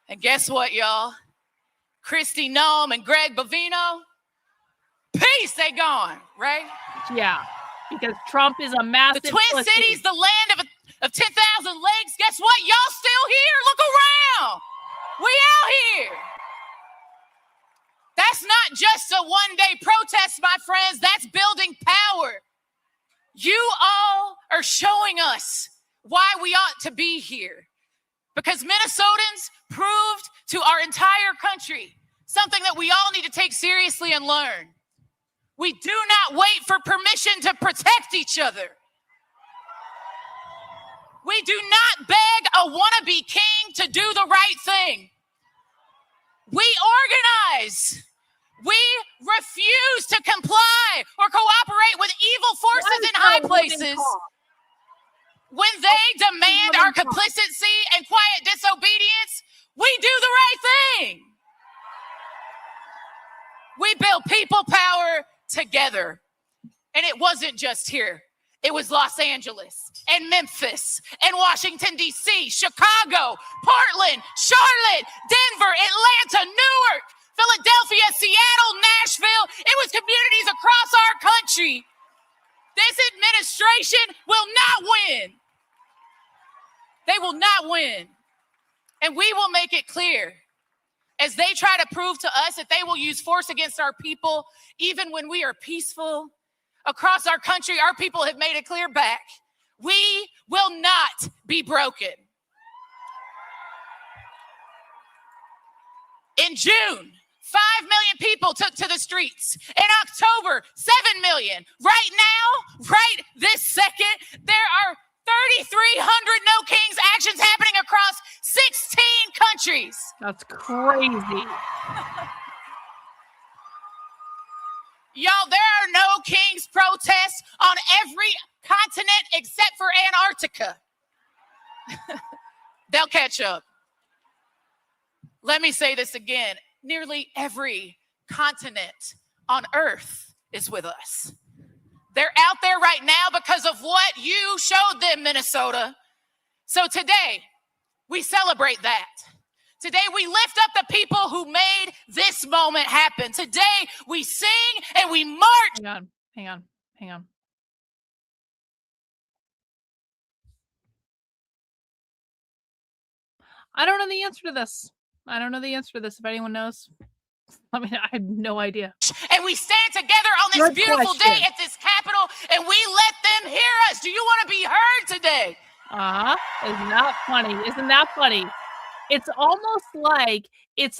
And guess what, y'all? Kristi Noem and Greg Bovino, peace, they gone, right? Yeah, because Trump is a massive The Twin pussy. Cities, the land of 10,000 legs. Guess what? Y'all still here? Look around. We out here. That's not just a one-day protest, my friends. That's building power. You all are showing us why we ought to be here. Because Minnesotans proved to our entire country something that we all need to take seriously and learn. We do not wait for permission to protect each other. We do not beg a wannabe king to do the right thing. We organize. We refuse to comply or cooperate with evil forces in high places. When they demand our complicity and quiet disobedience, we do the right thing. We build people power together. And it wasn't just here. It was Los Angeles and Memphis and Washington, D.C., Chicago, Portland, Charlotte, Denver, Atlanta, Newark, Philadelphia, Seattle, Nashville. It was communities across our country. This administration will not win. They will not win. And we will make it clear as they try to prove to us that they will use force against our people, even when we are peaceful. Across our country, our people have made it clear back. We will not be broken. In June, 5 million people took to the streets. In October, 7 million. Right now, right this second, there are 3,300 No Kings actions happening across 16 countries. That's crazy. Y'all, there are No Kings protests on every continent except for Antarctica. They'll catch up. Let me say this again. Nearly every continent on Earth is with us. They're out there right now because of what you showed them, Minnesota. So today, we celebrate that. Today, we lift up the people who made this moment happen. Today, we sing and we march. Hang on. I don't know the answer to this. If anyone knows. I mean, I have no idea. And we stand together on this beautiful day at this Capitol, and we let them hear us. Do you want to be heard today? Isn't that funny? It's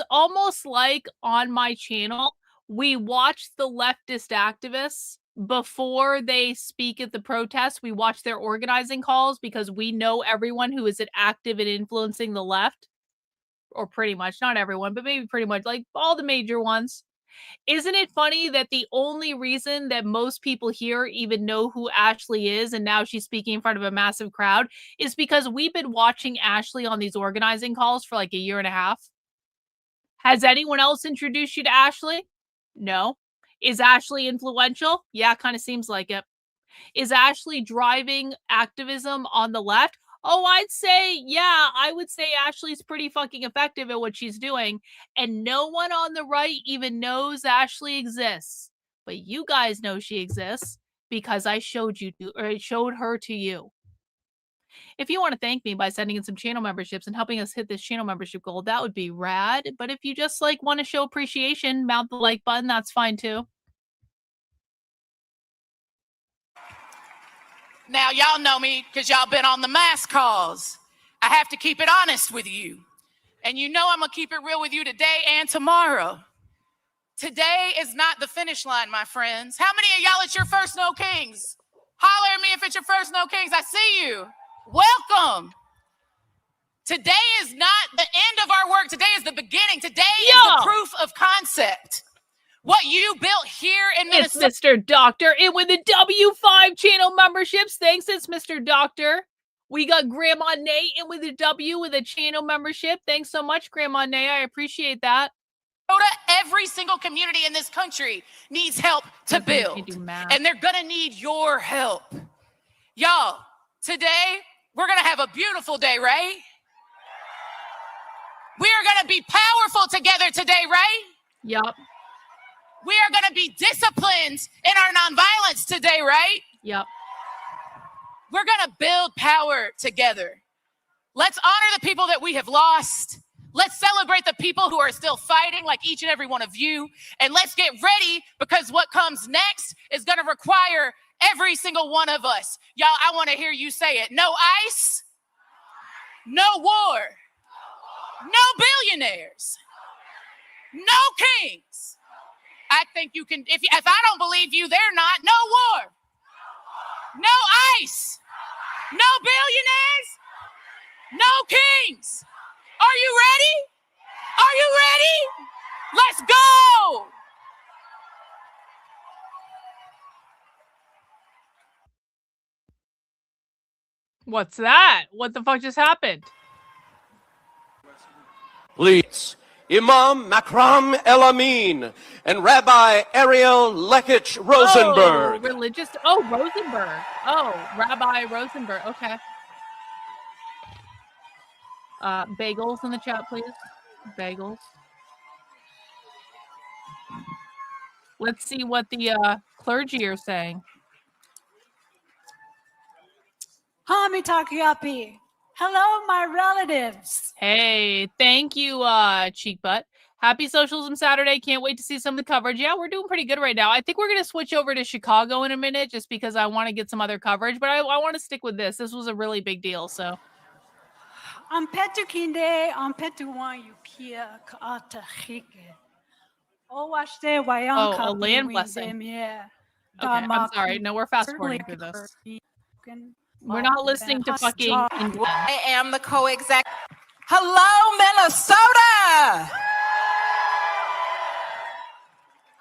almost like on my channel, we watch the leftist activists before they speak at the protests. We watch their organizing calls because we know everyone who is active in influencing the left. Or pretty much, not everyone, but maybe pretty much, like all the major ones. Isn't it funny that the only reason that most people here even know who Ashley is, and now she's speaking in front of a massive crowd, is because we've been watching Ashley on these organizing calls for like a year and a half? Has anyone else introduced you to Ashley? No. Is Ashley influential? Yeah, kind of seems like it. Is Ashley driving activism on the left? Oh, I would say Ashley's pretty fucking effective at what she's doing. And no one on the right even knows Ashley exists. But you guys know she exists because I showed her to you. If you want to thank me by sending in some channel memberships and helping us hit this channel membership goal, that would be rad. But if you just want to show appreciation, mount the like button, that's fine too. Now, y'all know me because y'all been on the mass calls. I have to keep it honest with you. And you know I'm going to keep it real with you today and tomorrow. Today is not the finish line, my friends. How many of y'all, it's your first No Kings? Holler at me if it's your first No Kings. I see you. Welcome. Today is not the end of our work. Today is the beginning. Today is the proof of concept. What you built here in Minnesota. It's Mr. Doctor. And with the W5 channel memberships, thanks, it's Mr. Doctor. We got Grandma Nate and with a W with a channel membership. Thanks so much, Grandma Nate. I appreciate that. Every single community in this country needs help to build. And they're going to need your help. Y'all, today, we're going to have a beautiful day, right? We are going to be powerful together today, right? Yup. We are going to be disciplined in our nonviolence today, right? Yup. We're going to build power together. Let's honor the people that we have lost. Let's celebrate the people who are still fighting, like each and every one of you. And let's get ready, because what comes next is going to require every single one of us. Y'all, I want to hear you say it. No ICE, no war, no billionaires, no kings. I think you can, if I don't believe you, they're not. No war, no ICE, no billionaires, no kings. Are you ready? Are you ready? Let's go. What's that? What the fuck just happened? Please, Imam Makram El Amin and Rabbi Ariel Lekich Rosenberg. Oh, religious. Oh, Rosenberg. Oh, Rabbi Rosenberg. Okay. Bagels in the chat, please. Bagels. Let's see what the clergy are saying. Hami Takiapi. Hello, my relatives. Hey, thank you, Cheek Butt. Happy Socialism Saturday. Can't wait to see some of the coverage. Yeah, we're doing pretty good right now. I think we're going to switch over to Chicago in a minute just because I want to get some other coverage, but I want to stick with this. This was a really big deal, so. I'm Petukinde, I'm Petuwan Yukia Kaata Hike. Oh, a land blessing. Okay, I'm sorry. No, we're fast forwarding through this. We're not listening to fucking Indian. I am the co-exec. Hello, Minnesota!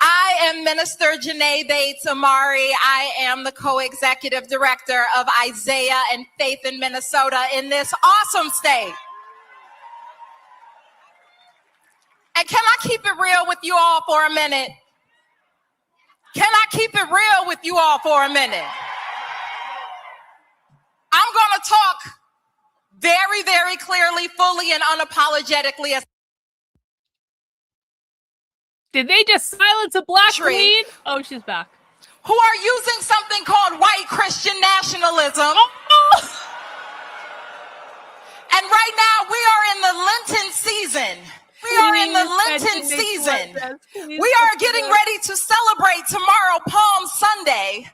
I am Minister Janae Bates Amari. I am the co-executive director of Isaiah and Faith in Minnesota in this awesome state. And can I keep it real with you all for a minute? Can I keep it real with you all for a minute? I'm going to talk very, very clearly, fully, and unapologetically. Did they just silence a black queen? Oh, she's back. Who are using something called white Christian nationalism. And right now we are in the Lenten season. We are in the Lenten season. We are getting ready to celebrate tomorrow, Palm Sunday.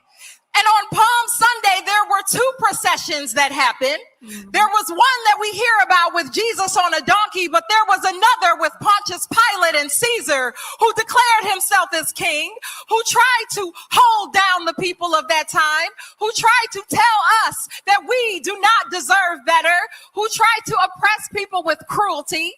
And on Palm Sunday, there were two processions that happened. There was one that we hear about with Jesus on a donkey, but there was another with Pontius Pilate and Caesar, who declared himself as king, who tried to hold down the people of that time, who tried to tell us that we do not deserve better, who tried to oppress people with cruelty,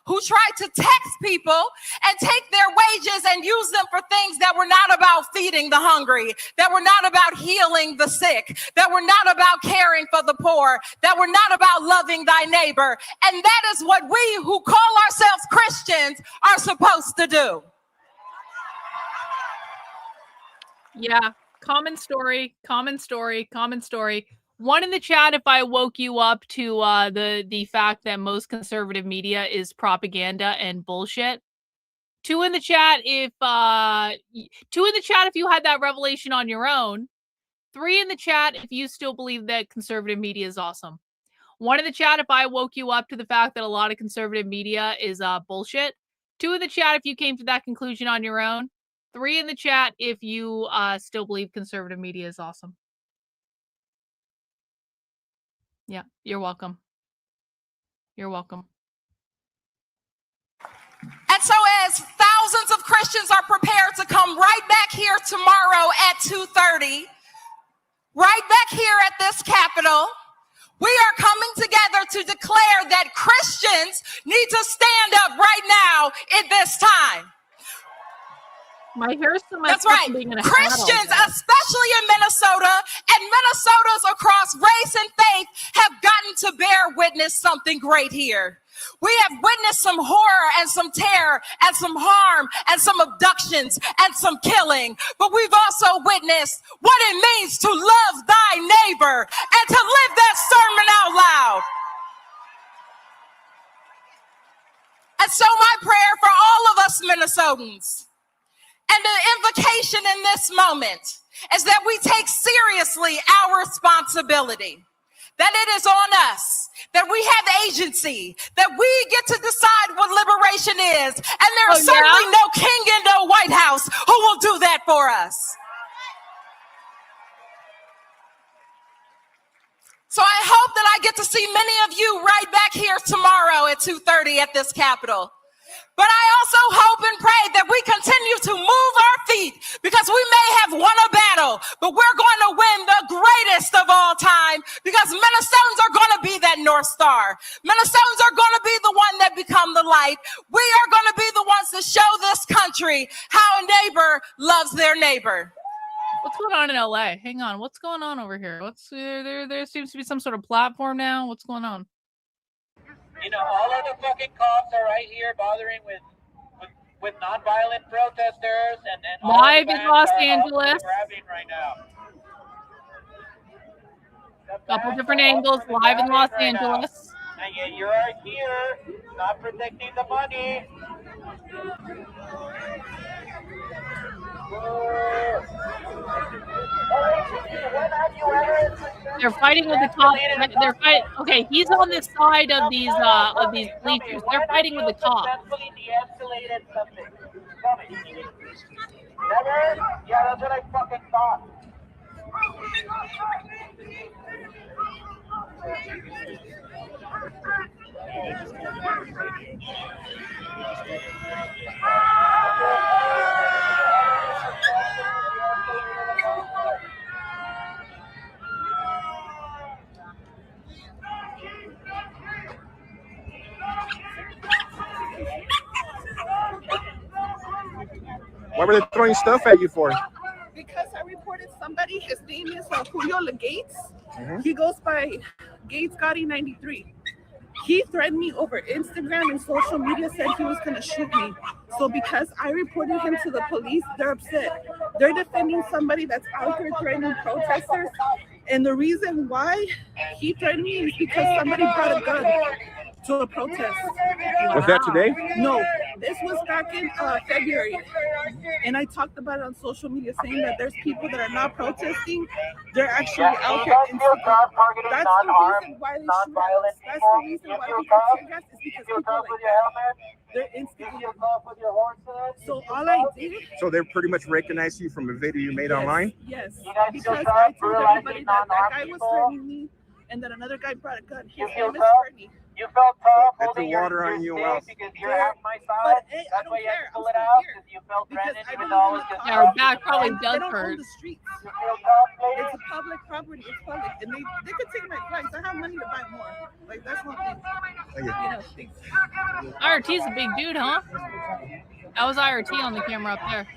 who tried to tax people and take their wages and use them for things that were not about feeding the hungry, that were not about healing the sick, that were not about caring for the poor, that were not about loving thy neighbor. And that is what we who call ourselves Christians are supposed to do. Yeah, common story, common story, common story. One in the chat if I woke you up to the fact that most conservative media is propaganda and bullshit. Two in the chat if you had that revelation on your own. 3 in the chat if you still believe that conservative media is awesome. 1 in the chat if I woke you up to the fact that a lot of conservative media is bullshit. 2 in the chat if you came to that conclusion on your own. 3 in the chat if you still believe conservative media is awesome. Yeah, you're welcome. You're welcome. And so as thousands of Christians are prepared to come right back here tomorrow at 2:30, right back here at this Capitol, We are coming together to declare that Christians need to stand up right now in this time. My hair's so much. That's right. Christians, especially in Minnesota, and Minnesotans across race and faith have gotten to bear witness something great here. We have witnessed some horror and some terror and some harm and some abductions and some killing, but we've also witnessed what it means to love thy neighbor and to live that sermon out loud. And so my prayer for all of us Minnesotans, and the invocation in this moment, is that we take seriously our responsibility, that it is on us, that we have agency, that we get to decide what liberation is, and there is certainly no king in no White House who will do that for us. So I hope that I get to see many of you right back here tomorrow at 2:30 at this Capitol. But I also hope and pray that we continue to move our feet, because we may have won a battle, but we're going to win the greatest of all time, because Minnesotans are going to be that North Star. Minnesotans are going to be the one that become the light. We are going to be the ones that show this country how a neighbor loves their neighbor. What's going on in LA? Hang on. What's going on over here? What's there seems to be some sort of platform now. What's going on? You know, all of the fucking cops are right here bothering with nonviolent protesters and live in Los Angeles. Right now. Couple different angles, live in Los Angeles. And yet you are here, not protecting the money. They're fighting with the cops. They're fighting. Okay, he's on the side of these bleachers. They're fighting with the cops. Yeah, that's what I fucking thought. What were they throwing stuff at you for? Because I reported somebody. His name is Julio Gates. He goes by Gates Gotti 93. He threatened me over Instagram and social media, said he was going to shoot me. So because I reported him to the police, they're upset. They're defending somebody that's out here threatening protesters. And the reason why he threatened me is because somebody brought a gun to a protest. Was that today? No, this was back in February. And I talked about it on social media, saying that there's people that are not protesting. They're actually out here. That's the reason why they shoot us. That's the reason why people tear gas, is because people like that. They're instigating. So all I did. So they're pretty much recognized you from a video you made online? Yes, because I told everybody that that guy was threatening me, and that another guy brought a gun. His name is Bernie. You felt tough That's holding the water on you. because you're half my side. But, hey, That's why you had to pull it out, because you felt threatened even though it was just... Yeah, our back probably They does don't hurt. own the streets. It's a public property. It's public, and they could take my flights. I have money to buy more. Like, that's one thing. You know, things. IRT's a big dude, huh? That was IRT on the camera up there.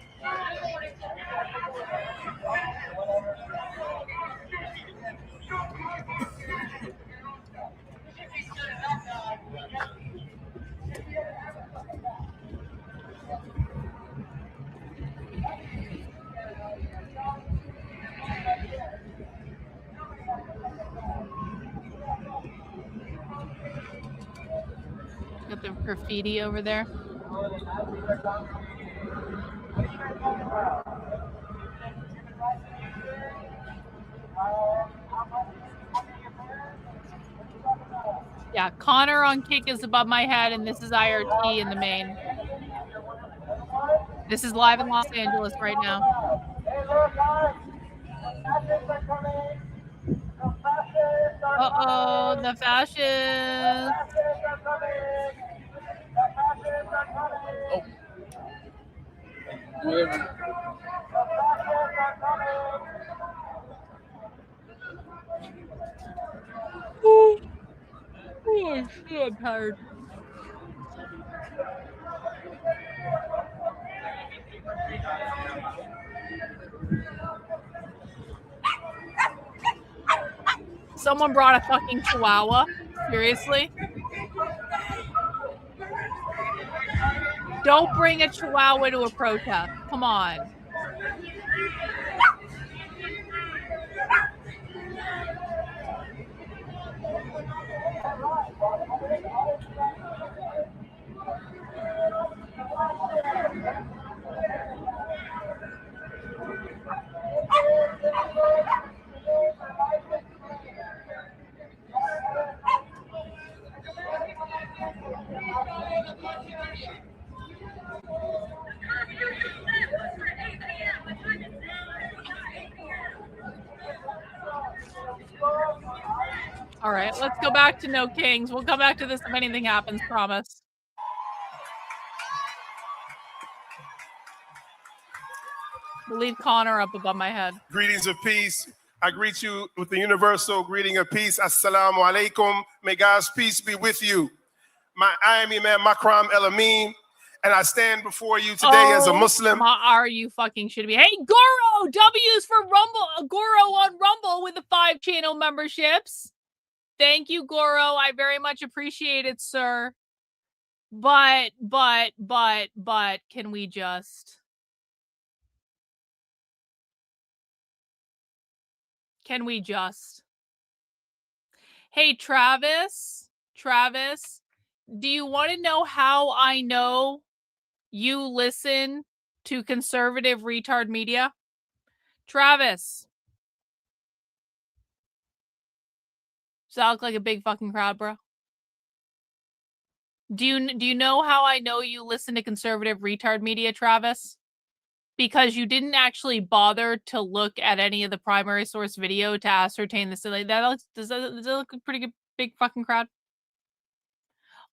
Got the graffiti over there. Yeah, Connor on Kick is above my head, and this is IRT in the main. This is live in Los Angeles right now. Uh-oh, the fascists. Oh. Oh, shit, I'm tired. Someone brought a fucking chihuahua. Seriously? Don't bring a chihuahua to a protest. Come on. All right, let's go back to No Kings. We'll come back to this if anything happens, promise. We'll leave Connor up above my head. Greetings of peace. I greet you with the universal greeting of peace. Assalamu alaikum. May God's peace be with you. I am Imam Makram El Amin, and I stand before you today as a Muslim. Are you fucking shitting me? Hey, Goro! W's for Rumble. Goro on Rumble with the 5 channel memberships. Thank you, Goro. I very much appreciate it, sir. But, can we just... Can we just... Hey, Travis, do you want to know how I know you listen to conservative retard media? Travis. Does that look like a big fucking crowd, bro? Do you know how I know you listen to conservative retard media, Travis? Because you didn't actually bother to look at any of the primary source video to ascertain this. Does that look a pretty good, big fucking crowd?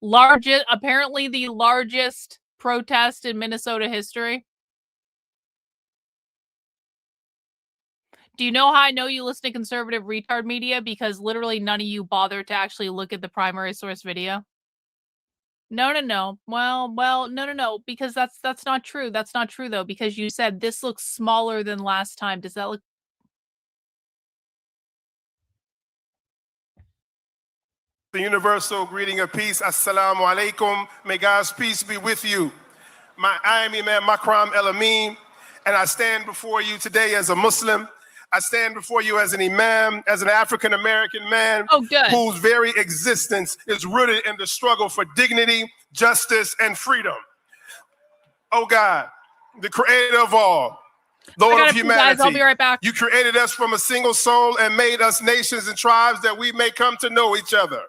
Apparently the largest protest in Minnesota history. Do you know how I know you listen to conservative retard media? Because literally none of you bother to actually look at the primary source video. No. Well, no. Because that's not true. That's not true though. Because you said this looks smaller than last time. Does that look? The universal greeting of peace. Assalamu alaikum. May God's peace be with you. I am Imam Makram El Amin, and I stand before you today as a Muslim. I stand before you as an imam, as an African-American man whose very existence is rooted in the struggle for dignity, justice, and freedom. Oh God, the creator of all, Lord of humanity, I'll be right back. You created us from a single soul and made us nations and tribes that we may come to know each other.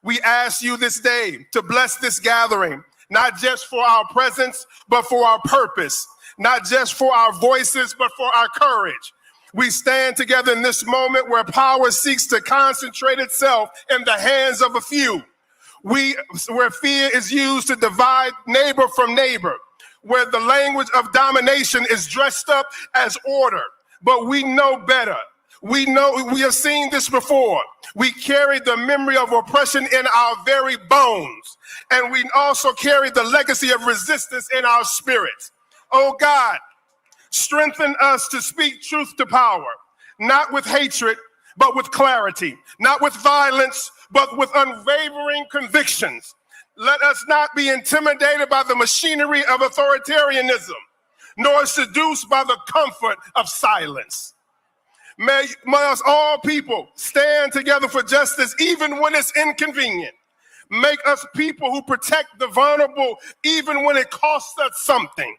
We ask you this day to bless this gathering, not just for our presence, but for our purpose, not just for our voices, but for our courage. We stand together in this moment where power seeks to concentrate itself in the hands of a few. Where fear is used to divide neighbor from neighbor, where the language of domination is dressed up as order. But we know better. We have seen this before. We carry the memory of oppression in our very bones. And we also carry the legacy of resistance in our spirits. Oh God, strengthen us to speak truth to power, not with hatred, but with clarity, not with violence, but with unwavering convictions. Let us not be intimidated by the machinery of authoritarianism, nor seduced by the comfort of silence. May us all people stand together for justice, even when it's inconvenient. Make us people who protect the vulnerable, even when it costs us something.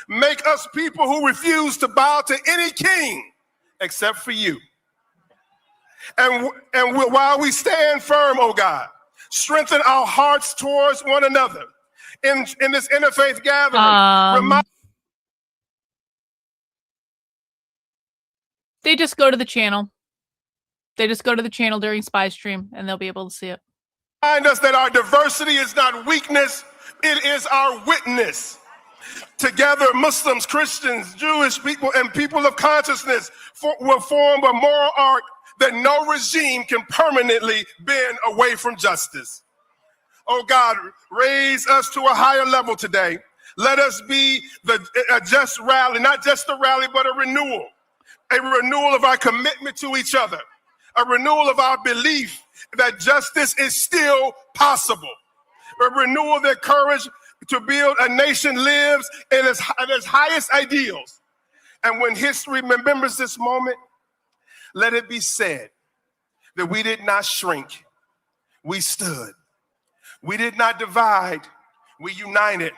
Make us people who refuse to bow to any king except for you. And while we stand firm, oh God, strengthen our hearts towards one another. In this interfaith gathering, they just go to the channel. They just go to the channel during Spy Stream, and they'll be able to see it. Remind us that our diversity is not weakness, it is our witness. Together, Muslims, Christians, Jewish people, and people of consciousness will form a moral arc that no regime can permanently bend away from justice. Oh God, raise us to a higher level today. Let us be a just rally, not just a rally, but a renewal of our commitment to each other, a renewal of our belief that justice is still possible, a renewal of their courage to build a nation lives in its highest ideals. And when history remembers this moment, let it be said that we did not shrink, we stood. We did not divide, we united.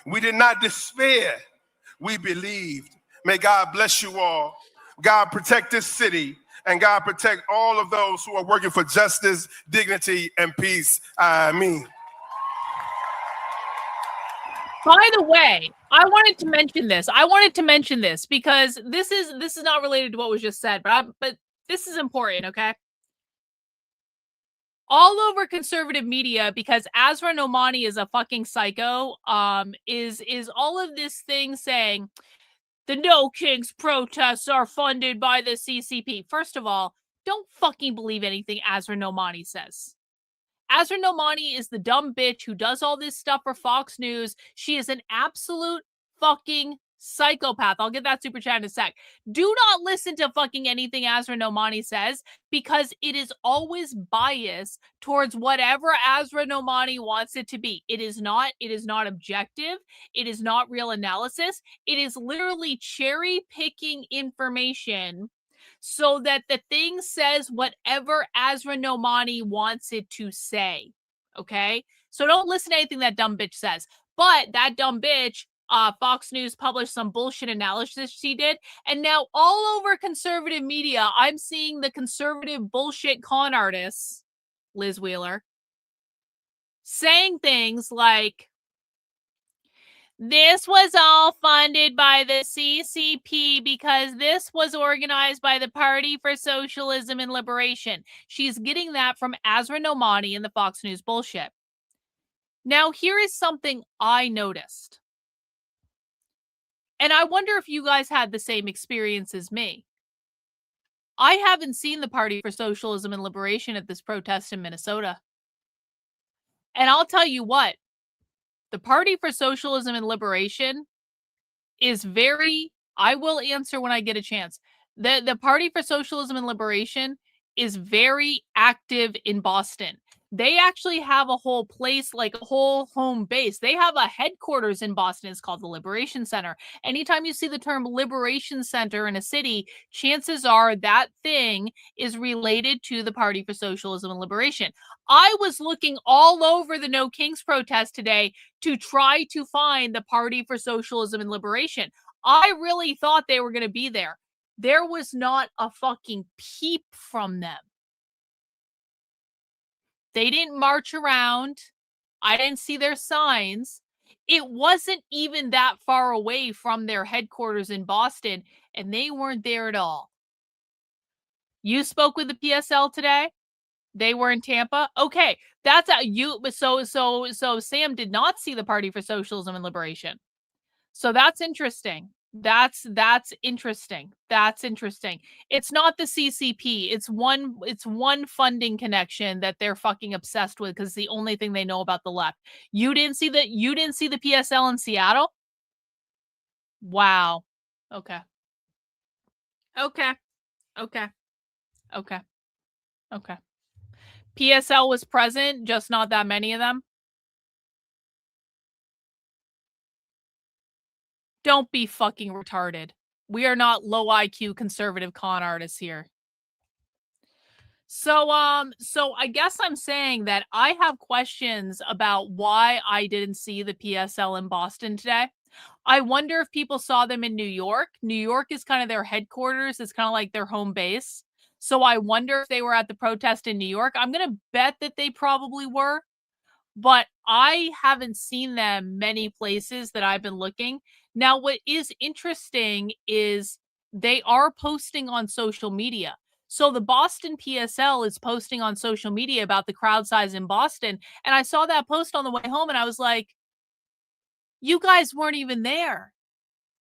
We did not despair, we believed. May God bless you all. God protect this city, and God protect all of those who are working for justice, dignity, and peace. Amen. By the way, I wanted to mention this. Because this is not related to what was just said, but this is important, okay? All over conservative media, because Azra Nomani is a fucking psycho, is all of this thing saying the No Kings protests are funded by the CCP. First of all, don't fucking believe anything Azra Nomani says. Azra Nomani is the dumb bitch who does all this stuff for Fox News. She is an absolute fucking psychopath. I'll get that super chat in a sec. Do not listen to fucking anything Azra Nomani says, because it is always biased towards whatever Azra Nomani wants it to be. It is not objective. It is not real analysis. It is literally cherry picking information so that the thing says whatever Azra Nomani wants it to say. Okay? So don't listen to anything that dumb bitch says. But that dumb bitch, Fox News published some bullshit analysis she did, and now all over conservative media, I'm seeing the conservative bullshit con artists, Liz Wheeler, saying things like, this was all funded by the CCP because this was organized by the Party for Socialism and Liberation. She's getting that from Azra Nomani and the Fox News bullshit. Now, here is something I noticed. And I wonder if you guys had the same experience as me. I haven't seen the Party for Socialism and Liberation at this protest in Minnesota. And I'll tell you what, the Party for Socialism and Liberation is very, I will answer when I get a chance. The Party for Socialism and Liberation is very active in Boston. They actually have a whole place, like a whole home base. They have a headquarters in Boston. It's called the Liberation Center. Anytime you see the term Liberation Center in a city, chances are that thing is related to the Party for Socialism and Liberation. I was looking all over the No Kings protest today to try to find the Party for Socialism and Liberation. I really thought they were going to be there. There was not a fucking peep from them. They didn't march around. I didn't see their signs. It wasn't even that far away from their headquarters in Boston, and they weren't there at all. You spoke with the PSL today? They were in Tampa? Okay, that's you. So Sam did not see the Party for Socialism and Liberation. So that's interesting. That's interesting. That's interesting. It's not the CCP. It's one funding connection that they're fucking obsessed with because it's the only thing they know about the left. You didn't see the PSL in Seattle? Wow. Okay. PSL was present, just not that many of them. Don't be fucking retarded. We are not low IQ conservative con artists here. So I guess I'm saying that I have questions about why I didn't see the PSL in Boston today. I wonder if people saw them in New York. New York is kind of their headquarters. It's kind of like their home base. So I wonder if they were at the protest in New York. I'm going to bet that they probably were. But I haven't seen them many places that I've been looking. Now, what is interesting is they are posting on social media. So the Boston PSL is posting on social media about the crowd size in Boston. And I saw that post on the way home and I was like, you guys weren't even there.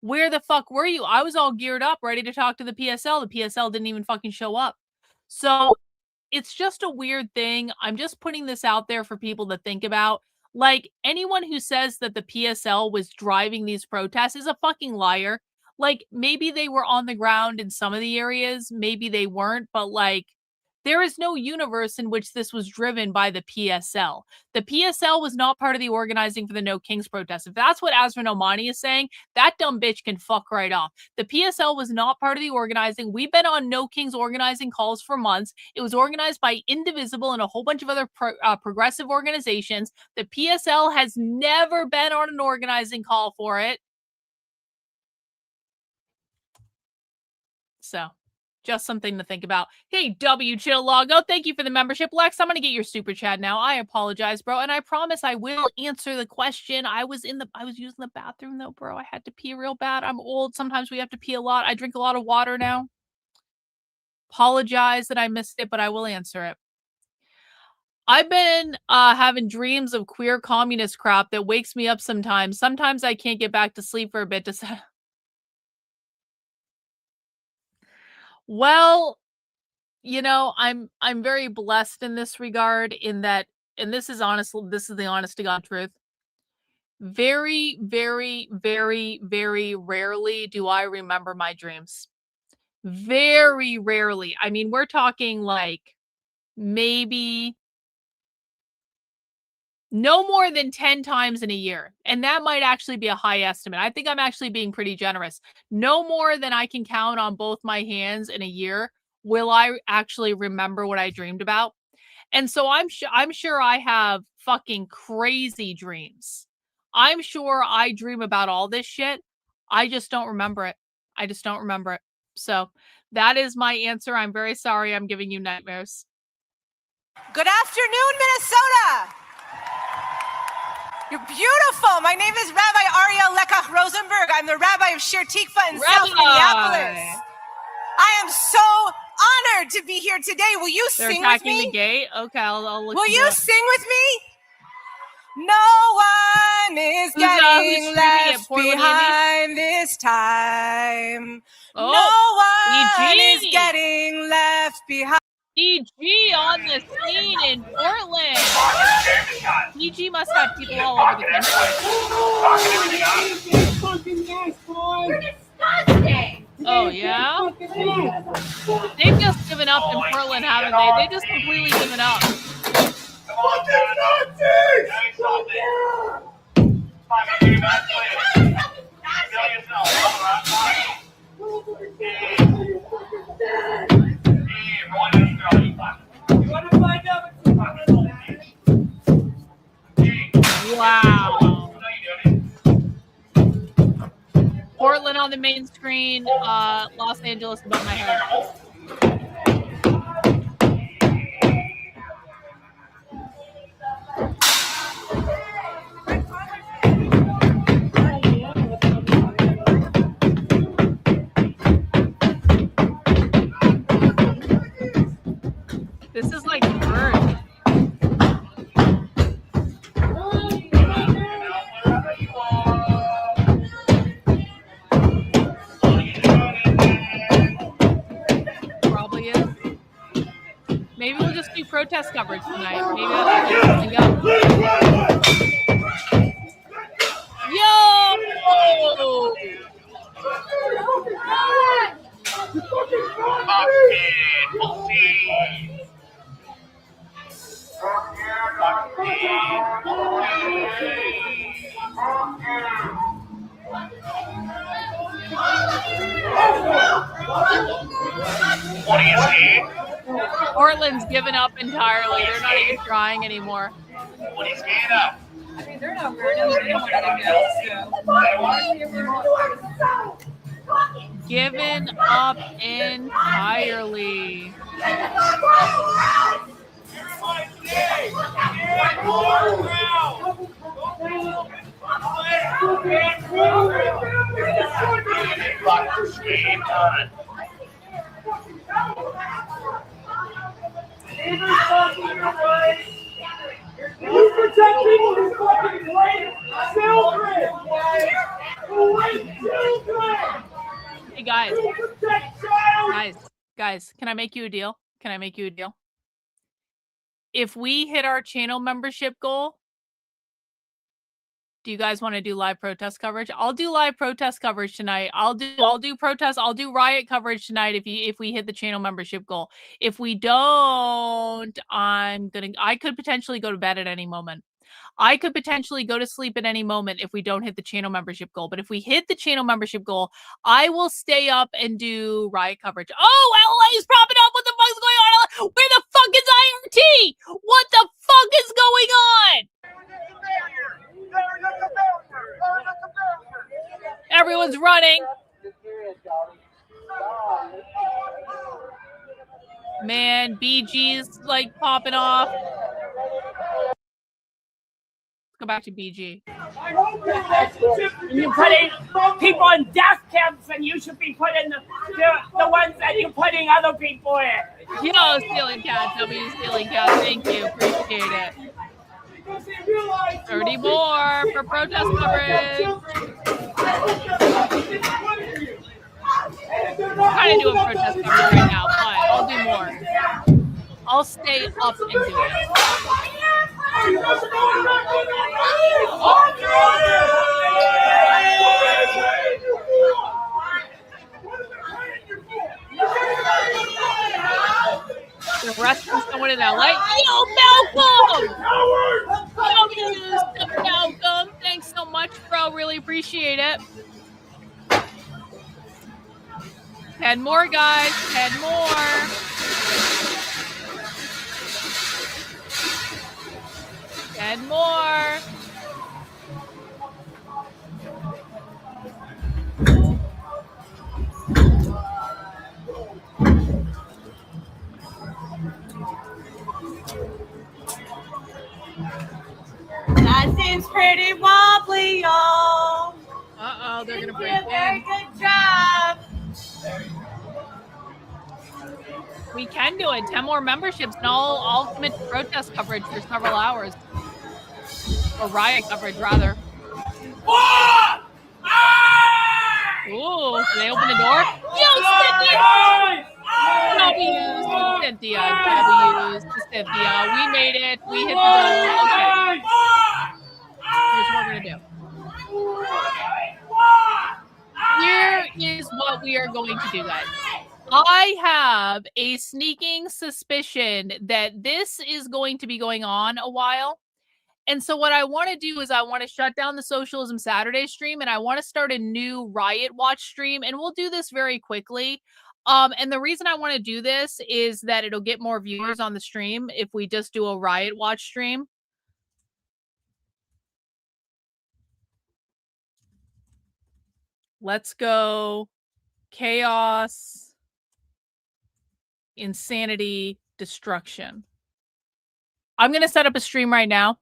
Where the fuck were you? I was all geared up, ready to talk to the PSL. The PSL didn't even fucking show up. So it's just a weird thing. I'm just putting this out there for people to think about. Like, anyone who says that the PSL was driving these protests is a fucking liar. Like, maybe they were on the ground in some of the areas, maybe they weren't, but like, there is no universe in which this was driven by the PSL. The PSL was not part of the organizing for the No Kings protest. If that's what Azrin Omani is saying, that dumb bitch can fuck right off. The PSL was not part of the organizing. We've been on No Kings organizing calls for months. It was organized by Indivisible and a whole bunch of other progressive organizations. The PSL has never been on an organizing call for it. So, just something to think about. Hey, W Chillago, thank you for the membership. Lex, I'm going to get your super chat now. I apologize, bro. And I promise I will answer the question. I was using the bathroom though, bro. I had to pee real bad. I'm old. Sometimes we have to pee a lot. I drink a lot of water now. Apologize that I missed it, but I will answer it. I've been having dreams of queer communist crap that wakes me up sometimes. Sometimes I can't get back to sleep for a bit to Well, you know, I'm very blessed in this regard, in that, and this is the honest to God truth. Very, very, very, very rarely do I remember my dreams. Very rarely. I mean, we're talking like maybe no more than 10 times in a year. And that might actually be a high estimate. I think I'm actually being pretty generous. No more than I can count on both my hands in a year will I actually remember what I dreamed about. And so I'm sure I have fucking crazy dreams. I'm sure I dream about all this shit. I just don't remember it. I just don't remember it. So that is my answer. I'm very sorry I'm giving you nightmares. Good afternoon, Minnesota. You're beautiful. My name is Rabbi Ariel Lekach Rosenberg. I'm the rabbi of Shir Tikva in South Minneapolis. I am so honored to be here today. Will you They're sing with attacking me? the gate? Okay, I'll look. Will you sing with me? No one is getting left behind this time. Oh, no one EG. is getting left behind. EG on the scene in Portland. EG must have people all over the country. Oh, yeah? They've just given up in Portland, haven't they? They just completely given up. Wow. Portland on the main screen, Los Angeles above my head. This is like the verge. Probably is. Maybe we'll just do protest coverage tonight. Maybe that's something up. Yo! What do you see? Portland's given up entirely. They're not even trying anymore. What do you scared of? I mean, they're not weird. They don't want to go. Given up entirely. You protect people who fucking rape children! Rape children! Hey guys, can I make you a deal? Can I make you a deal? If we hit our channel membership goal, do you guys want to do live protest coverage? I'll do live protest coverage tonight. I'll do protest. I'll do riot coverage tonight if we hit the channel membership goal. If we don't, I could potentially go to bed at any moment. I could potentially go to sleep at any moment if we don't hit the channel membership goal. But if we hit the channel membership goal, I will stay up and do riot coverage. Oh, LA's propping up. What the fuck is going on? Where the fuck is IRT? What the fuck is going on? Everyone's running. Man, BG's like popping off. Go back to BG. You're putting people in death camps, and you should be putting the ones that you're putting other people in. Yo, Stealing Cat, W Stealing Cat, thank you, appreciate it. 30 more for protest coverage. I'm kind of doing protest coverage right now, but I'll do more. I'll stay up and do it. The rest of someone in LA. Yo, Malcolm! Malcolm, thanks so much, bro. Really appreciate it. 10 more, guys. 10 more. And more. That seems pretty wobbly, y'all. Uh-oh, they're gonna break in. Very good job. We can do it. 10 more memberships, and I'll commit to protest coverage for several hours. Or riot coverage, rather. Ooh, can they open the door? Yo, Cynthia! W's to Cynthia. W's to Cynthia. We made it. We hit the goal. Okay. Here's what we're going to do. Here is what we are going to do, guys. I have a sneaking suspicion that this is going to be going on a while. And so what I want to do is I want to shut down the Socialism Saturday stream, and I want to start a new Riot Watch stream, and we'll do this very quickly. And the reason I want to do this is that it'll get more viewers on the stream if we just do a Riot Watch stream. Let's go. Chaos, insanity, destruction. I'm going to set up a stream right now.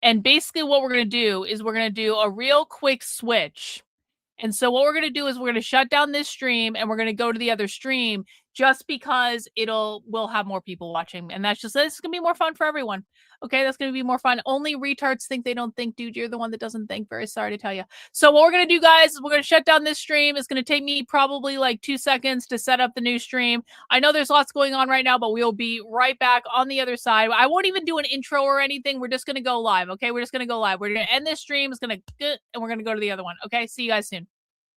And basically what we're going to do is we're going to do a real quick switch. And so what we're going to do is we're going to shut down this stream and we're going to go to the other stream just because we'll have more people watching. And this is going to be more fun for everyone. Okay, that's going to be more fun. Only retards think they don't think, dude. You're the one that doesn't think. Very sorry to tell you. So what we're going to do, guys, is we're going to shut down this stream. It's going to take me probably like 2 seconds to set up the new stream. I know there's lots going on right now, but we'll be right back on the other side. I won't even do an intro or anything. We're just going to go live. Okay, we're just going to go live. We're going to end this stream. It's going to, and we're going to go to the other one. Okay, see you guys soon.